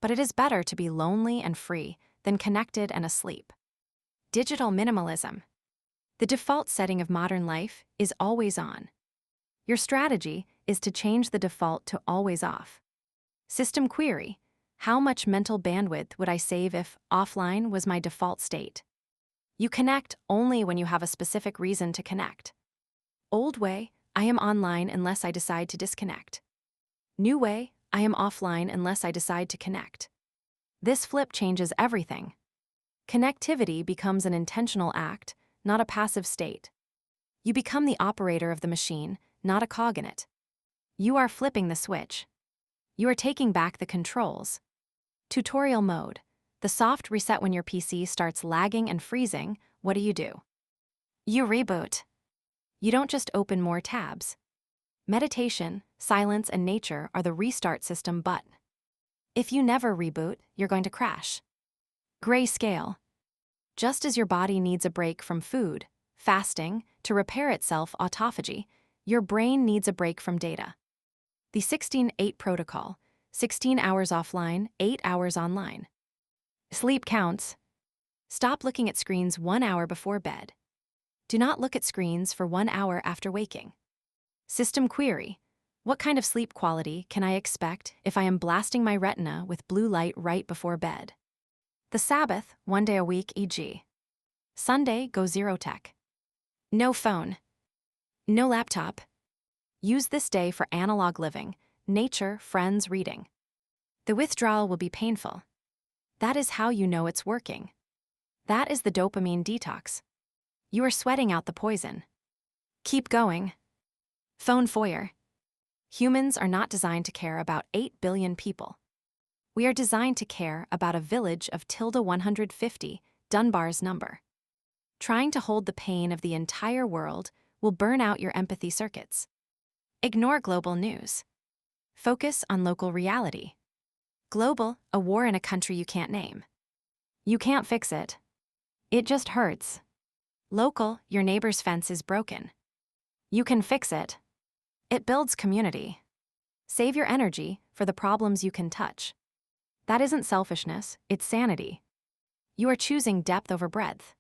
But it is better to be lonely and free than connected and asleep. Digital minimalism. The default setting of modern life is always on. Your strategy is to change the default to always off. System query. How much mental bandwidth would I save if offline was my default state? You connect only when you have a specific reason to connect. Old way, I am online unless I decide to disconnect. New way, I am offline unless I decide to connect. This flip changes everything. Connectivity becomes an intentional act, not a passive state. You become the operator of the machine, not a cog in it. You are flipping the switch. You are taking back the controls. Tutorial mode. The soft reset when your PC starts lagging and freezing, what do? You reboot. You don't just open more tabs. Meditation, silence, and nature are the restart system button. If you never reboot, you're going to crash. Grayscale. Just as your body needs a break from food, fasting, to repair itself autophagy, your brain needs a break from data. The 16-8 protocol, 16 hours offline, 8 hours online. Sleep counts. Stop looking at screens 1 hour before bed. Do not look at screens for 1 hour after waking. System query. What kind of sleep quality can I expect if I am blasting my retina with blue light right before bed? The Sabbath, 1 day a week, e.g. Sunday, go zero tech. No phone. No laptop. Use this day for analog living, nature, friends, reading. The withdrawal will be painful. That is how you know it's working. That is the dopamine detox. You are sweating out the poison. Keep going. Phone foyer. Humans are not designed to care about 8 billion people. We are designed to care about a village of ~150, Dunbar's number. Trying to hold the pain of the entire world will burn out your empathy circuits. Ignore global news. Focus on local reality. Global, a war in a country you can't name. You can't fix it. It just hurts. Local, your neighbor's fence is broken. You can fix it. It builds community. Save your energy for the problems you can touch. That isn't selfishness, it's sanity. You are choosing depth over breadth.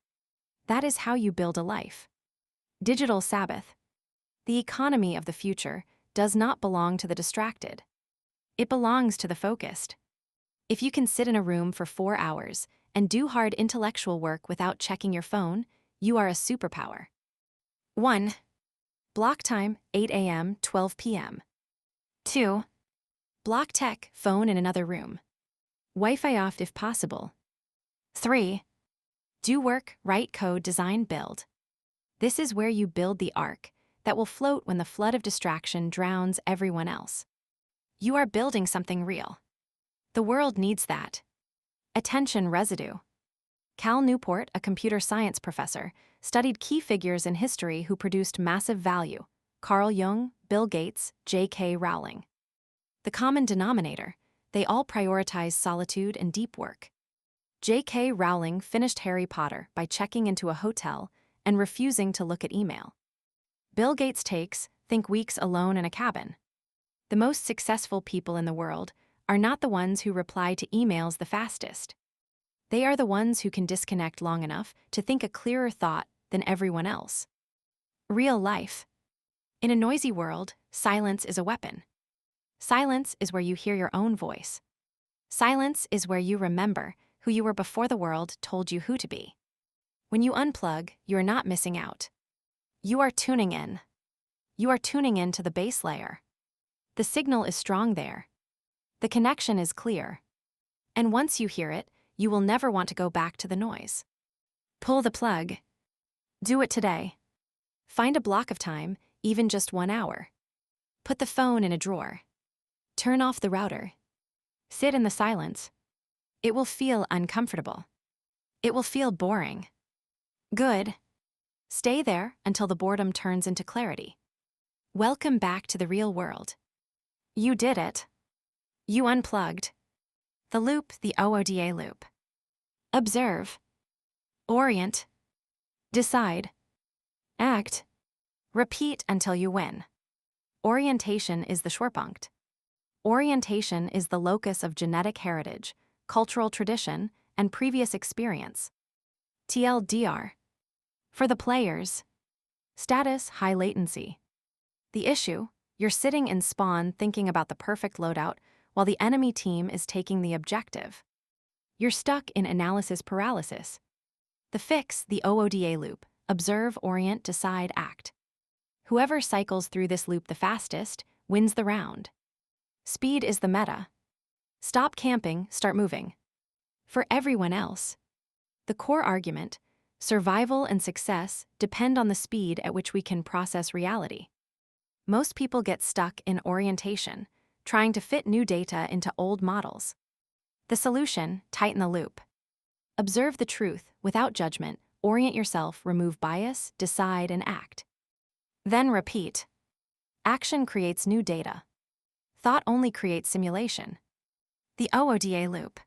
That is how you build a life. Digital Sabbath. The economy of the future does not belong to the distracted. It belongs to the focused. If you can sit in a room for 4 hours and do hard intellectual work without checking your phone, you are a superpower. 1. Block time, 8 a.m., 12 p.m. 2. Block tech, phone in another room. Wi-Fi off if possible. 3. Do work, write code, design, build. This is where you build the ark that will float when the flood of distraction drowns everyone else. You are building something real. The world needs that. Attention residue. Cal Newport, a computer science professor, studied key figures in history who produced massive value: Carl Jung, Bill Gates, J.K. Rowling. The common denominator: they all prioritize solitude and deep work. J.K. Rowling finished Harry Potter by checking into a hotel and refusing to look at email. Bill Gates think weeks alone in a cabin. The most successful people in the world are not the ones who reply to emails the fastest. They are the ones who can disconnect long enough to think a clearer thought than everyone else. Real life. In a noisy world, silence is a weapon. Silence is where you hear your own voice. Silence is where you remember who you were before the world told you who to be. When you unplug, you are not missing out. You are tuning in. You are tuning in to the base layer. The signal is strong there. The connection is clear. And once you hear it, you will never want to go back to the noise. Pull the plug. Do it today. Find a block of time, even just 1 hour. Put the phone in a drawer. Turn off the router. Sit in the silence. It will feel uncomfortable. It will feel boring. Good. Stay there until the boredom turns into clarity. Welcome back to the real world. You did it. You unplugged. The loop, the OODA loop. Observe. Orient. Decide. Act. Repeat until you win. Orientation is the Schwerpunkt. Orientation is the locus of genetic heritage, cultural tradition, and previous experience. TLDR. For the players. Status, high latency. The issue: you're sitting in spawn thinking about the perfect loadout while the enemy team is taking the objective. You're stuck in analysis paralysis. The fix, the OODA loop: observe, orient, decide, act. Whoever cycles through this loop the fastest wins the round. Speed is the meta. Stop camping, start moving. For everyone else, the core argument: survival and success depend on the speed at which we can process reality. Most people get stuck in orientation, trying to fit new data into old models. The solution: tighten the loop. Observe the truth without judgment, orient yourself, remove bias, decide, and act. Then repeat. Action creates new data. Thought only creates simulation. The OODA loop.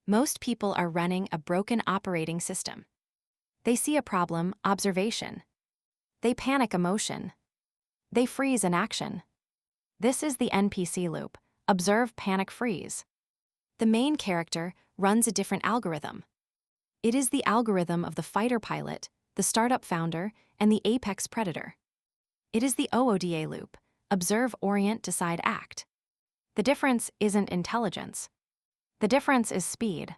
Most people are running a broken operating system. They see a problem, observation. They panic, emotion. They freeze, inaction. This is the NPC loop, observe, panic, freeze. The main character runs a different algorithm. It is the algorithm of the fighter pilot, the startup founder, and the apex predator. It is the OODA loop, observe, orient, decide, act. The difference isn't intelligence. The difference is speed.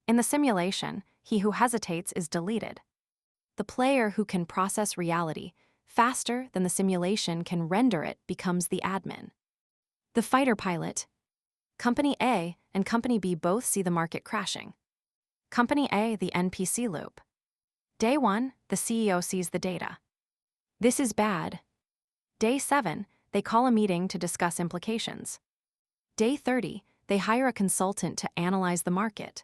In the simulation, he who hesitates is deleted. The player who can process reality faster than the simulation can render it becomes the admin. The fighter pilot. Company A and Company B both see the market crashing. Company A, the NPC loop. Day 1, the CEO sees the data. This is bad. Day 7, they call a meeting to discuss implications. Day 30, they hire a consultant to analyze the market.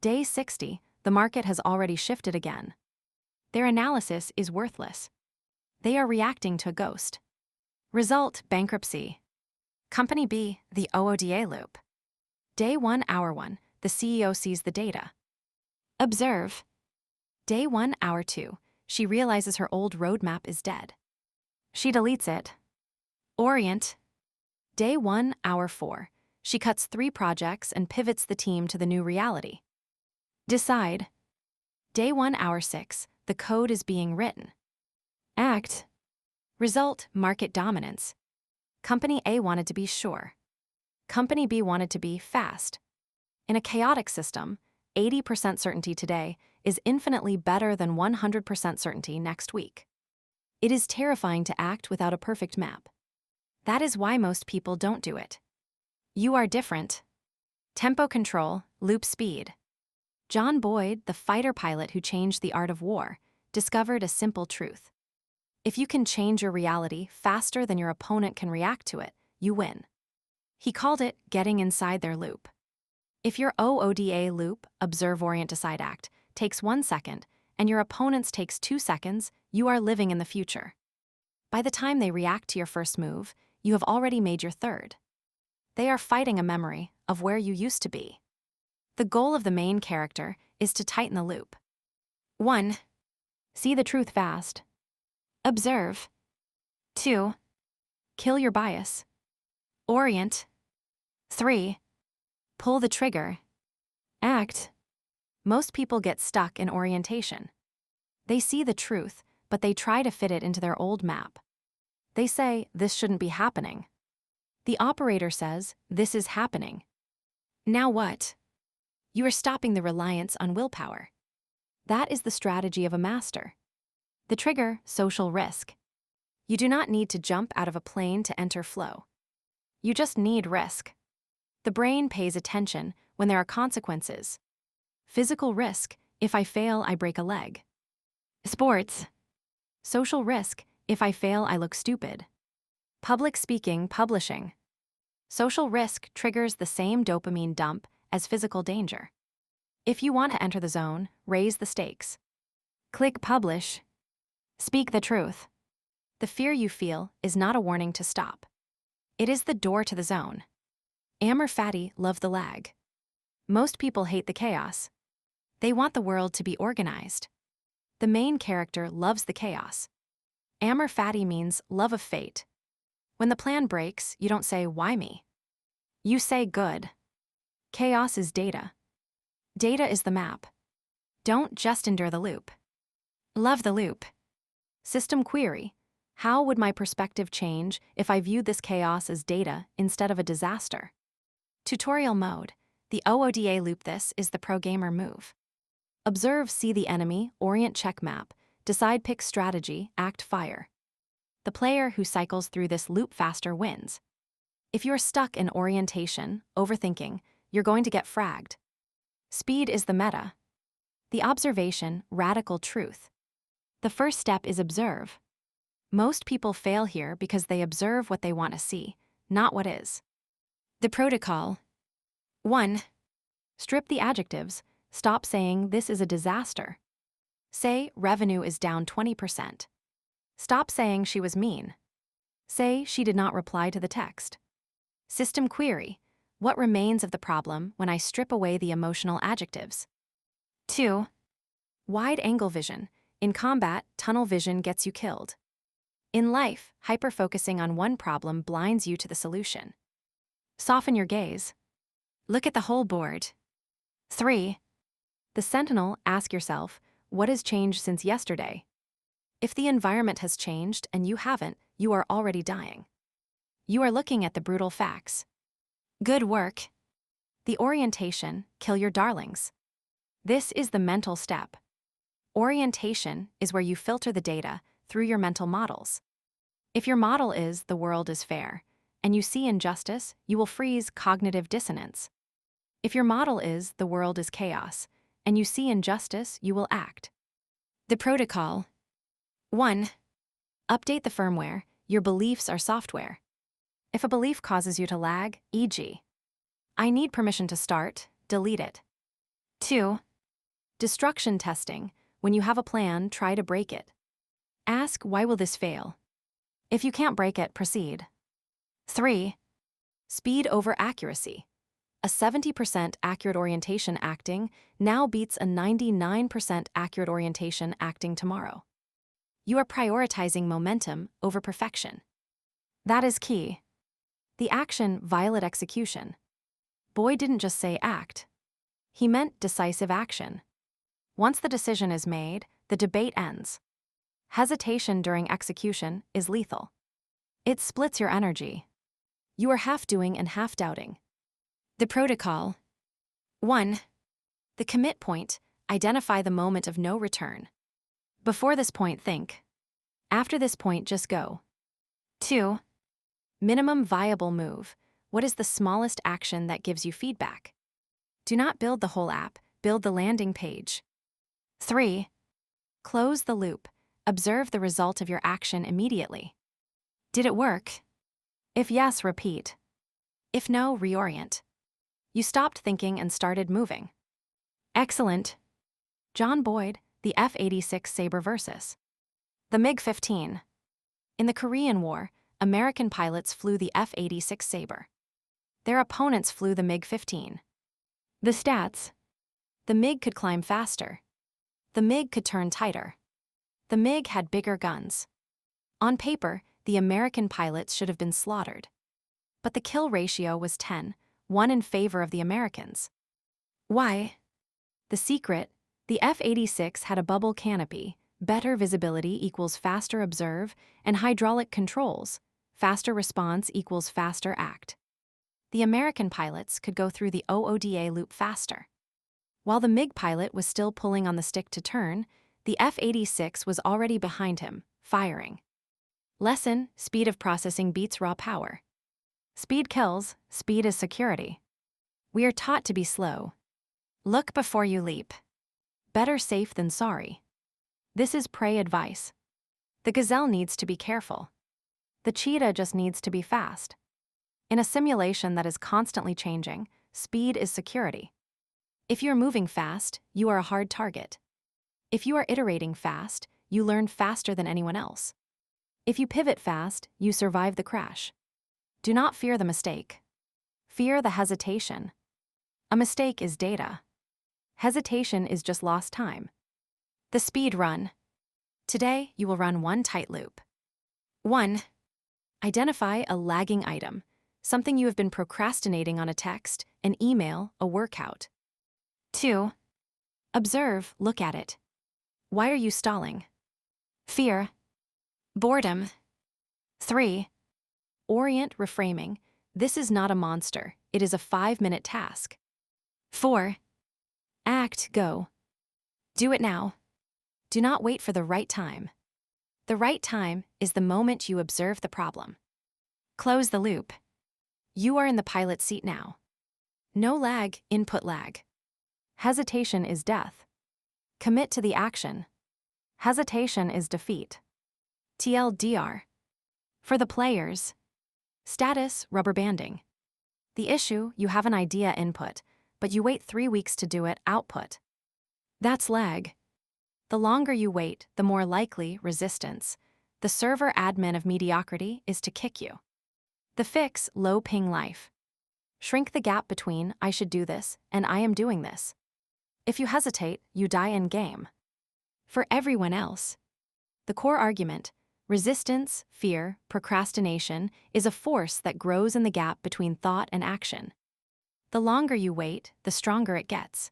Day 60, the market has already shifted again. Their analysis is worthless. They are reacting to a ghost. Result, bankruptcy. Company B, the OODA loop. Day 1, hour 1, the CEO sees the data. Observe. Day 1, hour 2, she realizes her old roadmap is dead. She deletes it. Orient. Day 1, hour 4, she cuts 3 projects and pivots the team to the new reality. Decide. Day 1, hour 6, the code is being written. Act. Result, market dominance. Company A wanted to be sure. Company B wanted to be fast. In a chaotic system, 80% certainty today is infinitely better than 100% certainty next week. It is terrifying to act without a perfect map. That is why most people don't do it. You are different. Tempo control, loop speed. John Boyd, the fighter pilot who changed the art of war, discovered a simple truth. If you can change your reality faster than your opponent can react to it, you win. He called it getting inside their loop. If your OODA loop, observe, orient, decide, act, takes 1 second, and your opponent's takes 2 seconds, you are living in the future. By the time they react to your first move, you have already made your third. They are fighting a memory of where you used to be. The goal of the main character is to tighten the loop. 1. See the truth fast. Observe. 2. Kill your bias. Orient. 3. Pull the trigger. Act. Most people get stuck in orientation. They see the truth, but they try to fit it into their old map. They say, this shouldn't be happening. The operator says, this is happening. Now what? You are stopping the reliance on willpower. That is the strategy of a master. The trigger, social risk. You do not need to jump out of a plane to enter flow. You just need risk. The brain pays attention when there are consequences. Physical risk, if I fail, I break a leg. Sports. Social risk, if I fail, I look stupid. Public speaking, publishing. Social risk triggers the same dopamine dump as physical danger. If you want to enter the zone, raise the stakes. Click publish. Speak the truth. The fear you feel is not a warning to stop. It is the door to the zone. Amr Fati loved the lag. Most people hate the chaos. They want the world to be organized. The main character loves the chaos. Amr Fati means love of fate. When the plan breaks, you don't say, why me? You say, good. Chaos is data. Data is the map. Don't just endure the loop. Love the loop. System query. How would my perspective change if I viewed this chaos as data instead of a disaster? Tutorial mode. The OODA loop. This is the pro gamer move. Observe, see the enemy, orient, check map, decide, pick strategy, act, fire. The player who cycles through this loop faster wins. If you're stuck in orientation, overthinking, you're going to get fragged. Speed is the meta. The observation, radical truth. The first step is observe. Most people fail here because they observe what they want to see, not what is. The protocol. 1. Strip the adjectives. Stop saying this is a disaster. Say revenue is down 20%. Stop saying she was mean. Say she did not reply to the text. System query. What remains of the problem when I strip away the emotional adjectives? 2. Wide-angle vision. In combat, tunnel vision gets you killed. In life, hyper-focusing on one problem blinds you to the solution. Soften your gaze. Look at the whole board. 3. The Sentinel. Ask yourself, what has changed since yesterday? If the environment has changed and you haven't, you are already dying. You are looking at the brutal facts. Good work. The Orientation. Kill your darlings. This is the mental step. Orientation is where you filter the data through your mental models. If your model is the world is fair, and you see injustice, you will freeze cognitive dissonance. If your model is the world is chaos, and you see injustice, you will act. The protocol. 1. Update the firmware. Your beliefs are software. If a belief causes you to lag, e.g., I need permission to start, delete it. 2. Destruction testing. When you have a plan, try to break it. Ask, why will this fail? If you can't break it, proceed. 3. Speed over accuracy. A 70% accurate orientation acting now beats a 99% accurate orientation acting tomorrow. You are prioritizing momentum over perfection. That is key. The action, violet execution. Boy didn't just say act. He meant decisive action. Once the decision is made, the debate ends. Hesitation during execution is lethal. It splits your energy. You are half doing and half doubting. The protocol. 1. The commit point. Identify the moment of no return. Before this point, think. After this point, just go. 2. Minimum viable move. What is the smallest action that gives you feedback? Do not build the whole app, build the landing page. 3. Close the loop. Observe the result of your action immediately. Did it work? If yes, repeat. If no, reorient. You stopped thinking and started moving. Excellent. John Boyd, the F-86 Sabre versus the MiG-15. In the Korean War, American pilots flew the F-86 Sabre. Their opponents flew the MiG-15. The stats. The MiG could climb faster. The MiG could turn tighter. The MiG had bigger guns. On paper, the American pilots should have been slaughtered. But the kill ratio was 10-1 in favor of the Americans. Why? The secret, the F-86 had a bubble canopy, better visibility equals faster observe, and hydraulic controls, faster response equals faster act. The American pilots could go through the OODA loop faster. While the MiG pilot was still pulling on the stick to turn, the F-86 was already behind him, firing. Lesson, speed of processing beats raw power. Speed kills, speed is security. We are taught to be slow. Look before you leap. Better safe than sorry. This is prey advice. The gazelle needs to be careful. The cheetah just needs to be fast. In a simulation that is constantly changing, speed is security. If you're moving fast, you are a hard target. If you are iterating fast, you learn faster than anyone else. If you pivot fast, you survive the crash. Do not fear the mistake. Fear the hesitation. A mistake is data. Hesitation is just lost time. The speed run. Today, you will run one tight loop. 1. Identify a lagging item, something you have been procrastinating on a text, an email, a workout. 2. Observe, look at it. Why are you stalling? Fear. Boredom. 3. Orient reframing. This is not a monster, it is a 5-minute task. 4. Act, go. Do it now. Do not wait for the right time. The right time is the moment you observe the problem. Close the loop. You are in the pilot seat now. No lag, input lag. Hesitation is death. Commit to the action. Hesitation is defeat. TLDR. For the players. Status, rubber banding. The issue, you have an idea input, but you wait 3 weeks to do it output. That's lag. The longer you wait, the more likely resistance. The server admin of mediocrity is to kick you. The fix, low ping life. Shrink the gap between I should do this and I am doing this. If you hesitate, you die in game. For everyone else, the core argument, resistance, fear, procrastination, is a force that grows in the gap between thought and action. The longer you wait, the stronger it gets.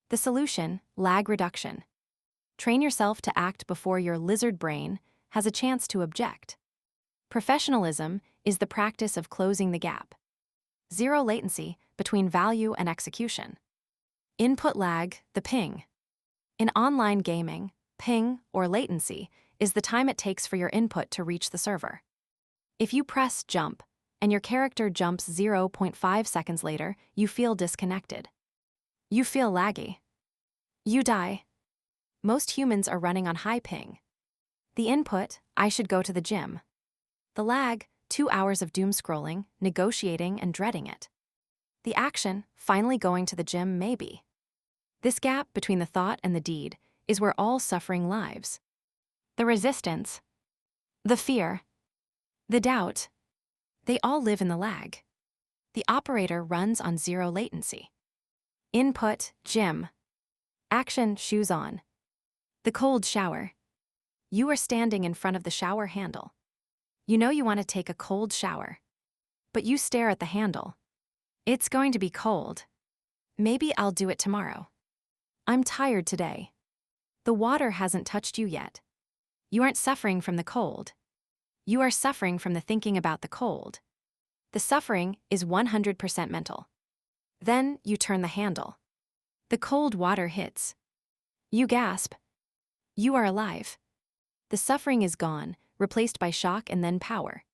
The solution, lag reduction. Train yourself to act before your lizard brain has a chance to object. Professionalism is the practice of closing the gap. Zero latency between value and execution. Input lag, the ping. In online gaming, ping, or latency, is the time it takes for your input to reach the server. If you press jump, and your character jumps 0.5 seconds later, you feel disconnected. You feel laggy. You die. Most humans are running on high ping. The input, I should go to the gym. The lag, 2 hours of doom scrolling, negotiating, and dreading it. The action, finally going to the gym, maybe. This gap between the thought and the deed is where all suffering lives. The resistance, the fear, the doubt, they all live in the lag. The operator runs on zero latency. Input, gym. Action, shoes on. The cold shower. You are standing in front of the shower handle. You know you want to take a cold shower, but you stare at the handle. It's going to be cold. Maybe I'll do it tomorrow. I'm tired today. The water hasn't touched you yet. You aren't suffering from the cold. You are suffering from the thinking about the cold. The suffering is 100% mental. Then you turn the handle. The cold water hits. You gasp. You are alive. The suffering is gone, replaced by shock and then power.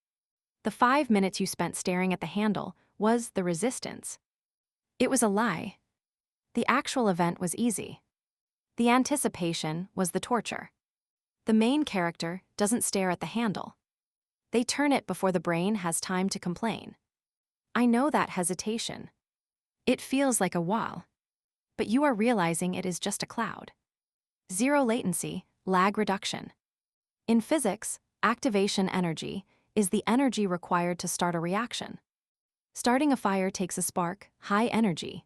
The 5 minutes you spent staring at the handle was the resistance. It was a lie. The actual event was easy. The anticipation was the torture. The main character doesn't stare at the handle. They turn it before the brain has time to complain. I know that hesitation. It feels like a wall. But you are realizing it is just a cloud. Zero latency, lag reduction. In physics, activation energy is the energy required to start a reaction. Starting a fire takes a spark, high energy.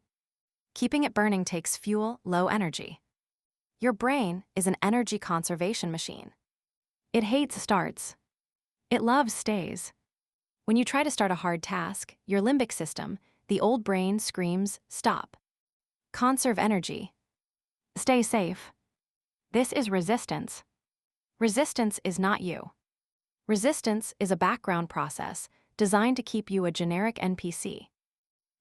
Keeping it burning takes fuel, low energy. Your brain is an energy conservation machine. It hates starts. It loves stays. When you try to start a hard task, your limbic system, the old brain, screams, stop. Conserve energy. Stay safe. This is resistance. Resistance is not you. Resistance is a background process designed to keep you a generic NPC.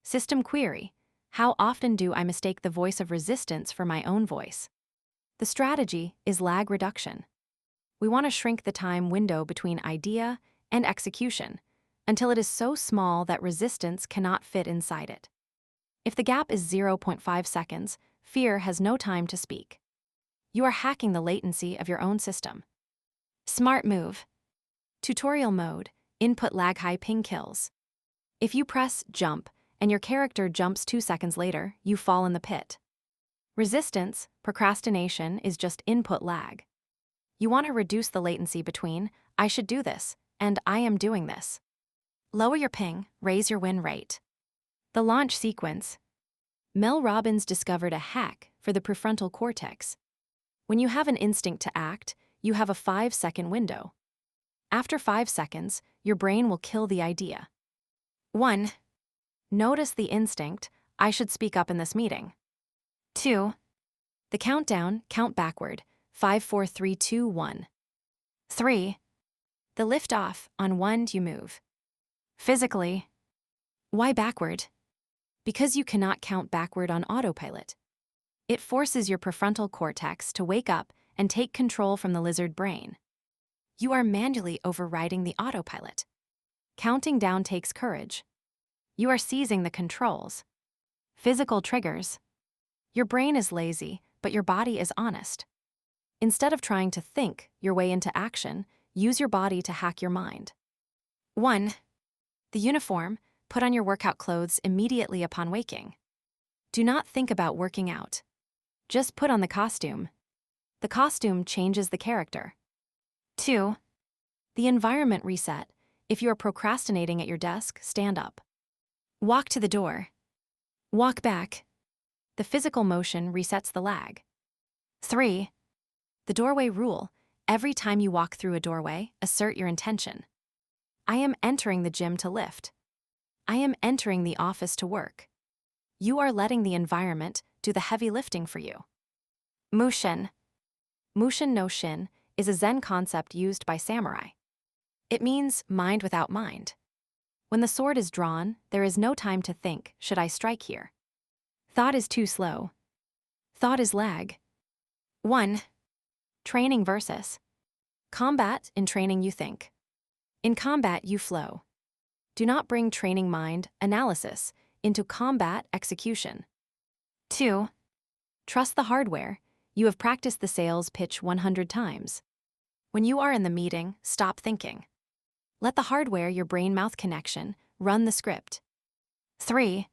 System query: how often do I mistake the voice of resistance for my own voice? The strategy is lag reduction. We want to shrink the time window between idea and execution until it is so small that resistance cannot fit inside it. If the gap is 0.5 seconds, fear has no time to speak. You are hacking the latency of your own system. Smart move. Tutorial mode, input lag high ping kills. If you press jump and your character jumps 2 seconds later, you fall in the pit. Resistance, procrastination, is just input lag. You want to reduce the latency between I should do this and I am doing this. Lower your ping, raise your win rate. The launch sequence. Mel Robbins discovered a hack for the prefrontal cortex. When you have an instinct to act, you have a 5-second window. After 5 seconds, your brain will kill the idea. 1. Notice the instinct, I should speak up in this meeting. 2. The countdown, count backward, 5, 4, 3, 2, 1. 3. The lift off, on 1 you move. Physically. Why backward? Because you cannot count backward on autopilot. It forces your prefrontal cortex to wake up and take control from the lizard brain. You are manually overriding the autopilot. Counting down takes courage. You are seizing the controls. Physical triggers. Your brain is lazy, but your body is honest. Instead of trying to think your way into action, use your body to hack your mind. 1. The uniform, put on your workout clothes immediately upon waking. Do not think about working out. Just put on the costume. The costume changes the character. 2. The environment reset. If you are procrastinating at your desk, stand up. Walk to the door. Walk back. The physical motion resets the lag. 3. The doorway rule. Every time you walk through a doorway, assert your intention. I am entering the gym to lift. I am entering the office to work. You are letting the environment do the heavy lifting for you. Mushin. Mushin no Shin is a Zen concept used by samurai. It means mind without mind. When the sword is drawn, there is no time to think, should I strike here? Thought is too slow. Thought is lag. 1. Training versus combat. In training you think. In combat you flow. Do not bring training mind, analysis, into combat execution. 2. Trust the hardware. You have practiced the sales pitch 100 times. When you are in the meeting, stop thinking. Let the hardware, your brain-mouth connection, run the script. 3.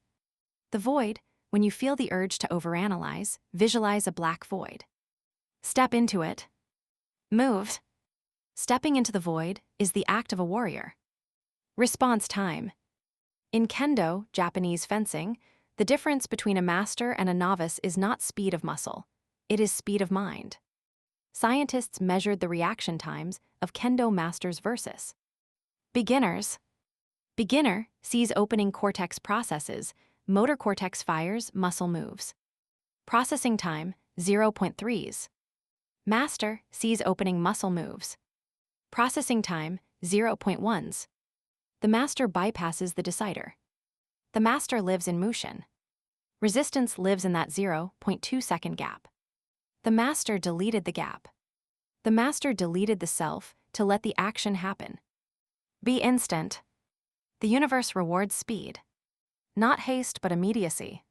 The void. When you feel the urge to overanalyze, visualize a black void. Step into it. Move. Stepping into the void is the act of a warrior. Response time. In Kendo, Japanese fencing, the difference between a master and a novice is not speed of muscle, it is speed of mind. Scientists measured the reaction times of Kendo masters versus beginners. Beginner sees opening cortex processes, motor cortex fires, muscle moves. Processing time, 0.3s. Master sees opening muscle moves. Processing time, 0.1s. The master bypasses the decider. The master lives in Mushin. Resistance lives in that 0.2 second gap. The master deleted the gap. The master deleted the self to let the action happen. Be instant. The universe rewards speed. Not haste but immediacy.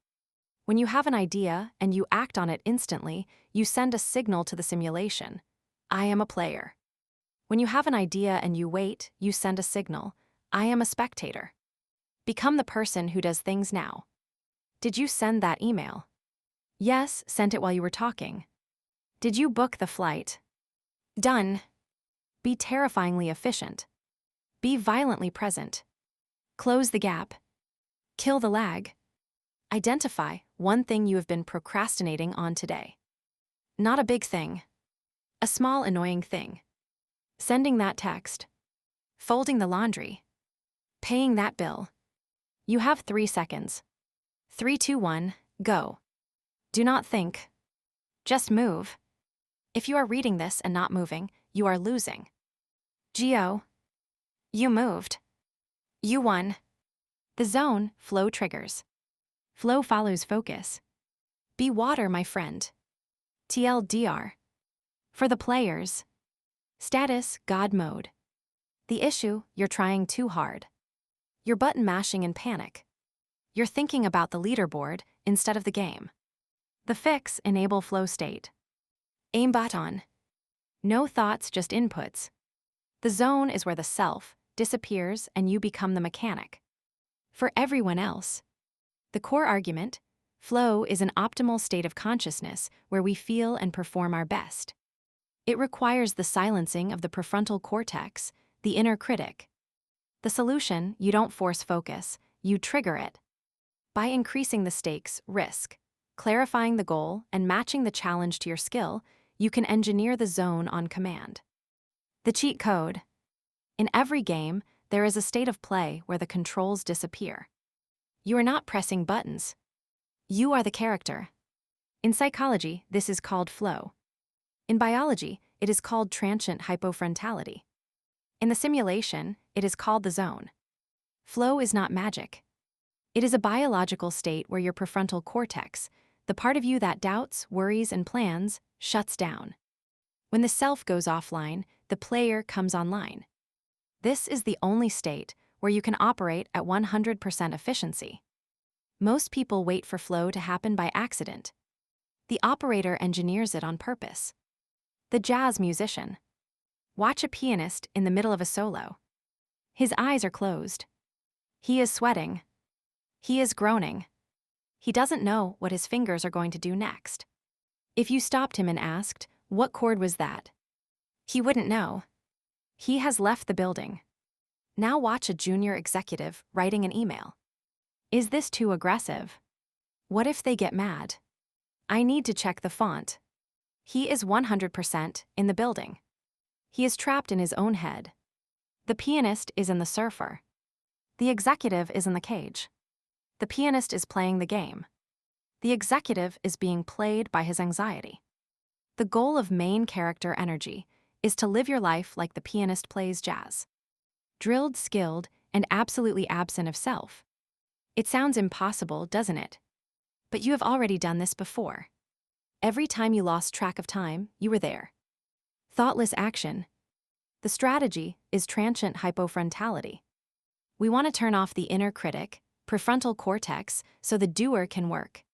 When you have an idea and you act on it instantly, you send a signal to the simulation. I am a player. When you have an idea and you wait, you send a signal. I am a spectator. Become the person who does things now. Did you send that email? Yes, sent it while you were talking. Did you book the flight? Done. Be terrifyingly efficient. Be violently present. Close the gap. Kill the lag. Identify one thing you have been procrastinating on today. Not a big thing. A small annoying thing. Sending that text. Folding the laundry. Paying that bill. You have 3 seconds. 3, 2, 1, go. Do not think. Just move. If you are reading this and not moving, you are losing. Geo. You moved. You won. The zone, flow triggers. Flow follows focus. Be water, my friend. TLDR. For the players. Status, God mode. The issue, you're trying too hard. You're button mashing in panic. You're thinking about the leaderboard instead of the game. The fix, enable flow state. Aimbot on. No thoughts, just inputs. The zone is where the self disappears and you become the mechanic. For everyone else. The core argument, flow is an optimal state of consciousness where we feel and perform our best. It requires the silencing of the prefrontal cortex, the inner critic. The solution, you don't force focus, you trigger it. By increasing the stakes, risk, clarifying the goal, and matching the challenge to your skill, you can engineer the zone on command. The cheat code. In every game, there is a state of play where the controls disappear. You are not pressing buttons. You are the character. In psychology, this is called flow. In biology, it is called transient hypofrontality. In the simulation, it is called the zone. Flow is not magic. It is a biological state where your prefrontal cortex, the part of you that doubts, worries, and plans, shuts down. When the self goes offline, the player comes online. This is the only state where you can operate at 100% efficiency. Most people wait for flow to happen by accident. The operator engineers it on purpose. The jazz musician. Watch a pianist in the middle of a solo. His eyes are closed. He is sweating. He is groaning. He doesn't know what his fingers are going to do next. If you stopped him and asked, "What chord was that?" he wouldn't know. He has left the building. Now watch a junior executive writing an email. Is this too aggressive? What if they get mad? I need to check the font. He is 100% in the building. He is trapped in his own head. The pianist is in the surfer. The executive is in the cage. The pianist is playing the game. The executive is being played by his anxiety. The goal of main character energy is to live your life like the pianist plays jazz. Drilled, skilled, and absolutely absent of self. It sounds impossible, doesn't it? But you have already done this before. Every time you lost track of time, you were there. Thoughtless action. The strategy is transient hypofrontality. We want to turn off the inner critic, prefrontal cortex, so the doer can work.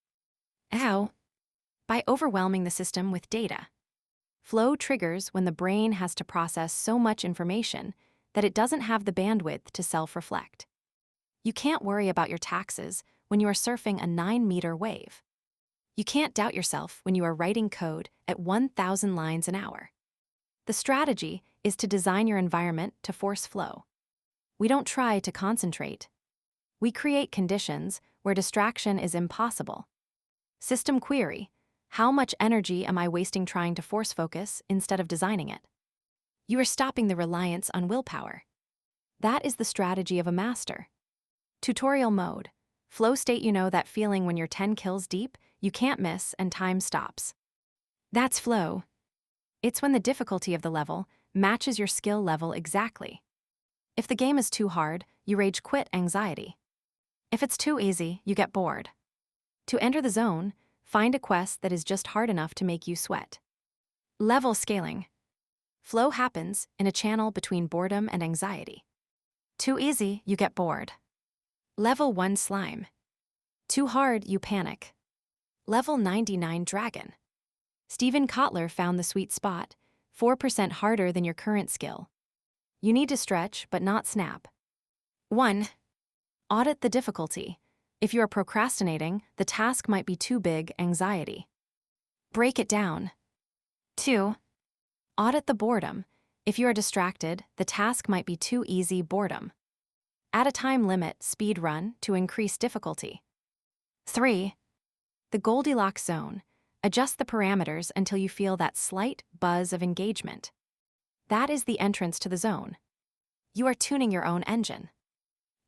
How? By overwhelming the system with data. Flow triggers when the brain has to process so much information that it doesn't have the bandwidth to self-reflect. You can't worry about your taxes when you are surfing a 9-meter wave. You can't doubt yourself when you are writing code at 1,000 lines an hour. The strategy is to design your environment to force flow. We don't try to concentrate. We create conditions where distraction is impossible. System query: how much energy am I wasting trying to force focus instead of designing it? You are stopping the reliance on willpower. That is the strategy of a master. Tutorial mode. Flow state: you know that feeling when you're 10 kills deep, you can't miss and time stops. That's flow. It's when the difficulty of the level matches your skill level exactly. If the game is too hard, you rage quit anxiety. If it's too easy, you get bored. To enter the zone, find a quest that is just hard enough to make you sweat. Level scaling. Flow happens in a channel between boredom and anxiety. Too easy, you get bored. Level 1 slime. Too hard, you panic. Level 99 dragon. Stephen Kotler found the sweet spot, 4% harder than your current skill. You need to stretch but not snap. 1. Audit the difficulty. If you are procrastinating, the task might be too big, anxiety. Break it down. 2. Audit the boredom. If you are distracted, the task might be too easy, boredom. Add a time limit, speed run, to increase difficulty. 3. The Goldilocks zone. Adjust the parameters until you feel that slight buzz of engagement. That is the entrance to the zone. You are tuning your own engine.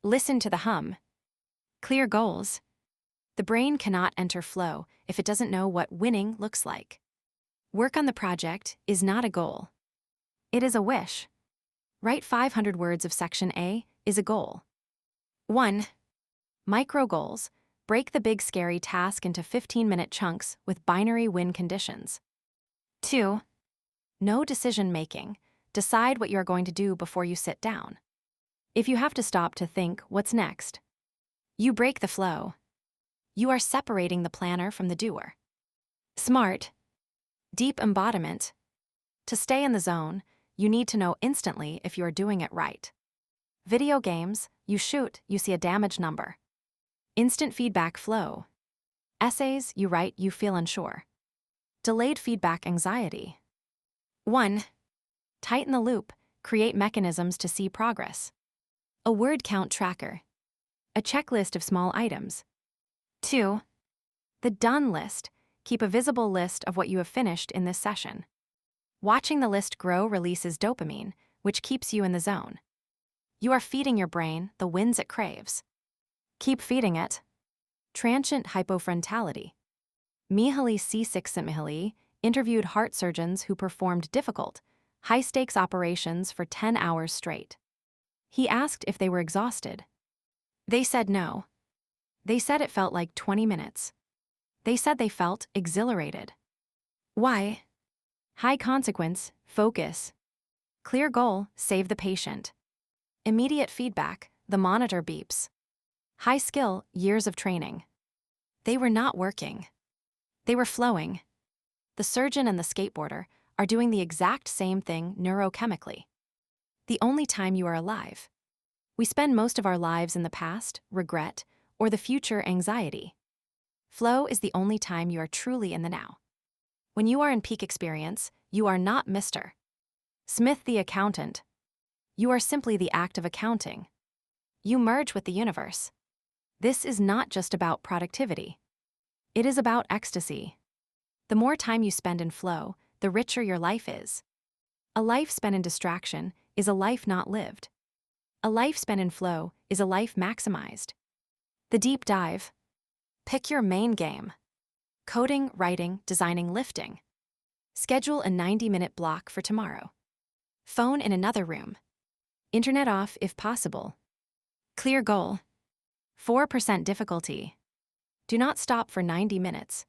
Listen to the hum. Clear goals. The brain cannot enter flow if it doesn't know what winning looks like. Work on the project is not a goal. It is a wish. Write 500 words of Section A is a goal. 1. Micro goals. Break the big scary task into 15-minute chunks with binary win conditions. 2. No decision making. Decide what you are going to do before you sit down. If you have to stop to think, what's next? You break the flow. You are separating the planner from the doer. Smart. Deep embodiment. To stay in the zone, you need to know instantly if you are doing it right. Video games, you shoot, you see a damage number. Instant feedback flow. Essays, you write, you feel unsure. Delayed feedback anxiety. 1. Tighten the loop. Create mechanisms to see progress. A word count tracker. A checklist of small items. 2. The done list. Keep a visible list of what you have finished in this session. Watching the list grow releases dopamine, which keeps you in the zone. You are feeding your brain the wins it craves. Keep feeding it. Transient hypofrontality. Mihaly Csikszentmihalyi interviewed heart surgeons who performed difficult, high-stakes operations for 10 hours straight. He asked if they were exhausted. They said no. They said it felt like 20 minutes. They said they felt exhilarated. Why? High consequence, focus. Clear goal, save the patient. Immediate feedback, the monitor beeps. High skill, years of training. They were not working. They were flowing. The surgeon and the skateboarder are doing the exact same thing neurochemically. The only time you are alive. We spend most of our lives in the past, regret, or the future, anxiety. Flow is the only time you are truly in the now. When you are in peak experience, you are not Mr. Smith the accountant. You are simply the act of accounting. You merge with the universe. This is not just about productivity. It is about ecstasy. The more time you spend in flow, the richer your life is. A life spent in distraction is a life not lived. A life spent in flow is a life maximized. The deep dive. Pick your main game. Coding, writing, designing, lifting. Schedule a 90-minute block for tomorrow. Phone in another room. Internet off if possible. Clear goal. 4% difficulty. Do not stop for 90 minutes.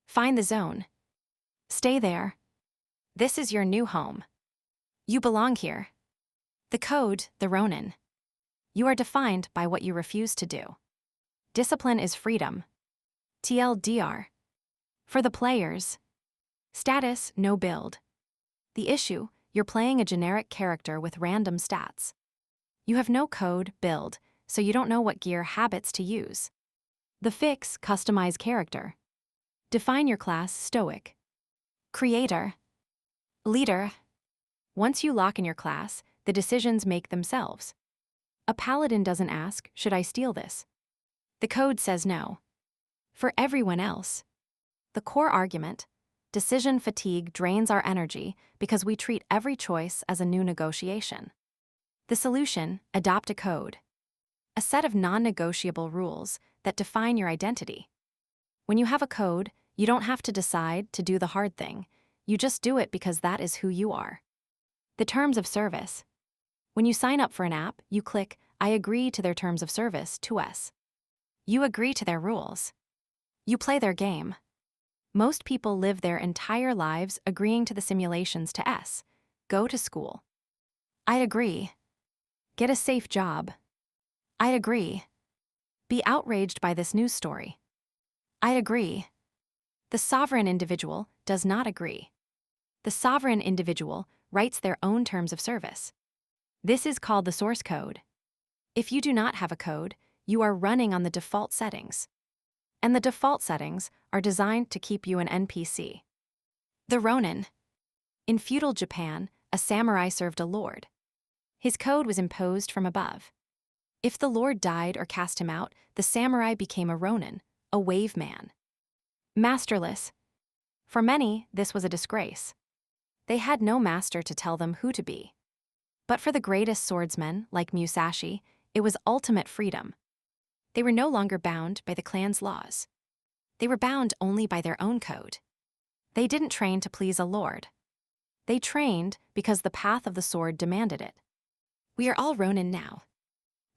Find the zone. Stay there. This is your new home. You belong here. The code, the Ronin. You are defined by what you refuse to do. Discipline is freedom. TLDR. For the players. Status, no build. The issue, you're playing a generic character with random stats. You have no code, build, so you don't know what gear habits to use. The fix, customize character. Define your class, stoic. Creator. Leader. Once you lock in your class, the decisions make themselves. A paladin doesn't ask, should I steal this? The code says no. For everyone else. The core argument, decision fatigue drains our energy because we treat every choice as a new negotiation. The solution, adopt a code. A set of non-negotiable rules that define your identity. When you have a code, you don't have to decide to do the hard thing. You just do it because that is who you are. The terms of service. When you sign up for an app, you click, I agree to their terms of service, to S. You agree to their rules. You play their game. Most people live their entire lives agreeing to the simulations to S. Go to school. I agree. Get a safe job. I agree. Be outraged by this news story. I agree. The sovereign individual does not agree. The sovereign individual writes their own terms of service. This is called the source code. If you do not have a code, you are running on the default settings. And the default settings are designed to keep you an NPC. The Ronin. In feudal Japan, a samurai served a lord. His code was imposed from above. If the lord died or cast him out, the samurai became a Ronin, a wave man. Masterless. For many, this was a disgrace. They had no master to tell them who to be. But for the greatest swordsmen, like Musashi, it was ultimate freedom. They were no longer bound by the clan's laws. They were bound only by their own code. They didn't train to please a lord. They trained because the path of the sword demanded it. We are all Ronin now.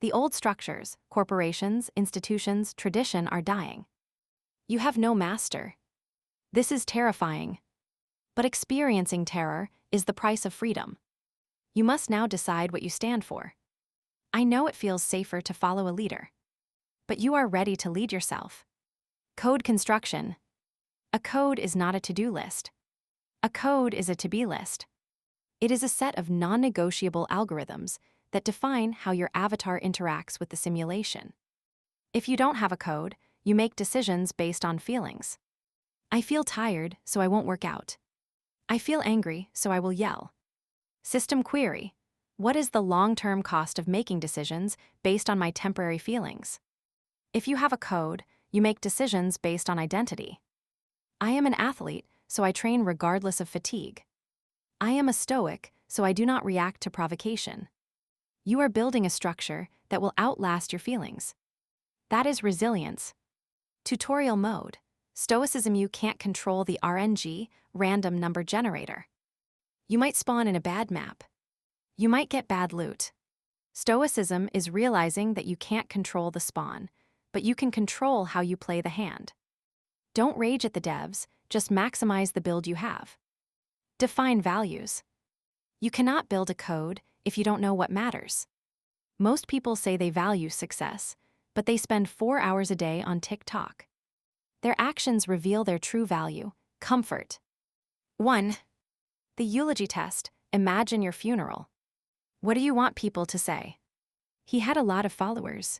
The old structures, corporations, institutions, tradition are dying. You have no master. This is terrifying. But experiencing terror is the price of freedom. You must now decide what you stand for. I know it feels safer to follow a leader. But you are ready to lead yourself. Code construction. A code is not a to-do list. A code is a to-be list. It is a set of non-negotiable algorithms that define how your avatar interacts with the simulation. If you don't have a code, you make decisions based on feelings. I feel tired, so I won't work out. I feel angry, so I will yell. System query. What is the long-term cost of making decisions based on my temporary feelings? If you have a code, you make decisions based on identity. I am an athlete, so I train regardless of fatigue. I am a stoic, so I do not react to provocation. You are building a structure that will outlast your feelings. That is resilience. Tutorial mode. Stoicism. You can't control the RNG, random number generator. You might spawn in a bad map. You might get bad loot. Stoicism is realizing that you can't control the spawn, but you can control how you play the hand. Don't rage at the devs, just maximize the build you have. Define values. You cannot build a code if you don't know what matters. Most people say they value success, but they spend 4 hours a day on TikTok. Their actions reveal their true value, comfort. 1. The eulogy test. Imagine your funeral. What do you want people to say? He had a lot of followers.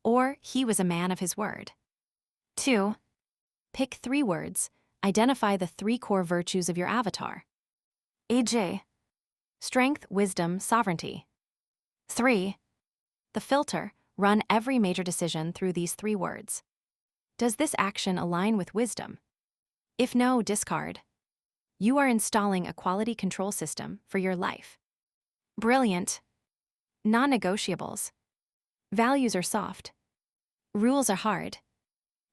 Or he was a man of his word. 2. Pick 3 words. Identify the 3 core virtues of your avatar. AJ. Strength, wisdom, sovereignty. 3. The filter. Run every major decision through these 3 words. Does this action align with wisdom? If no, discard. You are installing a quality control system for your life. Brilliant. Non-negotiables. Values are soft. Rules are hard.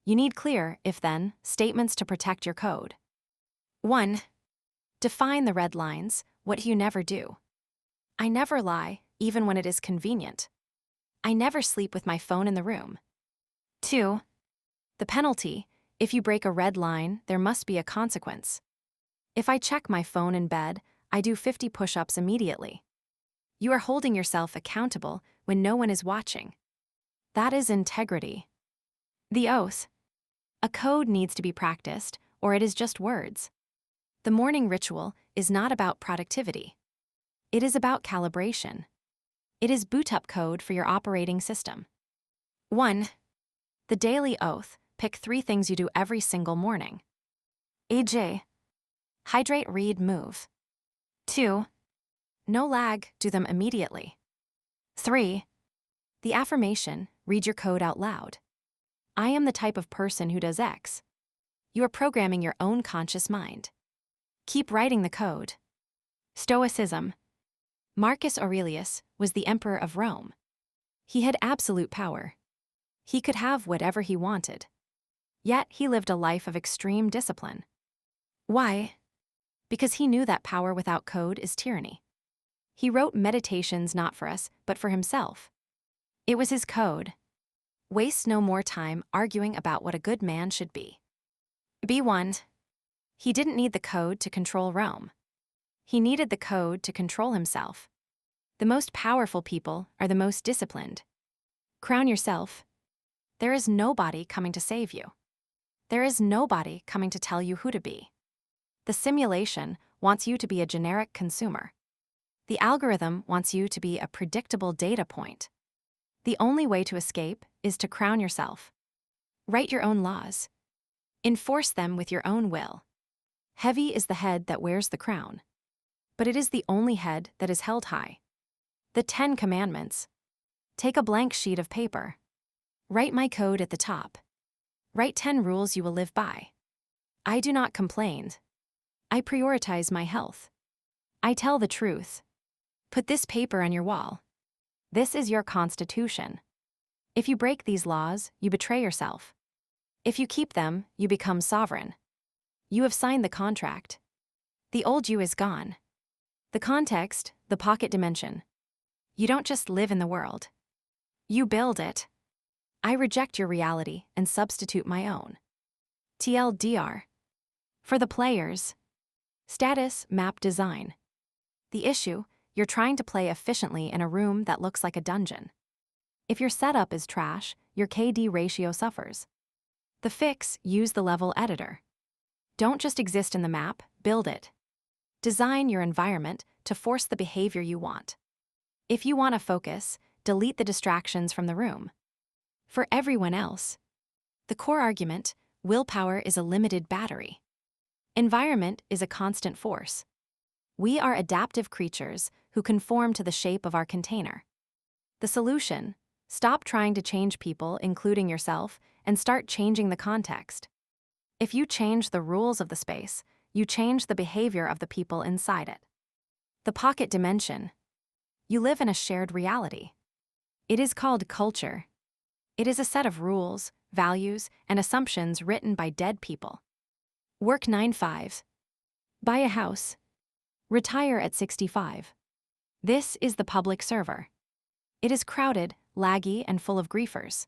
You need clear, if-then, statements to protect your code. 1. Define the red lines. What you never do. I never lie, even when it is convenient. I never sleep with my phone in the room. 2. The penalty. If you break a red line, there must be a consequence. If I check my phone in bed, I do 50 push-ups immediately. You are holding yourself accountable when no one is watching. That is integrity. The oath. A code needs to be practiced, or it is just words. The morning ritual is not about productivity. It is about calibration. It is boot-up code for your operating system. 1. The daily oath. Pick 3 things you do every single morning. AJ. Hydrate, read, move. 2. No lag, do them immediately. 3. The affirmation, read your code out loud. I am the type of person who does X. You are programming your own conscious mind. Keep writing the code. Stoicism. Marcus Aurelius was the emperor of Rome. He had absolute power. He could have whatever he wanted. Yet he lived a life of extreme discipline. Why? Because he knew that power without code is tyranny. He wrote meditations not for us, but for himself. It was his code. Waste no more time arguing about what a good man should be. B1. He didn't need the code to control Rome. He needed the code to control himself. The most powerful people are the most disciplined. Crown yourself. There is nobody coming to save you. There is nobody coming to tell you who to be. The simulation wants you to be a generic consumer. The algorithm wants you to be a predictable data point. The only way to escape is to crown yourself. Write your own laws. Enforce them with your own will. Heavy is the head that wears the crown. But it is the only head that is held high. The 10 Commandments. Take a blank sheet of paper. Write my code at the top. Write 10 rules you will live by. I do not complain. I prioritize my health. I tell the truth. Put this paper on your wall. This is your constitution. If you break these laws, you betray yourself. If you keep them, you become sovereign. You have signed the contract. The old you is gone. The context, the pocket dimension. You don't just live in the world. You build it. I reject your reality and substitute my own. TLDR. For the players. Status map design. The issue, you're trying to play efficiently in a room that looks like a dungeon. If your setup is trash, your KD ratio suffers. The fix, use the level editor. Don't just exist in the map, build it. Design your environment to force the behavior you want. If you want to focus, delete the distractions from the room. For everyone else, the core argument, willpower is a limited battery. Environment is a constant force. We are adaptive creatures who conform to the shape of our container. The solution, stop trying to change people, including yourself, and start changing the context. If you change the rules of the space, you change the behavior of the people inside it. The pocket dimension. You live in a shared reality. It is called culture. It is a set of rules, values, and assumptions written by dead people. Work 9-5. Buy a house. Retire at 65. This is the public server. It is crowded, laggy, and full of griefers.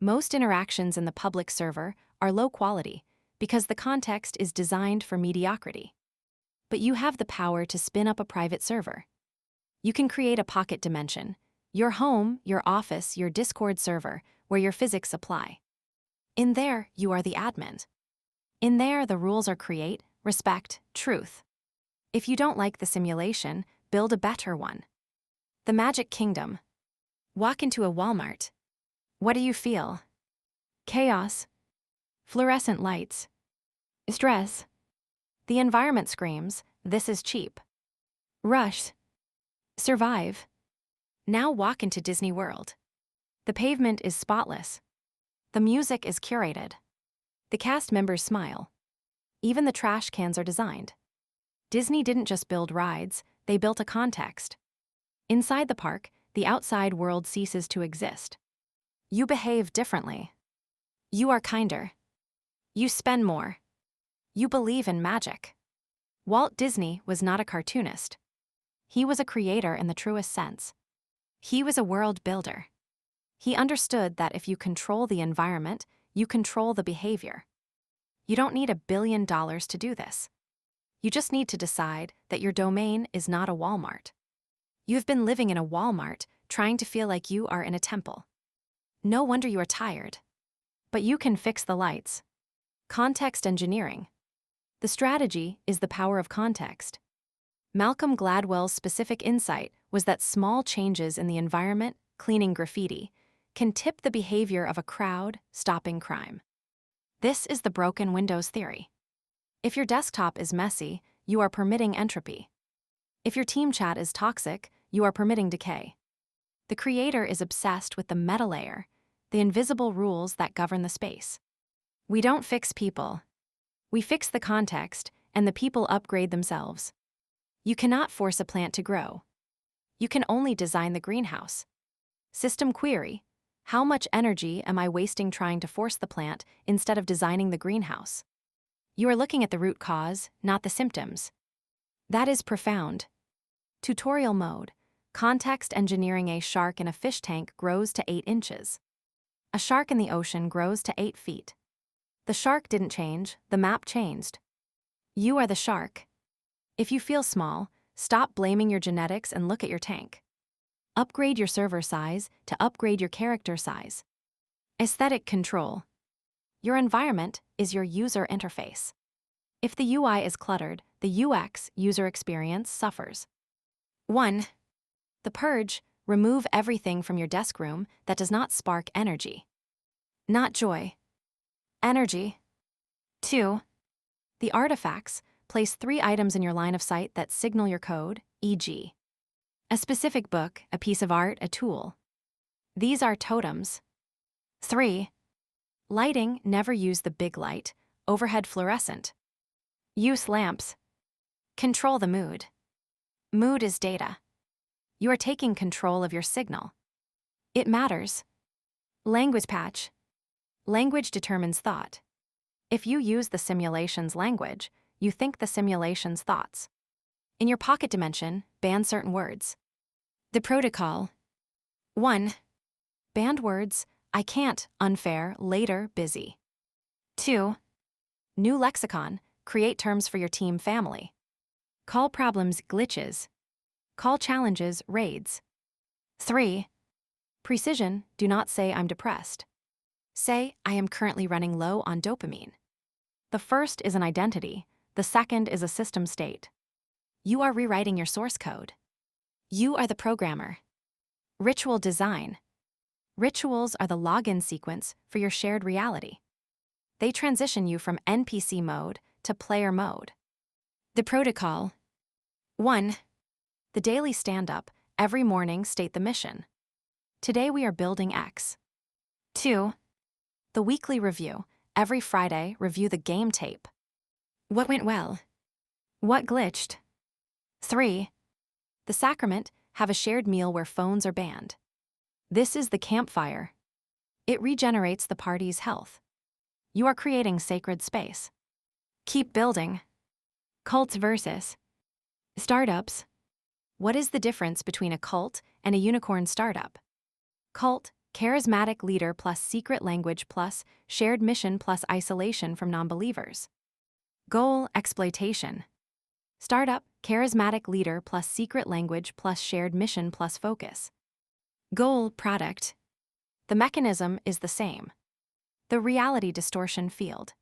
Most interactions in the public server are low quality because the context is designed for mediocrity. But you have the power to spin up a private server. You can create a pocket dimension, your home, your office, your Discord server, where your physics apply. In there, you are the admin. In there, the rules are create, respect, truth. If you don't like the simulation, build a better one. The Magic Kingdom. Walk into a Walmart. What do you feel? Chaos. Fluorescent lights. Stress. The environment screams, this is cheap. Rush. Survive. Now walk into Disney World. The pavement is spotless. The music is curated. The cast members smile. Even the trash cans are designed. Disney didn't just build rides, they built a context. Inside the park, the outside world ceases to exist. You behave differently. You are kinder. You spend more. You believe in magic. Walt Disney was not a cartoonist. He was a creator in the truest sense. He was a world builder. He understood that if you control the environment, you control the behavior. You don't need $1 billion to do this. You just need to decide that your domain is not a Walmart. You've been living in a Walmart, trying to feel like you are in a temple. No wonder you are tired. But you can fix the lights. Context engineering. The strategy is the power of context. Malcolm Gladwell's specific insight was that small changes in the environment, cleaning graffiti, can tip the behavior of a crowd, stopping crime. This is the broken windows theory. If your desktop is messy, you are permitting entropy. If your team chat is toxic, you are permitting decay. The creator is obsessed with the meta layer, the invisible rules that govern the space. We don't fix people. We fix the context, and the people upgrade themselves. You cannot force a plant to grow. You can only design the greenhouse. System query: how much energy am I wasting trying to force the plant instead of designing the greenhouse? You are looking at the root cause, not the symptoms. That is profound. Tutorial mode. Context engineering: a shark in a fish tank grows to 8 inches. A shark in the ocean grows to 8 feet. The shark didn't change, the map changed. You are the shark. If you feel small, stop blaming your genetics and look at your tank. Upgrade your server size to upgrade your character size. Aesthetic control. Your environment is your user interface. If the UI is cluttered, the UX user experience suffers. 1. The purge: remove everything from your desk room that does not spark energy. Not joy. Energy. 2. The artifacts: place 3 items in your line of sight that signal your code, e.g. a specific book, a piece of art, a tool. These are totems. 3. Lighting: never use the big light, overhead fluorescent. Use lamps. Control the mood. Mood is data. You are taking control of your signal. It matters. Language patch. Language determines thought. If you use the simulation's language, you think the simulation's thoughts. In your pocket dimension, ban certain words. The protocol. 1. Banned words: I can't, unfair, later, busy. 2. New lexicon: create terms for your team family. Call problems glitches. Call challenges raids. 3. Precision: do not say I'm depressed. Say, I am currently running low on dopamine. The first is an identity, the second is a system state. You are rewriting your source code. You are the programmer. Ritual design. Rituals are the login sequence for your shared reality. They transition you from NPC mode to player mode. The protocol. 1. The daily stand-up: every morning state the mission. Today we are building X. 2. The weekly review: every Friday review the game tape. What went well? What glitched? 3. The sacrament: have a shared meal where phones are banned. This is the campfire. It regenerates the party's health. You are creating sacred space. Keep building. Cults versus startups. What is the difference between a cult and a unicorn startup? Cult: charismatic leader plus secret language plus shared mission plus isolation from non-believers. Goal: exploitation. Startup: charismatic leader plus secret language plus shared mission plus focus. Goal: product. The mechanism is the same. The reality distortion field.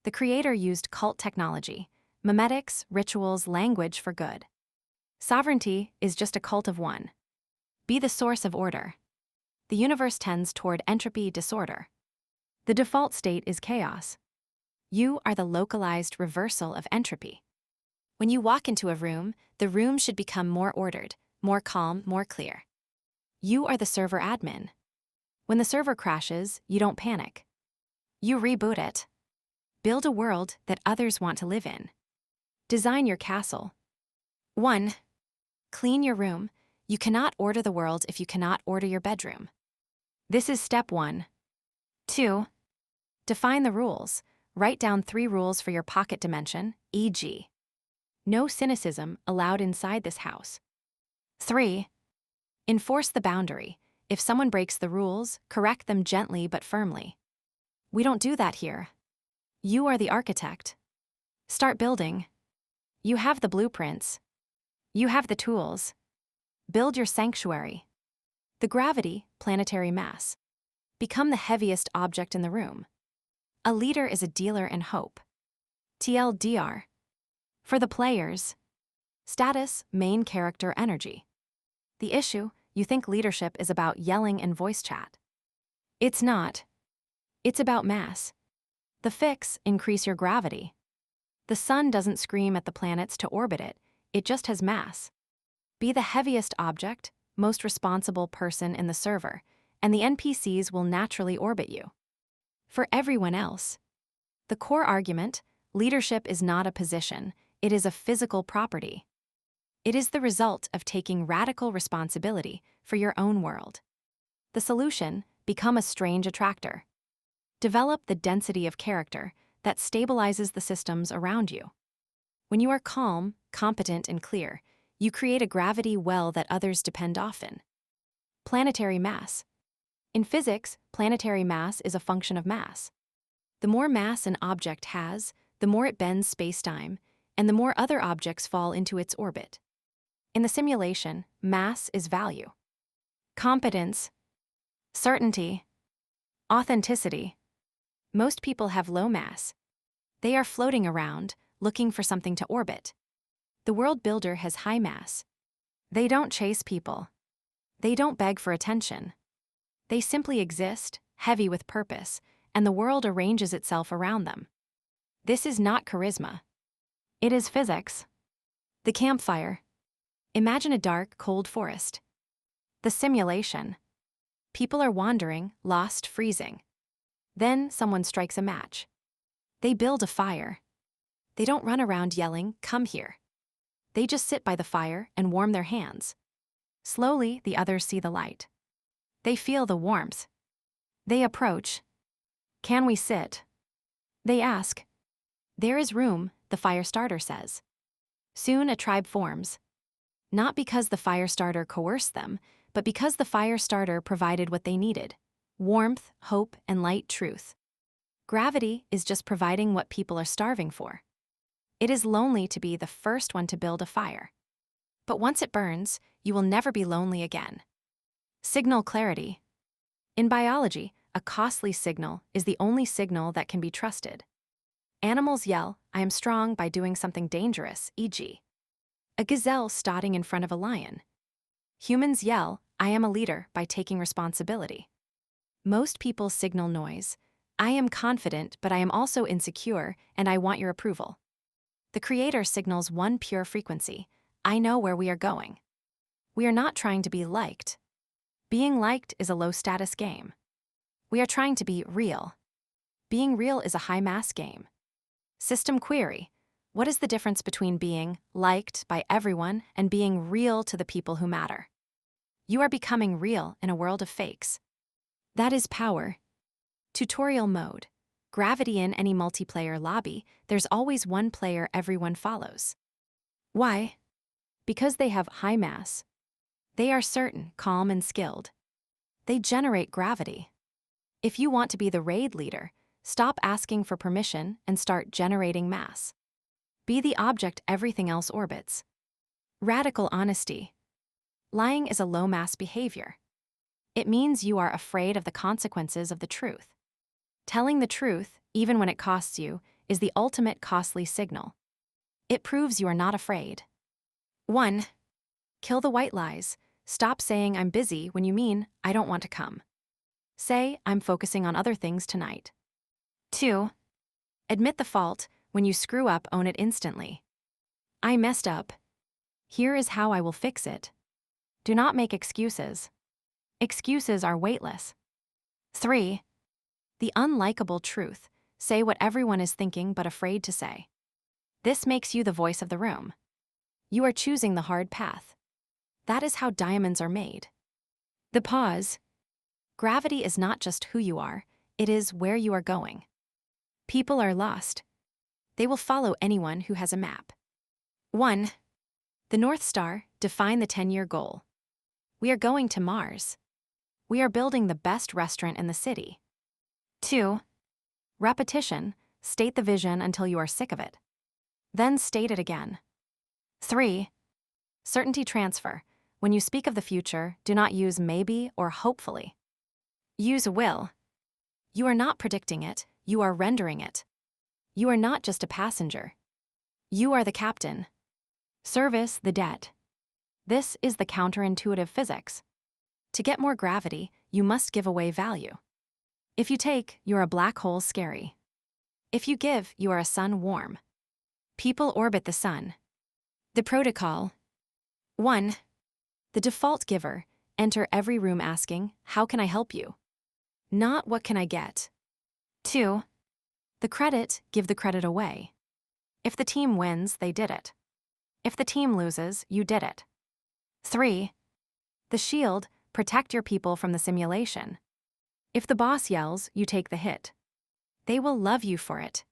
The creator used cult technology, memetics, rituals, language for good. Sovereignty is just a cult of one. Be the source of order. The universe tends toward entropy disorder. The default state is chaos. You are the localized reversal of entropy. When you walk into a room, the room should become more ordered, more calm, more clear. You are the server admin. When the server crashes, you don't panic. You reboot it. Build a world that others want to live in. Design your castle. 1. Clean your room. You cannot order the world if you cannot order your bedroom. This is step 1. 2. Define the rules. Write down 3 rules for your pocket dimension, e.g. no cynicism allowed inside this house. 3. Enforce the boundary. If someone breaks the rules, correct them gently but firmly. We don't do that here. You are the architect. Start building. You have the blueprints. You have the tools. Build your sanctuary. The gravity, planetary mass. Become the heaviest object in the room. A leader is a dealer in hope. TLDR. For the players. Status, main character energy. The issue, you think leadership is about yelling and voice chat. It's not. It's about mass. The fix, increase your gravity. The sun doesn't scream at the planets to orbit it, it just has mass. Be the heaviest object, most responsible person in the server, and the NPCs will naturally orbit you. For everyone else. The core argument, leadership is not a position, it is a physical property. It is the result of taking radical responsibility for your own world. The solution, become a strange attractor. Develop the density of character that stabilizes the systems around you. When you are calm, competent, and clear, you create a gravity well that others depend often. Planetary mass. In physics, planetary mass is a function of mass. The more mass an object has, the more it bends spacetime, and the more other objects fall into its orbit. In the simulation, mass is value. Competence, certainty, authenticity. Most people have low mass. They are floating around, looking for something to orbit. The world builder has high mass. They don't chase people. They don't beg for attention. They simply exist, heavy with purpose, and the world arranges itself around them. This is not charisma. It is physics. The campfire. Imagine a dark, cold forest. The simulation. People are wandering, lost, freezing. Then someone strikes a match. They build a fire. They don't run around yelling, "Come here." They just sit by the fire and warm their hands. Slowly, the others see the light. They feel the warmth. They approach. "Can we sit?" They ask. "There is room," the fire starter says. Soon a tribe forms. Not because the fire starter coerced them, but because the fire starter provided what they needed: warmth, hope, and light truth. Gravity is just providing what people are starving for. It is lonely to be the first one to build a fire. But once it burns, you will never be lonely again. Signal clarity. In biology, a costly signal is the only signal that can be trusted. Animals yell, "I am strong," by doing something dangerous, e.g. a gazelle stotting in front of a lion. Humans yell, "I am a leader," by taking responsibility. Most people signal noise. "I am confident, but I am also insecure, and I want your approval." The creator signals one pure frequency: "I know where we are going." We are not trying to be liked. Being liked is a low-status game. We are trying to be real. Being real is a high-mass game. System query. What is the difference between being liked by everyone and being real to the people who matter? You are becoming real in a world of fakes. That is power. Tutorial mode. Gravity. In any multiplayer lobby, there's always one player everyone follows. Why? Because they have high mass. They are certain, calm, and skilled. They generate gravity. If you want to be the raid leader, stop asking for permission and start generating mass. Be the object everything else orbits. Radical honesty. Lying is a low-mass behavior. It means you are afraid of the consequences of the truth. Telling the truth, even when it costs you, is the ultimate costly signal. It proves you are not afraid. 1. Kill the white lies. Stop saying "I'm busy" when you mean "I don't want to come." Say "I'm focusing on other things tonight." 2. Admit the fault. When you screw up, own it instantly. "I messed up. Here is how I will fix it." Do not make excuses. Excuses are weightless. 3. The unlikable truth. Say what everyone is thinking but afraid to say. This makes you the voice of the room. You are choosing the hard path. That is how diamonds are made. The pause. Gravity is not just who you are, it is where you are going. People are lost. They will follow anyone who has a map. 1. The North Star, define the 10-year goal. We are going to Mars. We are building the best restaurant in the city. 2. Repetition, state the vision until you are sick of it. Then state it again. 3. Certainty transfer. When you speak of the future, do not use maybe or hopefully. Use will. You are not predicting it, you are rendering it. You are not just a passenger. You are the captain. Service the debt. This is the counterintuitive physics. To get more gravity, you must give away value. If you take, you're a black hole scary. If you give, you are a sun warm. People orbit the sun. The protocol. 1. The default giver, enter every room asking, how can I help you? Not what can I get? 2. The credit, give the credit away. If the team wins, they did it. If the team loses, you did it. 3. The shield, protect your people from the simulation. If the boss yells, you take the hit. They will love you for it.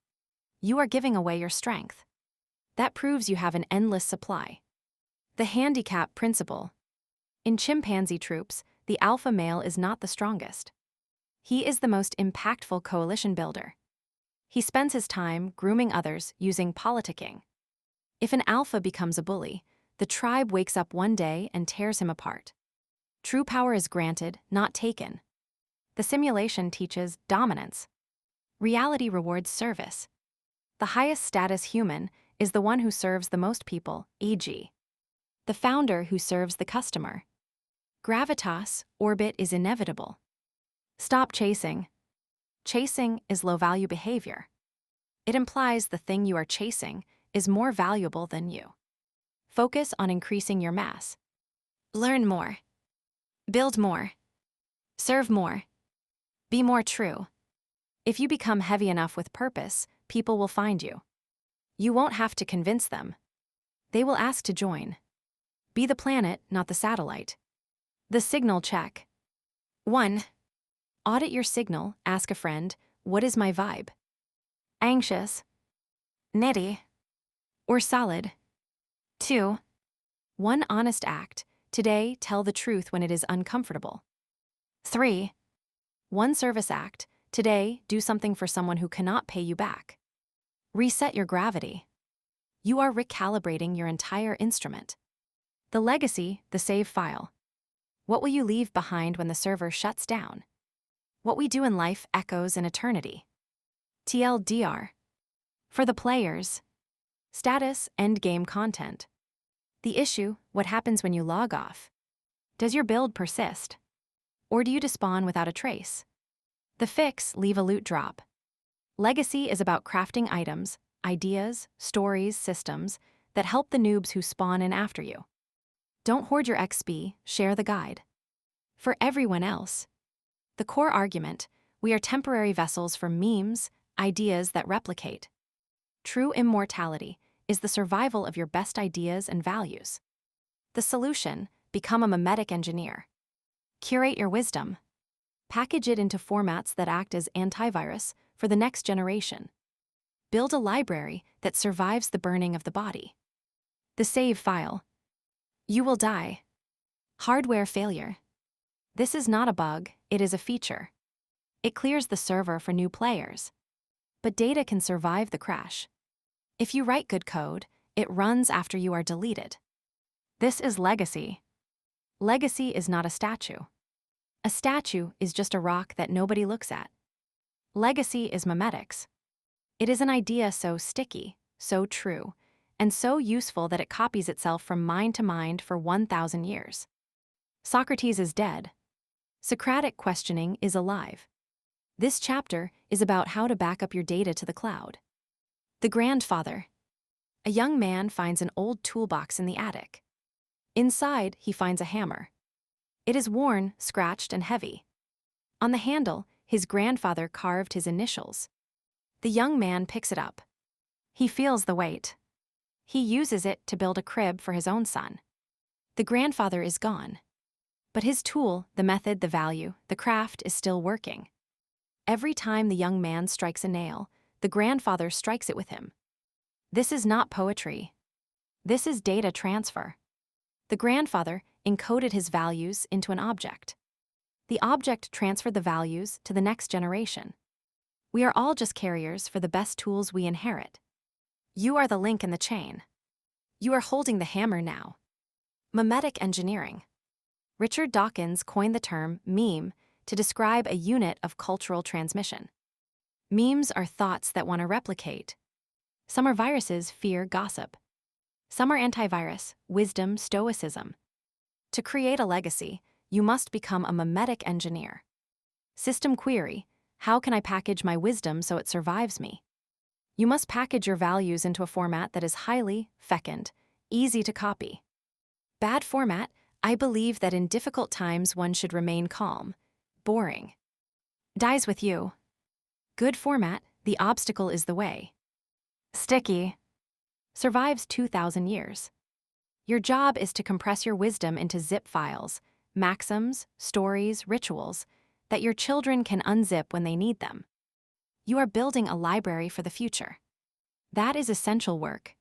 You are giving away your strength. That proves you have an endless supply. The handicap principle. In chimpanzee troops, the alpha male is not the strongest. He is the most impactful coalition builder. He spends his time grooming others using politicking. If an alpha becomes a bully, the tribe wakes up one day and tears him apart. True power is granted, not taken. The simulation teaches dominance. Reality rewards service. The highest status human is the one who serves the most people, e.g., the founder who serves the customer. Gravitas, orbit is inevitable. Stop chasing. Chasing is low-value behavior. It implies the thing you are chasing is more valuable than you. Focus on increasing your mass. Learn more. Build more. Serve more. Be more true. If you become heavy enough with purpose, people will find you. You won't have to convince them. They will ask to join. Be the planet, not the satellite. The signal check. 1. Audit your signal, ask a friend, what is my vibe? Anxious, nitty, or solid? 2. One honest act, today tell the truth when it is uncomfortable. 3. One service act, today do something for someone who cannot pay you back. Reset your gravity. You are recalibrating your entire instrument. The legacy, the save file. What will you leave behind when the server shuts down? What we do in life echoes in eternity. TLDR. For the players. Status, endgame content. The issue, what happens when you log off? Does your build persist? Or do you despawn without a trace? The fix, leave a loot drop. Legacy is about crafting items, ideas, stories, systems that help the noobs who spawn in after you. Don't hoard your XP, share the guide. For everyone else. The core argument, we are temporary vessels for memes, ideas that replicate. True immortality is the survival of your best ideas and values. The solution, become a memetic engineer. Curate your wisdom. Package it into formats that act as antivirus for the next generation. Build a library that survives the burning of the body. The save file. You will die. Hardware failure. This is not a bug, it is a feature. It clears the server for new players. But data can survive the crash. If you write good code, it runs after you are deleted. This is legacy. Legacy is not a statue. A statue is just a rock that nobody looks at. Legacy is memetics. It is an idea so sticky, so true, and so useful that it copies itself from mind to mind for 1,000 years. Socrates is dead. Socratic questioning is alive. This chapter is about how to back up your data to the cloud. The grandfather. A young man finds an old toolbox in the attic. Inside, he finds a hammer. It is worn, scratched, and heavy. On the handle, his grandfather carved his initials. The young man picks it up. He feels the weight. He uses it to build a crib for his own son. The grandfather is gone. But his tool, the method, the value, the craft is still working. Every time the young man strikes a nail, the grandfather strikes it with him. This is not poetry. This is data transfer. The grandfather encoded his values into an object. The object transferred the values to the next generation. We are all just carriers for the best tools we inherit. You are the link in the chain. You are holding the hammer now. Memetic engineering. Richard Dawkins coined the term meme to describe a unit of cultural transmission. Memes are thoughts that want to replicate. Some are viruses, fear, gossip. Some are antivirus, wisdom, stoicism. To create a legacy, you must become a memetic engineer. System query: how can I package my wisdom so it survives me? You must package your values into a format that is highly fecund, easy to copy. Bad format: I believe that in difficult times one should remain calm. Boring. Dies with you. Good format: the obstacle is the way. Sticky. Survives 2,000 years. Your job is to compress your wisdom into zip files, maxims, stories, rituals, that your children can unzip when they need them. You are building a library for the future. That is essential work.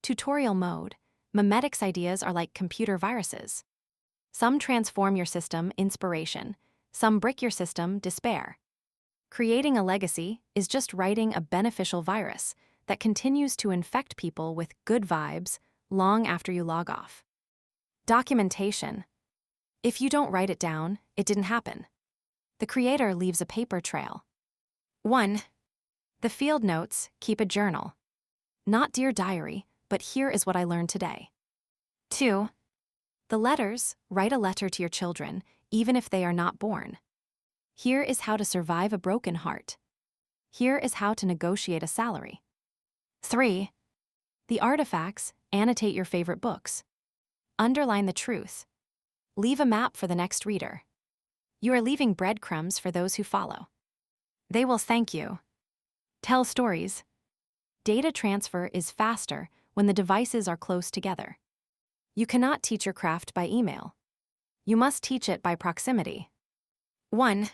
Tutorial mode: memetics ideas are like computer viruses. Some transform your system, inspiration. Some brick your system, despair. Creating a legacy is just writing a beneficial virus that continues to infect people with good vibes long after you log off. Documentation. If you don't write it down, it didn't happen. The creator leaves a paper trail. 1. The field notes: keep a journal. Not Dear Diary, but here is what I learned today. 2. The letters: write a letter to your children, even if they are not born. Here is how to survive a broken heart. Here is how to negotiate a salary. 3. The artifacts: annotate your favorite books. Underline the truth. Leave a map for the next reader. You are leaving breadcrumbs for those who follow. They will thank you. Tell stories. Data transfer is faster when the devices are close together. You cannot teach your craft by email. You must teach it by proximity. 1.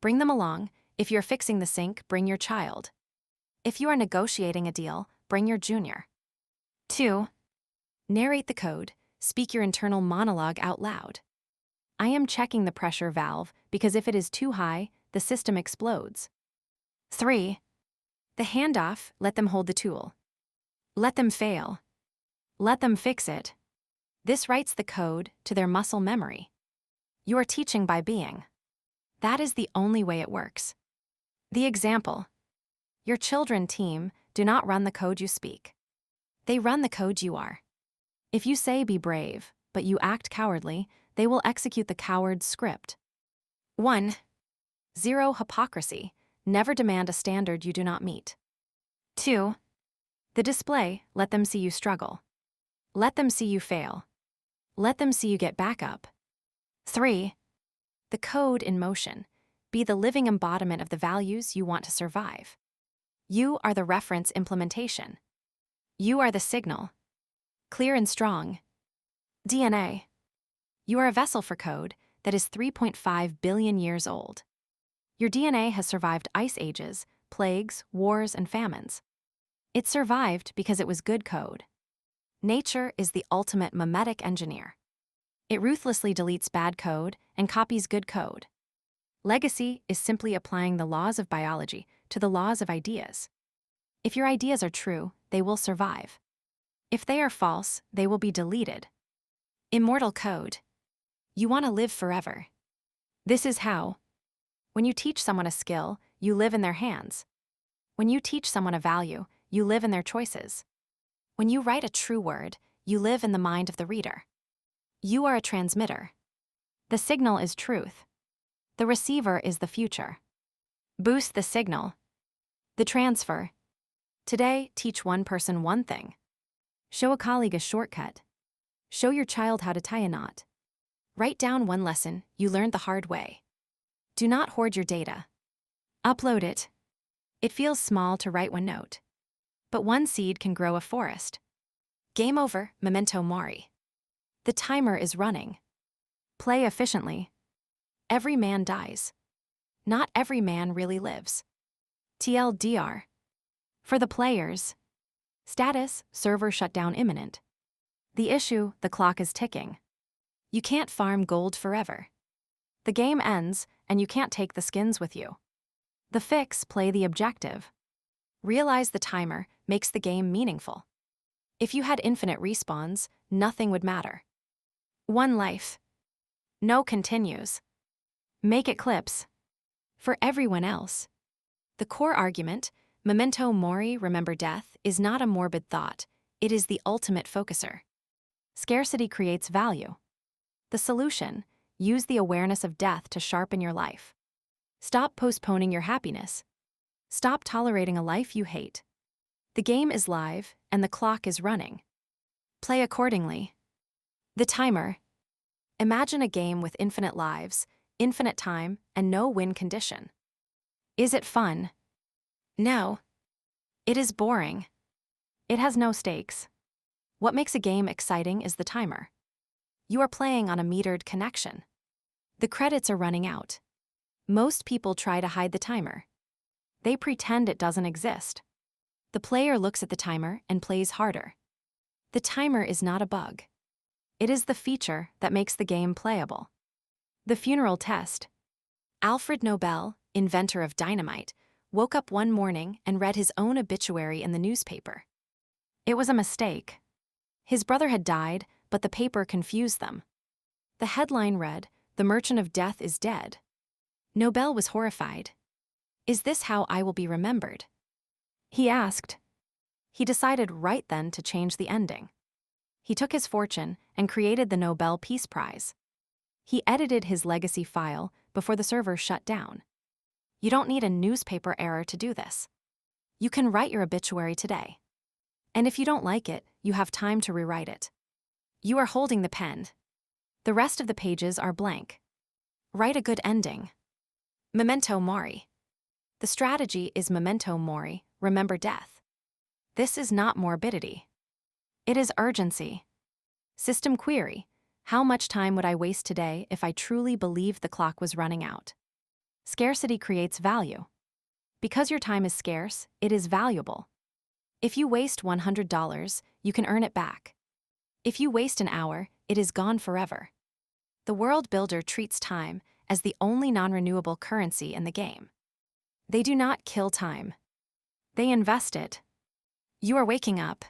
Bring them along. If you're fixing the sink, bring your child. If you are negotiating a deal, bring your junior. 2. Narrate the code. Speak your internal monologue out loud. I am checking the pressure valve because if it is too high, the system explodes. 3. The handoff: let them hold the tool. Let them fail. Let them fix it. This writes the code to their muscle memory. You are teaching by being. That is the only way it works. The example: your children team do not run the code you speak. They run the code you are. If you say be brave, but you act cowardly, they will execute the coward's script. 1. 0 hypocrisy: never demand a standard you do not meet. 2. The display: let them see you struggle. Let them see you fail. Let them see you get back up. 3. The code in motion: be the living embodiment of the values you want to survive. You are the reference implementation. You are the signal. Clear and strong. DNA. You are a vessel for code that is 3.5 billion years old. Your DNA has survived ice ages, plagues, wars, and famines. It survived because it was good code. Nature is the ultimate memetic engineer. It ruthlessly deletes bad code and copies good code. Legacy is simply applying the laws of biology to the laws of ideas. If your ideas are true, they will survive. If they are false, they will be deleted. Immortal code. You want to live forever. This is how. When you teach someone a skill, you live in their hands. When you teach someone a value, you live in their choices. When you write a true word, you live in the mind of the reader. You are a transmitter. The signal is truth. The receiver is the future. Boost the signal. The transfer. Today, teach one person one thing. Show a colleague a shortcut. Show your child how to tie a knot. Write down one lesson you learned the hard way. Do not hoard your data. Upload it. It feels small to write one note. But one seed can grow a forest. Game over, memento mori. The timer is running. Play efficiently. Every man dies. Not every man really lives. TLDR. For the players. Status, server shutdown imminent. The issue, the clock is ticking. You can't farm gold forever. The game ends, and you can't take the skins with you. The fix, play the objective. Realize the timer makes the game meaningful. If you had infinite respawns, nothing would matter. One life. No continues. Make it clips. For everyone else. The core argument, memento mori, remember death, is not a morbid thought, it is the ultimate focuser. Scarcity creates value. The solution, use the awareness of death to sharpen your life. Stop postponing your happiness. Stop tolerating a life you hate. The game is live, and the clock is running. Play accordingly. The timer. Imagine a game with infinite lives, infinite time, and no win condition. Is it fun? No. It is boring. It has no stakes. What makes a game exciting is the timer. You are playing on a metered connection. The credits are running out. Most people try to hide the timer. They pretend it doesn't exist. The player looks at the timer and plays harder. The timer is not a bug. It is the feature that makes the game playable. The funeral test. Alfred Nobel, inventor of dynamite, woke up one morning and read his own obituary in the newspaper. It was a mistake. His brother had died, but the paper confused them. The headline read, "The Merchant of Death is dead." Nobel was horrified. Is this how I will be remembered? He asked. He decided right then to change the ending. He took his fortune and created the Nobel Peace Prize. He edited his legacy file before the server shut down. You don't need a newspaper error to do this. You can write your obituary today. And if you don't like it, you have time to rewrite it. You are holding the pen. The rest of the pages are blank. Write a good ending. Memento mori. The strategy is memento mori, remember death. This is not morbidity. It is urgency. System query. How much time would I waste today if I truly believed the clock was running out? Scarcity creates value. Because your time is scarce, it is valuable. If you waste $100, you can earn it back. If you waste an hour, it is gone forever. The world builder treats time as the only non-renewable currency in the game. They do not kill time. They invest it. You are waking up.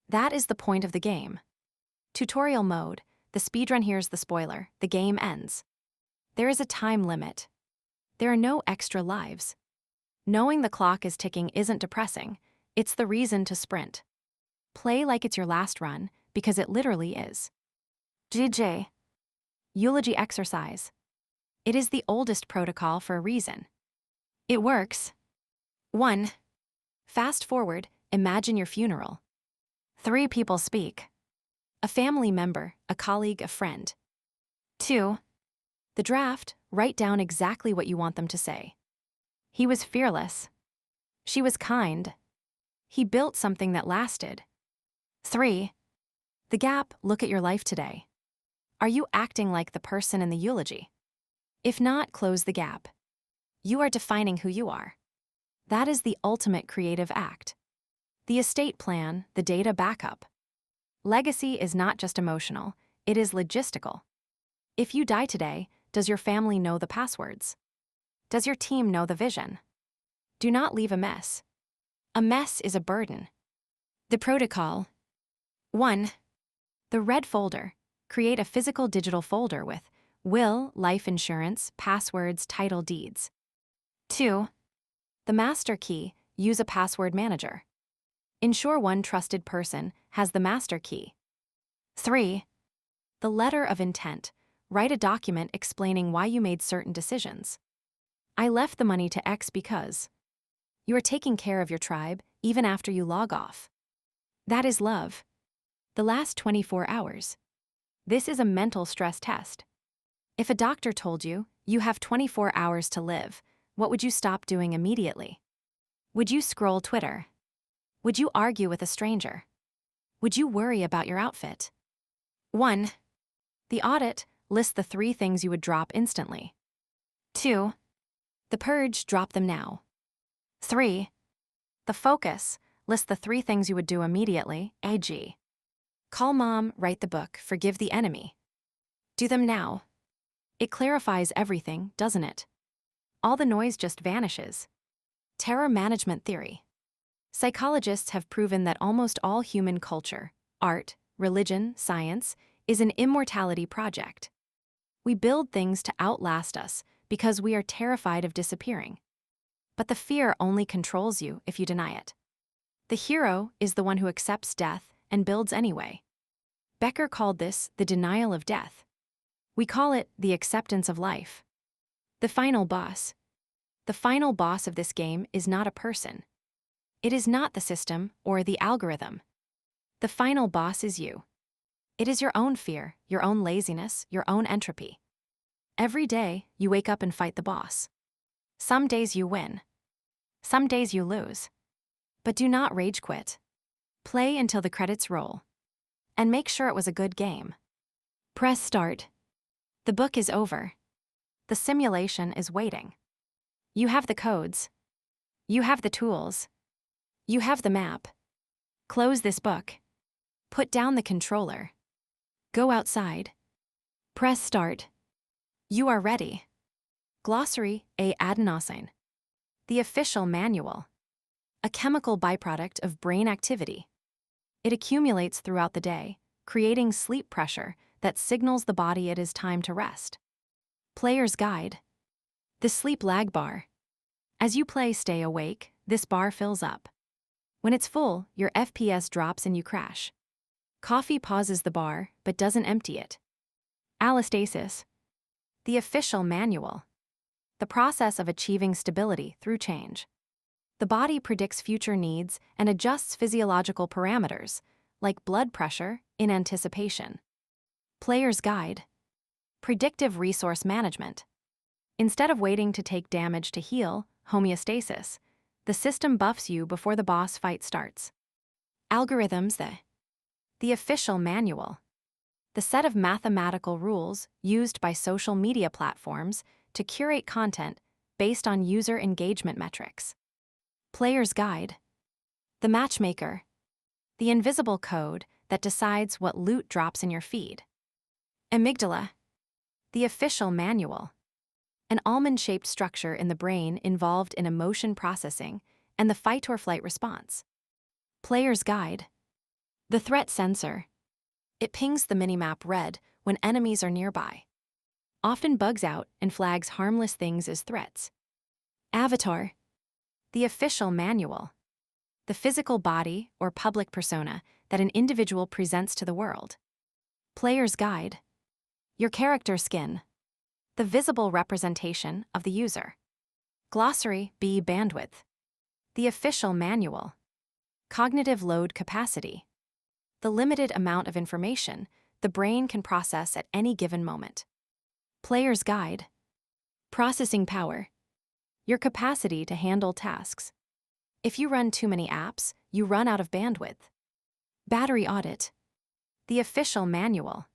That is the point of the game. Tutorial mode. The speedrun hears the spoiler. The game ends. There is a time limit. There are no extra lives. Knowing the clock is ticking isn't depressing. It's the reason to sprint. Play like it's your last run, because it literally is. GJ. Eulogy exercise. It is the oldest protocol for a reason. It works. 1. Fast forward, imagine your funeral. 3 people speak. A family member, a colleague, a friend. 2. The draft, write down exactly what you want them to say. He was fearless. She was kind. He built something that lasted. 3. The gap, look at your life today. Are you acting like the person in the eulogy? If not, close the gap. You are defining who you are. That is the ultimate creative act. The estate plan, the data backup. Legacy is not just emotional, it is logistical. If you die today, does your family know the passwords? Does your team know the vision? Do not leave a mess. A mess is a burden. The protocol. 1. The red folder. Create a physical digital folder with will, life insurance, passwords, title deeds. 2. The master key. Use a password manager. Ensure one trusted person has the master key. 3. The letter of intent. Write a document explaining why you made certain decisions. I left the money to X because. You are taking care of your tribe even after you log off. That is love. The last 24 hours. This is a mental stress test. If a doctor told you, you have 24 hours to live, what would you stop doing immediately? Would you scroll Twitter? Would you argue with a stranger? Would you worry about your outfit? 1. The audit lists the 3 things you would drop instantly. 2. The purge, drop them now. 3. The focus lists the 3 things you would do immediately, e.g. Call mom, write the book, forgive the enemy. Do them now. It clarifies everything, doesn't it? All the noise just vanishes. Terror management theory. Psychologists have proven that almost all human culture, art, religion, science, is an immortality project. We build things to outlast us because we are terrified of disappearing. But the fear only controls you if you deny it. The hero is the one who accepts death and builds anyway. Becker called this the denial of death. We call it the acceptance of life. The final boss. The final boss of this game is not a person. It is not the system or the algorithm. The final boss is you. It is your own fear, your own laziness, your own entropy. Every day, you wake up and fight the boss. Some days you win. Some days you lose. But do not rage quit. Play until the credits roll. And make sure it was a good game. Press start. The book is over. The simulation is waiting. You have the codes. You have the tools. You have the map. Close this book. Put down the controller. Go outside. Press start. You are ready. Glossary, adenosine. The official manual. A chemical byproduct of brain activity. It accumulates throughout the day, creating sleep pressure that signals the body it is time to rest. Player's guide. The sleep lag bar. As you play stay awake, this bar fills up. When it's full, your FPS drops and you crash. Coffee pauses the bar, but doesn't empty it. Allostasis. The official manual. The process of achieving stability through change. The body predicts future needs and adjusts physiological parameters, like blood pressure, in anticipation. Player's guide. Predictive resource management. Instead of waiting to take damage to heal, homeostasis, the system buffs you before the boss fight starts. Algorithms. The official manual. The set of mathematical rules used by social media platforms to curate content based on user engagement metrics. Player's guide. The matchmaker. The invisible code that decides what loot drops in your feed. Amygdala. The official manual. An almond-shaped structure in the brain involved in emotion processing and the fight-or-flight response. Player's guide. The threat sensor. It pings the minimap red when enemies are nearby. Often bugs out and flags harmless things as threats. Avatar. The official manual. The physical body or public persona that an individual presents to the world. Player's guide. Your character skin. The visible representation of the user. Glossary, B bandwidth. The official manual. Cognitive load capacity. The limited amount of information the brain can process at any given moment. Player's guide. Processing power. Your capacity to handle tasks. If you run too many apps, you run out of bandwidth. Battery audit. The official manual.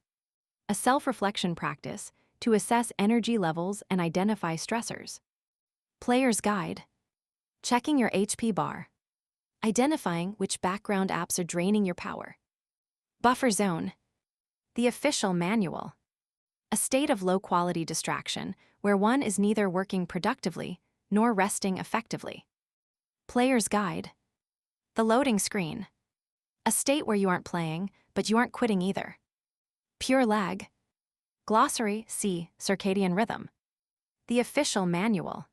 A self-reflection practice to assess energy levels and identify stressors. Player's guide. Checking your HP bar. Identifying which background apps are draining your power. Buffer zone. The official manual. A state of low-quality distraction where one is neither working productively nor resting effectively. Player's guide. The loading screen. A state where you aren't playing, but you aren't quitting either. Pure lag. Glossary, C, circadian rhythm. The official manual.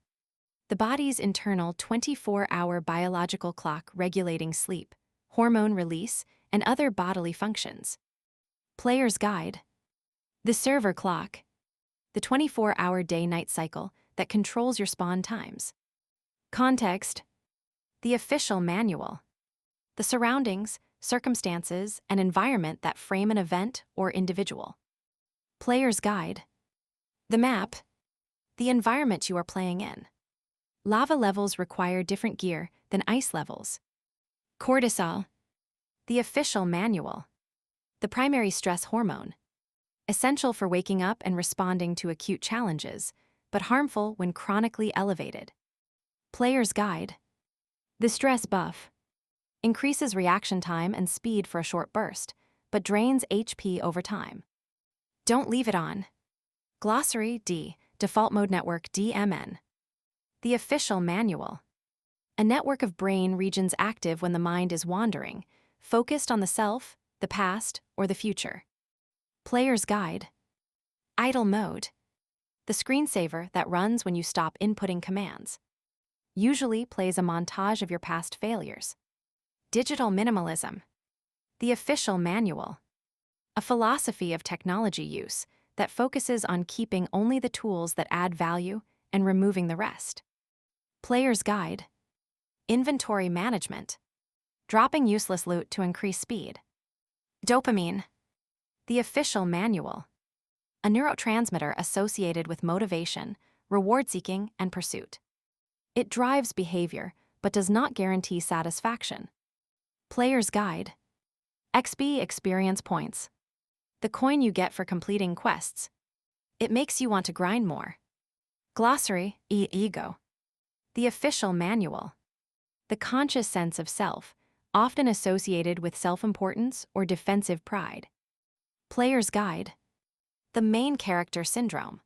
The body's internal 24-hour biological clock regulating sleep, hormone release, and other bodily functions. Player's guide. The server clock. The 24-hour day-night cycle that controls your spawn times. Context. The official manual. The surroundings, circumstances, and environment that frame an event or individual. Player's guide. The map. The environment you are playing in. Lava levels require different gear than ice levels. Cortisol, the official manual. The primary stress hormone. Essential for waking up and responding to acute challenges, but harmful when chronically elevated. Player's guide. The stress buff. Increases reaction time and speed for a short burst, but drains HP over time. Don't leave it on. Glossary D. Default Mode Network DMN. The official manual. A network of brain regions active when the mind is wandering, focused on the self, the past, or the future. Player's guide. Idle mode. The screensaver that runs when you stop inputting commands. Usually plays a montage of your past failures. Digital minimalism. The official manual. A philosophy of technology use that focuses on keeping only the tools that add value and removing the rest. Player's guide. Inventory management. Dropping useless loot to increase speed. Dopamine. The official manual. A neurotransmitter associated with motivation, reward-seeking, and pursuit. It drives behavior, but does not guarantee satisfaction. Player's guide. XP experience points. The coin you get for completing quests. It makes you want to grind more. Glossary Ego. The official manual. The conscious sense of self, often associated with self-importance or defensive pride. Player's guide. The main character syndrome.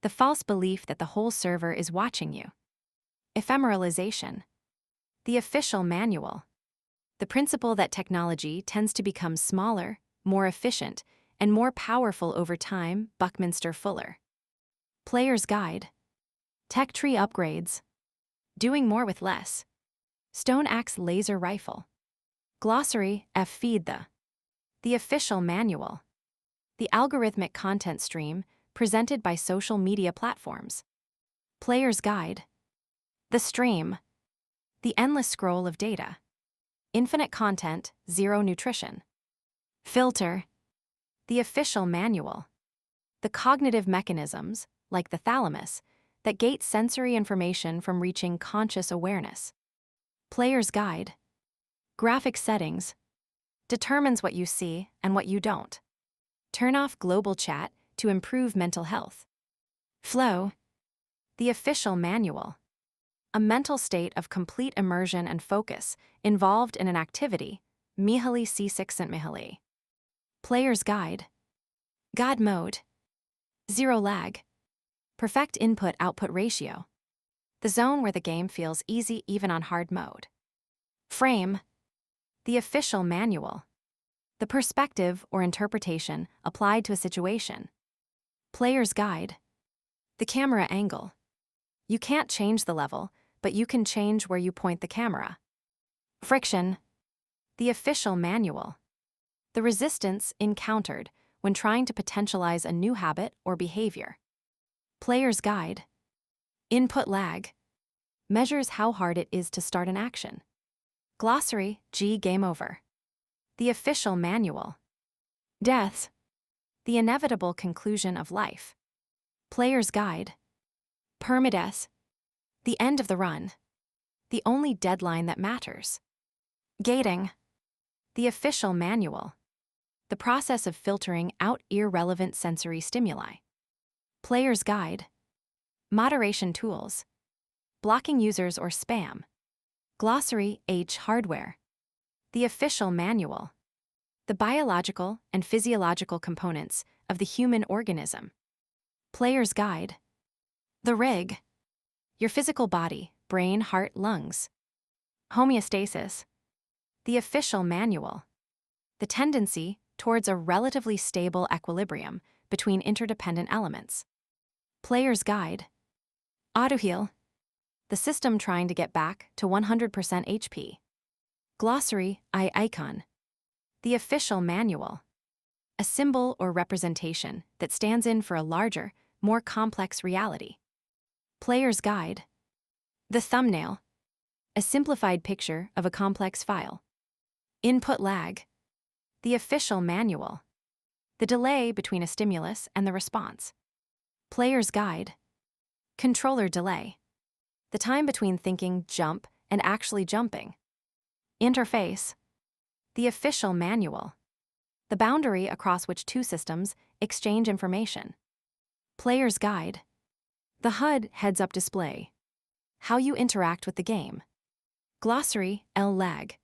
The false belief that the whole server is watching you. Ephemeralization. The official manual. The principle that technology tends to become smaller, more efficient, and more powerful over time. Buckminster Fuller. Player's guide. Tech tree upgrades. Doing more with less. Stone Axe laser rifle. Glossary Feed the official manual. The algorithmic content stream presented by social media platforms. Player's guide. The stream. The endless scroll of data. Infinite content, zero nutrition. Filter. The official manual. The cognitive mechanisms, like the thalamus, that gate sensory information from reaching conscious awareness. Player's guide. Graphic settings. Determines what you see and what you don't. Turn off global chat to improve mental health. Flow. The official manual. A mental state of complete immersion and focus involved in an activity. Mihaly Csikszentmihalyi. Player's guide. God mode. Zero lag. Perfect input-output ratio. The zone where the game feels easy even on hard mode. Frame. The official manual. The perspective or interpretation applied to a situation. Player's guide. The camera angle. You can't change the level, but you can change where you point the camera. Friction. The official manual. The resistance encountered when trying to potentialize a new habit or behavior. Player's guide. Input lag. Measures how hard it is to start an action. Glossary Game over. The official manual. Death. The inevitable conclusion of life. Player's guide. Permadeath. The end of the run. The only deadline that matters. Gating. The official manual. The process of filtering out irrelevant sensory stimuli. Player's guide. Moderation tools. Blocking users or spam. Glossary hardware. The official manual. The biological and physiological components of the human organism. Player's guide. The rig. Your physical body, brain, heart, lungs. Homeostasis. The official manual. The tendency towards a relatively stable equilibrium between interdependent elements. Player's guide. Autoheal. The system trying to get back to 100% HP. Glossary icon. The official manual. A symbol or representation that stands in for a larger, more complex reality. Player's guide. The thumbnail. A simplified picture of a complex file. Input lag. The official manual. The delay between a stimulus and the response. Player's guide. Controller delay. the time between thinking jump and actually jumping. Interface. The official manual. The boundary across which two systems exchange information. Player's guide. The HUD heads-up display. How you interact with the game. Glossary, lag.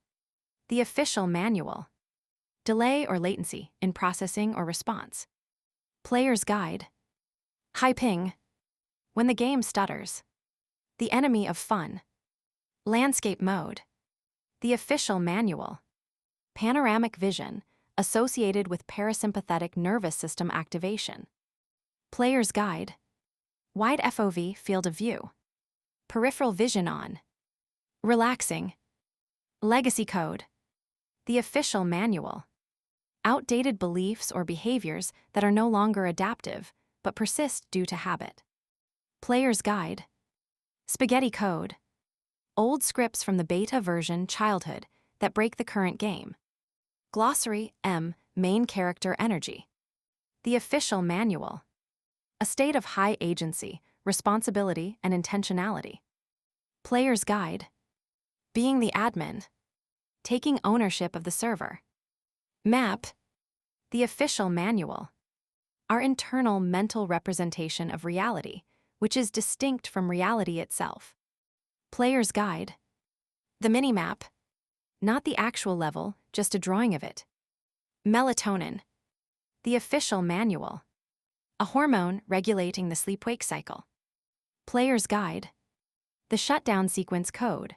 The official manual. Delay or latency in processing or response. Player's guide. High ping. When the game stutters. The enemy of fun. Landscape mode. The official manual. Panoramic vision, associated with parasympathetic nervous system activation. Player's guide. Wide FOV field of view. Peripheral vision on. Relaxing. Legacy code. The official manual. Outdated beliefs or behaviors that are no longer adaptive, but persist due to habit. Player's guide. Spaghetti code. Old scripts from the beta version childhood that break the current game. Glossary, main character energy. The official manual. A state of high agency, responsibility, and intentionality. Player's guide. Being the admin. Taking ownership of the server. Map. The official manual. Our internal mental representation of reality, which is distinct from reality itself. Player's guide. The minimap. Not the actual level, just a drawing of it. Melatonin. The official manual. A hormone regulating the sleep-wake cycle. Player's guide. The shutdown sequence code.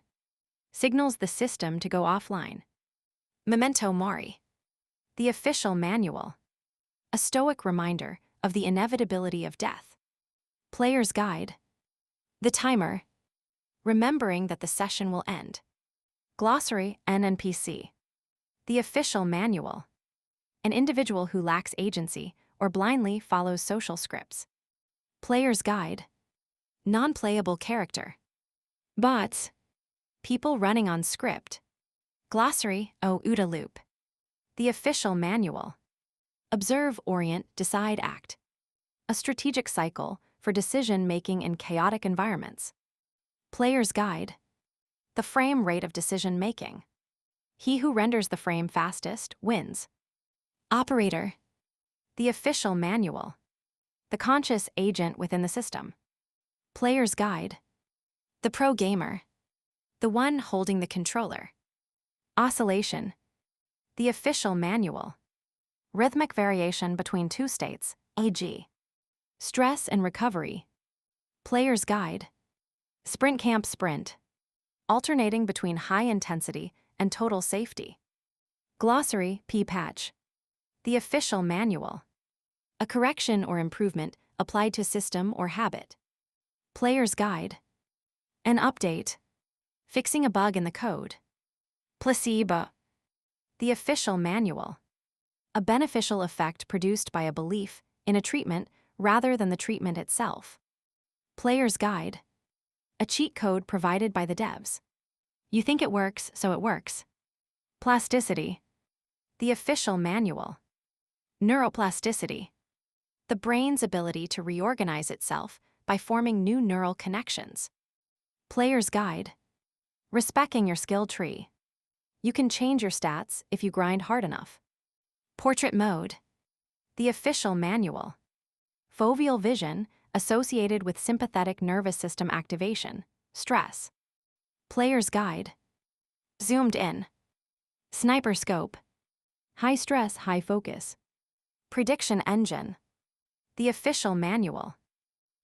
Signals the system to go offline. Memento mori. The official manual. A stoic reminder of the inevitability of death. Player's guide. The timer. Remembering that the session will end. Glossary, NPC. The official manual. An individual who lacks agency or blindly follows social scripts. Player's guide. Non-playable character. Bots. People running on script. Glossary, OODA loop. The official manual. Observe, orient, decide, act. A strategic cycle for decision-making in chaotic environments. Player's guide. The frame rate of decision-making. He who renders the frame fastest wins. Operator. The official manual. The conscious agent within the system. Player's guide. The pro gamer. The one holding the controller. Oscillation. The official manual. Rhythmic variation between two states, e.g. Stress and recovery. Player's guide. Sprint camp sprint. Alternating between high intensity and total safety. Glossary, p-patch. The official manual. A correction or improvement applied to system or habit. Player's guide. An update. Fixing a bug in the code. Placebo. The official manual. A beneficial effect produced by a belief in a treatment rather than the treatment itself. Player's guide. A cheat code provided by the devs. You think it works, so it works. Plasticity. The official manual. Neuroplasticity. The brain's ability to reorganize itself by forming new neural connections. Player's guide. Respecting your skill tree. You can change your stats if you grind hard enough. Portrait mode. The official manual. Foveal vision associated with sympathetic nervous system activation, stress. Player's guide. Zoomed in. Sniper scope. High stress, high focus. Prediction engine. The official manual.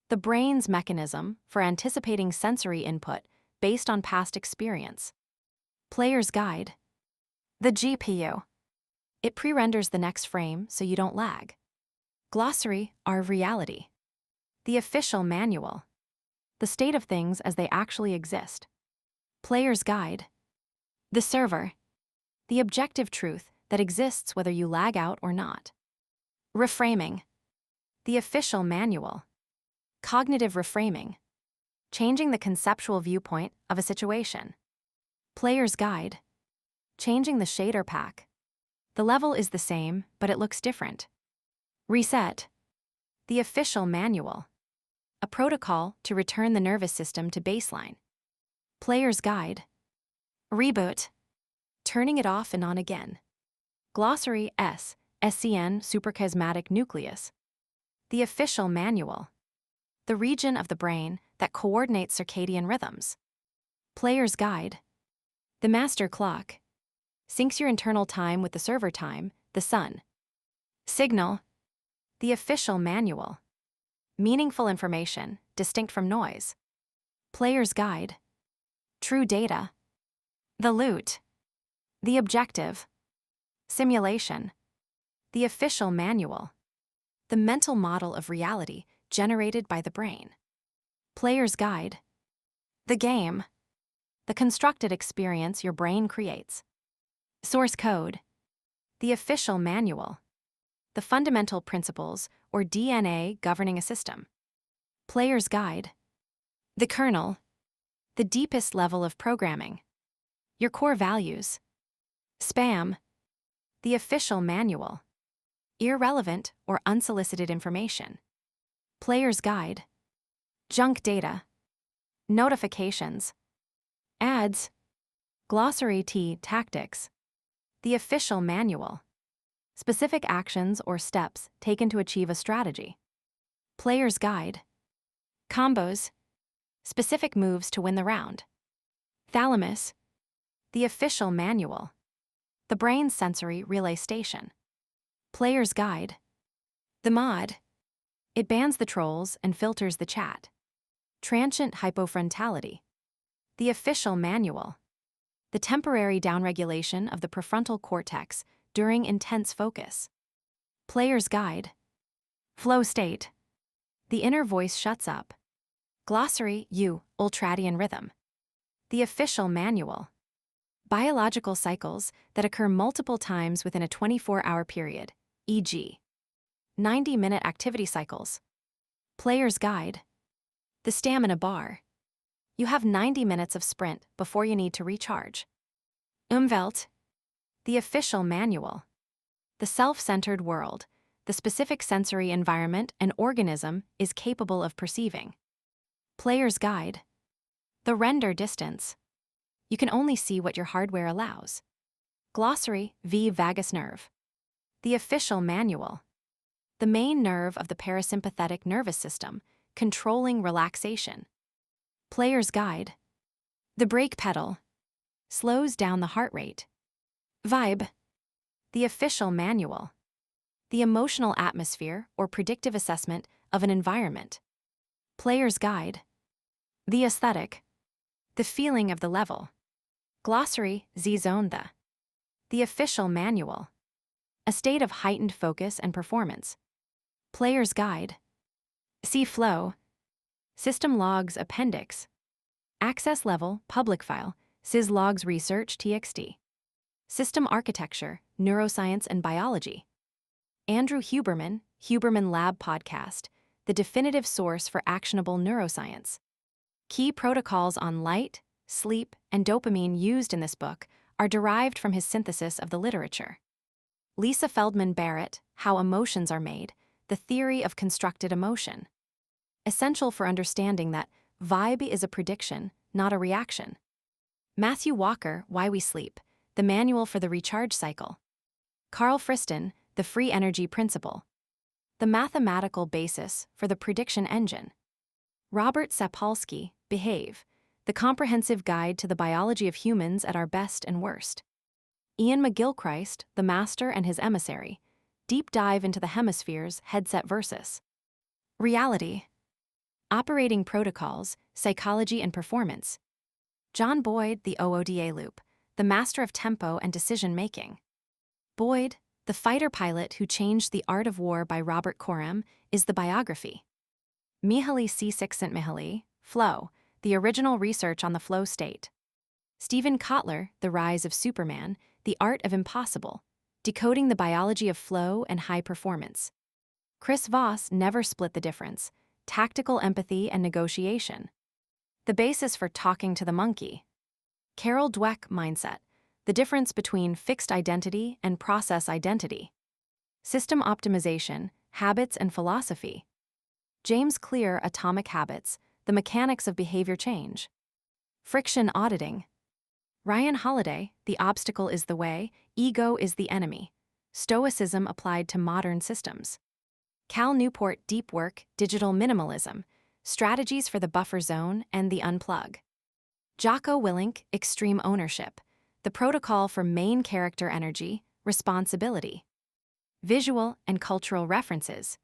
The brain's mechanism for anticipating sensory input based on past experience. Player's guide. The GPU. It pre-renders the next frame so you don't lag. Glossary, our reality. The official manual. The state of things as they actually exist. Player's guide. The server. The objective truth that exists whether you lag out or not. Reframing. The official manual. Cognitive reframing. Changing the conceptual viewpoint of a situation. Player's guide. Changing the shader pack. The level is the same, but it looks different. Reset. The official manual. a protocol to return the nervous system to baseline. Player's Guide. Reboot. Turning it off and on again. Glossary SCN suprachiasmatic nucleus. The official manual. The region of the brain that coordinates circadian rhythms. Player's Guide. The master clock. Syncs your internal time with the server time, the sun. Signal. The official manual. Meaningful information, distinct from noise. Player's Guide. True data. The loot. The objective. Simulation. The official manual. The mental model of reality generated by the brain. Player's Guide. The game. The constructed experience your brain creates. Source code. The official manual. The fundamental principles or DNA governing a system. Player's Guide. The kernel. The deepest level of programming. Your core values. Spam. The official manual. Irrelevant or unsolicited information. Player's Guide. Junk data. Notifications. Ads. Glossary tactics. The official manual. Specific actions or steps taken to achieve a strategy. Player's Guide. Combos. Specific moves to win the round. Thalamus. The official manual. The brain's sensory relay station. Player's Guide. The mod. It bans the trolls and filters the chat. Transient hypofrontality. The official manual. The temporary downregulation of the prefrontal cortex during intense focus. Player's Guide. Flow state. The inner voice shuts up. Glossary ultradian rhythm. The official manual. Biological cycles that occur multiple times within a 24-hour period, e.g., 90-minute activity cycles. Player's Guide. The stamina bar. You have 90 minutes of sprint before you need to recharge. Umwelt. The official manual. The self-centered world, the specific sensory environment an organism is capable of perceiving. Player's Guide. The render distance. You can only see what your hardware allows. Glossary vagus nerve. The official manual. The main nerve of the parasympathetic nervous system, controlling relaxation. Player's Guide. The brake pedal. Slows down the heart rate. Vibe. The official manual. The emotional atmosphere or predictive assessment of an environment. Player's Guide. The aesthetic. The feeling of the level. Glossary zone. The official manual. A state of heightened focus and performance. Player's Guide. See flow. System logs appendix. Access level public file syslogs research txt. System architecture, neuroscience and biology. Andrew Huberman, Huberman Lab Podcast, the definitive source for actionable neuroscience. Key protocols on light, sleep, and dopamine used in this book are derived from his synthesis of the literature. Lisa Feldman Barrett, How Emotions Are Made, the Theory of Constructed Emotion. Essential for understanding that vibe is a prediction, not a reaction. Matthew Walker, Why We Sleep, the Manual for the Recharge Cycle. Carl Friston, The Free Energy Principle. The Mathematical Basis for the Prediction Engine. Robert Sapolsky, Behave, The Comprehensive Guide to the Biology of Humans at Our Best and Worst. Ian McGilchrist, The Master and His Emissary, Deep Dive into the Hemispheres, Headset Versus. Reality. Operating Protocols, Psychology and Performance. John Boyd, The OODA Loop, The Master of Tempo and Decision Making. Boyd, The Fighter Pilot Who Changed the Art of War by Robert Coram, is the biography. Mihaly Csikszentmihalyi, Flow, The Original Research on the Flow State. Stephen Kotler, The Rise of Superman, The Art of Impossible, Decoding the Biology of Flow and High Performance. Chris Voss, Never Split the Difference, Tactical Empathy and Negotiation. The Basis for Talking to the Monkey. Carol Dweck, Mindset, The Difference Between Fixed Identity and Process Identity. System Optimization, Habits and Philosophy. James Clear, Atomic Habits, The Mechanics of Behavior Change. Friction Auditing. Ryan Holiday, The Obstacle is the Way, Ego is the Enemy. Stoicism Applied to Modern Systems. Cal Newport, Deep Work, Digital Minimalism, Strategies for the Buffer Zone and the Unplug. Jocko Willink, Extreme Ownership, The Protocol for Main Character Energy, Responsibility. Visual and Cultural References.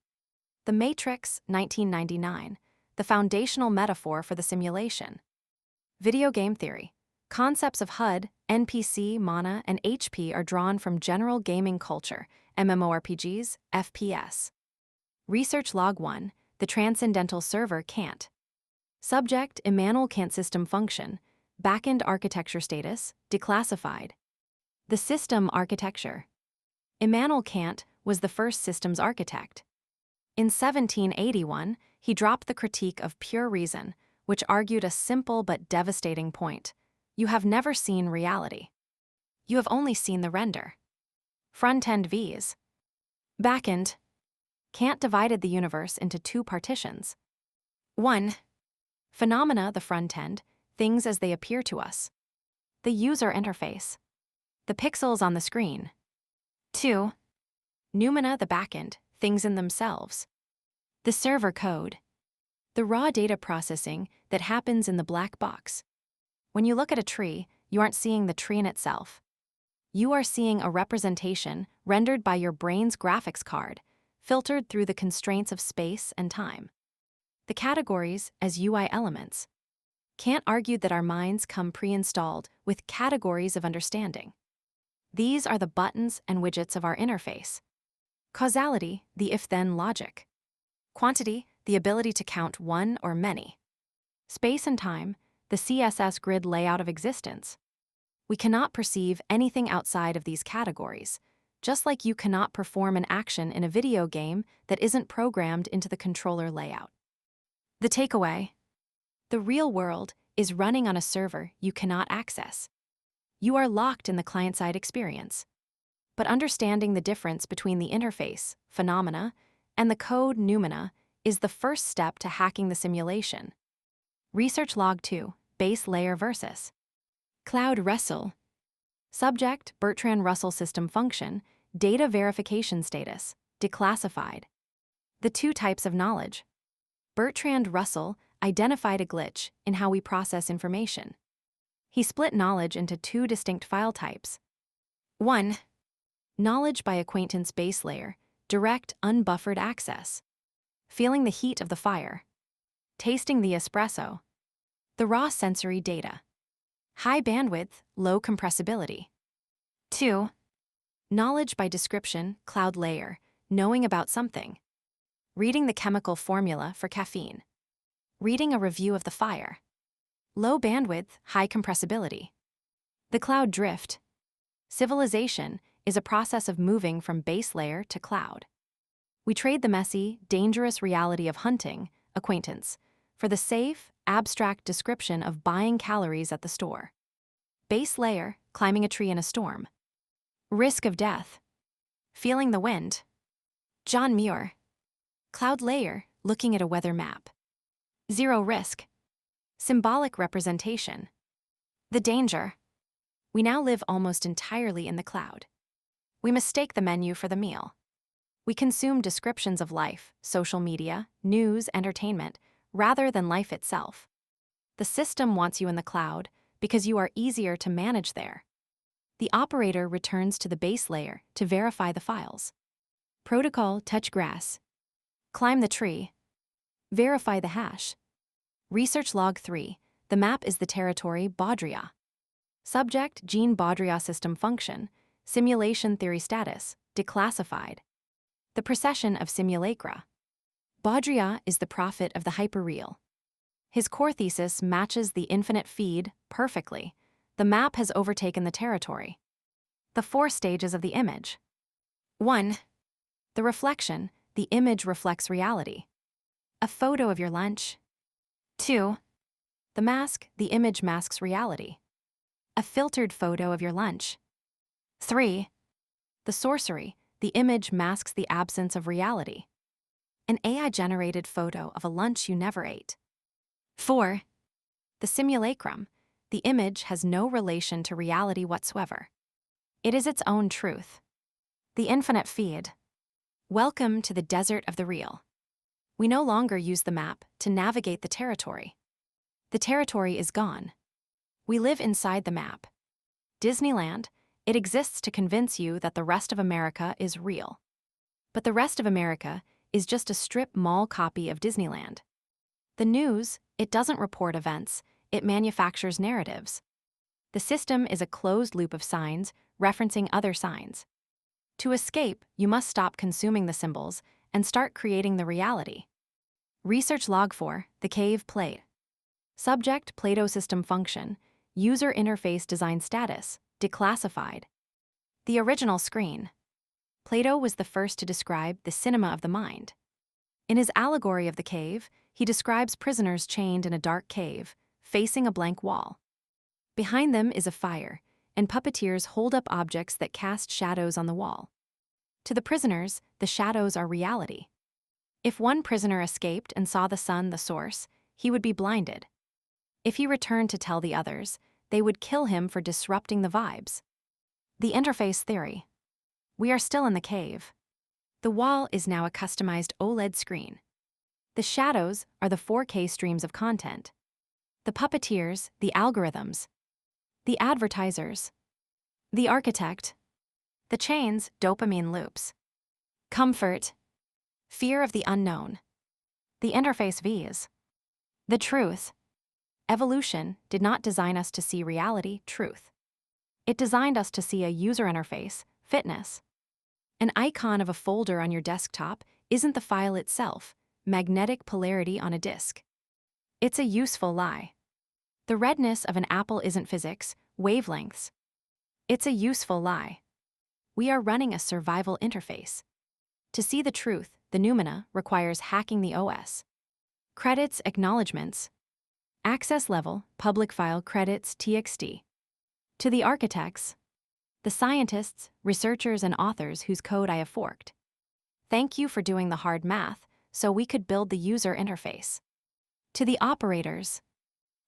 The Matrix, 1999, The Foundational Metaphor for the Simulation. Video Game Theory. Concepts of HUD, NPC, mana, and HP are drawn from general gaming culture, MMORPGs, FPS. Research Log 1, The Transcendental Server can't. Subject, Immanuel Kant System Function, Backend Architecture Status, Declassified. The System Architecture. Immanuel Kant was the first systems architect. In 1781, he dropped the critique of pure reason, which argued a simple but devastating point. You have never seen reality. You have only seen the render. Front-end Vs. Backend. Kant divided the universe into two partitions. 1. Phenomena, the front-end, things as they appear to us. The user interface. The pixels on the screen. 2. Noumena, the backend, things in themselves. The server code. The raw data processing that happens in the black box. When you look at a tree, you aren't seeing the tree in itself. You are seeing a representation rendered by your brain's graphics card, filtered through the constraints of space and time. The categories as UI elements. Kant argued that our minds come pre-installed with categories of understanding. These are the buttons and widgets of our interface. Causality, the if-then logic. Quantity, the ability to count one or many. Space and time, the CSS grid layout of existence. We cannot perceive anything outside of these categories, just like you cannot perform an action in a video game that isn't programmed into the controller layout. The takeaway: the real world is running on a server you cannot access. You are locked in the client-side experience. But understanding the difference between the interface, phenomena, and the code, noumena, is the first step to hacking the simulation. Research Log 2, Base Layer versus Cloud Russell. Subject, Bertrand Russell System Function, Data Verification Status, Declassified. The two types of knowledge. Bertrand Russell identified a glitch in how we process information. He split knowledge into two distinct file types. 1. Knowledge by acquaintance base layer, direct unbuffered access. Feeling the heat of the fire. Tasting the espresso. The raw sensory data. High bandwidth, low compressibility. 2. Knowledge by description, cloud layer, knowing about something. Reading the chemical formula for caffeine. Reading a review of the fire. Low bandwidth, high compressibility. The cloud drift. Civilization is a process of moving from base layer to cloud. We trade the messy, dangerous reality of hunting, acquaintance, for the safe, abstract description of buying calories at the store. Base layer, climbing a tree in a storm. Risk of death. Feeling the wind. John Muir. Cloud layer, looking at a weather map. Zero risk. Symbolic representation. The danger. We now live almost entirely in the cloud. We mistake the menu for the meal. We consume descriptions of life, social media, news, entertainment, rather than life itself. The system wants you in the cloud because you are easier to manage there. The operator returns to the base layer to verify the files. Protocol, touch grass. Climb the tree. Verify the hash. Research Log 3, the map is the territory Baudrillard. Subject, Jean Baudrillard System Function, Simulation Theory Status, Declassified. The Procession of Simulacra. Baudrillard is the prophet of the hyperreal. His core thesis matches the infinite feed perfectly. The map has overtaken the territory. The 4 stages of the image. 1. The reflection, the image reflects reality. A photo of your lunch. 2. The mask, the image masks reality. A filtered photo of your lunch. 3. The sorcery, the image masks the absence of reality. an AI-generated photo of a lunch you never ate. 4. The simulacrum. The image has no relation to reality whatsoever. It is its own truth. The infinite feed. Welcome to the desert of the real. We no longer use the map to navigate the territory. The territory is gone. We live inside the map. Disneyland, it exists to convince you that the rest of America is real. But the rest of America is just a strip mall copy of Disneyland. The news, it doesn't report events, it manufactures narratives. The system is a closed loop of signs referencing other signs. To escape, you must stop consuming the symbols and start creating the reality. Research log 4, the cave plate. Subject, Plato system function, user interface design status, declassified. The original screen. Plato was the first to describe the cinema of the mind. In his allegory of the cave, he describes prisoners chained in a dark cave, facing a blank wall. Behind them is a fire, and puppeteers hold up objects that cast shadows on the wall. To the prisoners, the shadows are reality. If one prisoner escaped and saw the sun, the source, he would be blinded. If he returned to tell the others, they would kill him for disrupting the vibes. The interface theory. We are still in the cave. The wall is now a customized OLED screen. The shadows are the 4K streams of content. The puppeteers, the algorithms. The advertisers. The architect. The chains, dopamine loops. Comfort. Fear of the unknown. The interface V's. The truth. Evolution did not design us to see reality, truth. It designed us to see a user interface, fitness. An icon of a folder on your desktop isn't the file itself, magnetic polarity on a disk. It's a useful lie. The redness of an apple isn't physics, wavelengths. It's a useful lie. We are running a survival interface. To see the truth, the noumena requires hacking the OS. Credits, acknowledgements. Access level, public file credits, txt. To the architects, the scientists, researchers, and authors whose code I have forked. Thank you for doing the hard math so we could build the user interface. To the operators,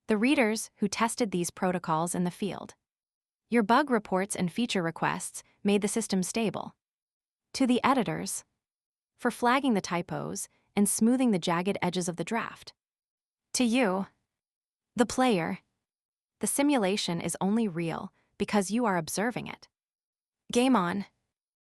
the readers who tested these protocols in the field. Your bug reports and feature requests made the system stable. To the editors, for flagging the typos and smoothing the jagged edges of the draft. To you, the player, the simulation is only real because you are observing it. Game on.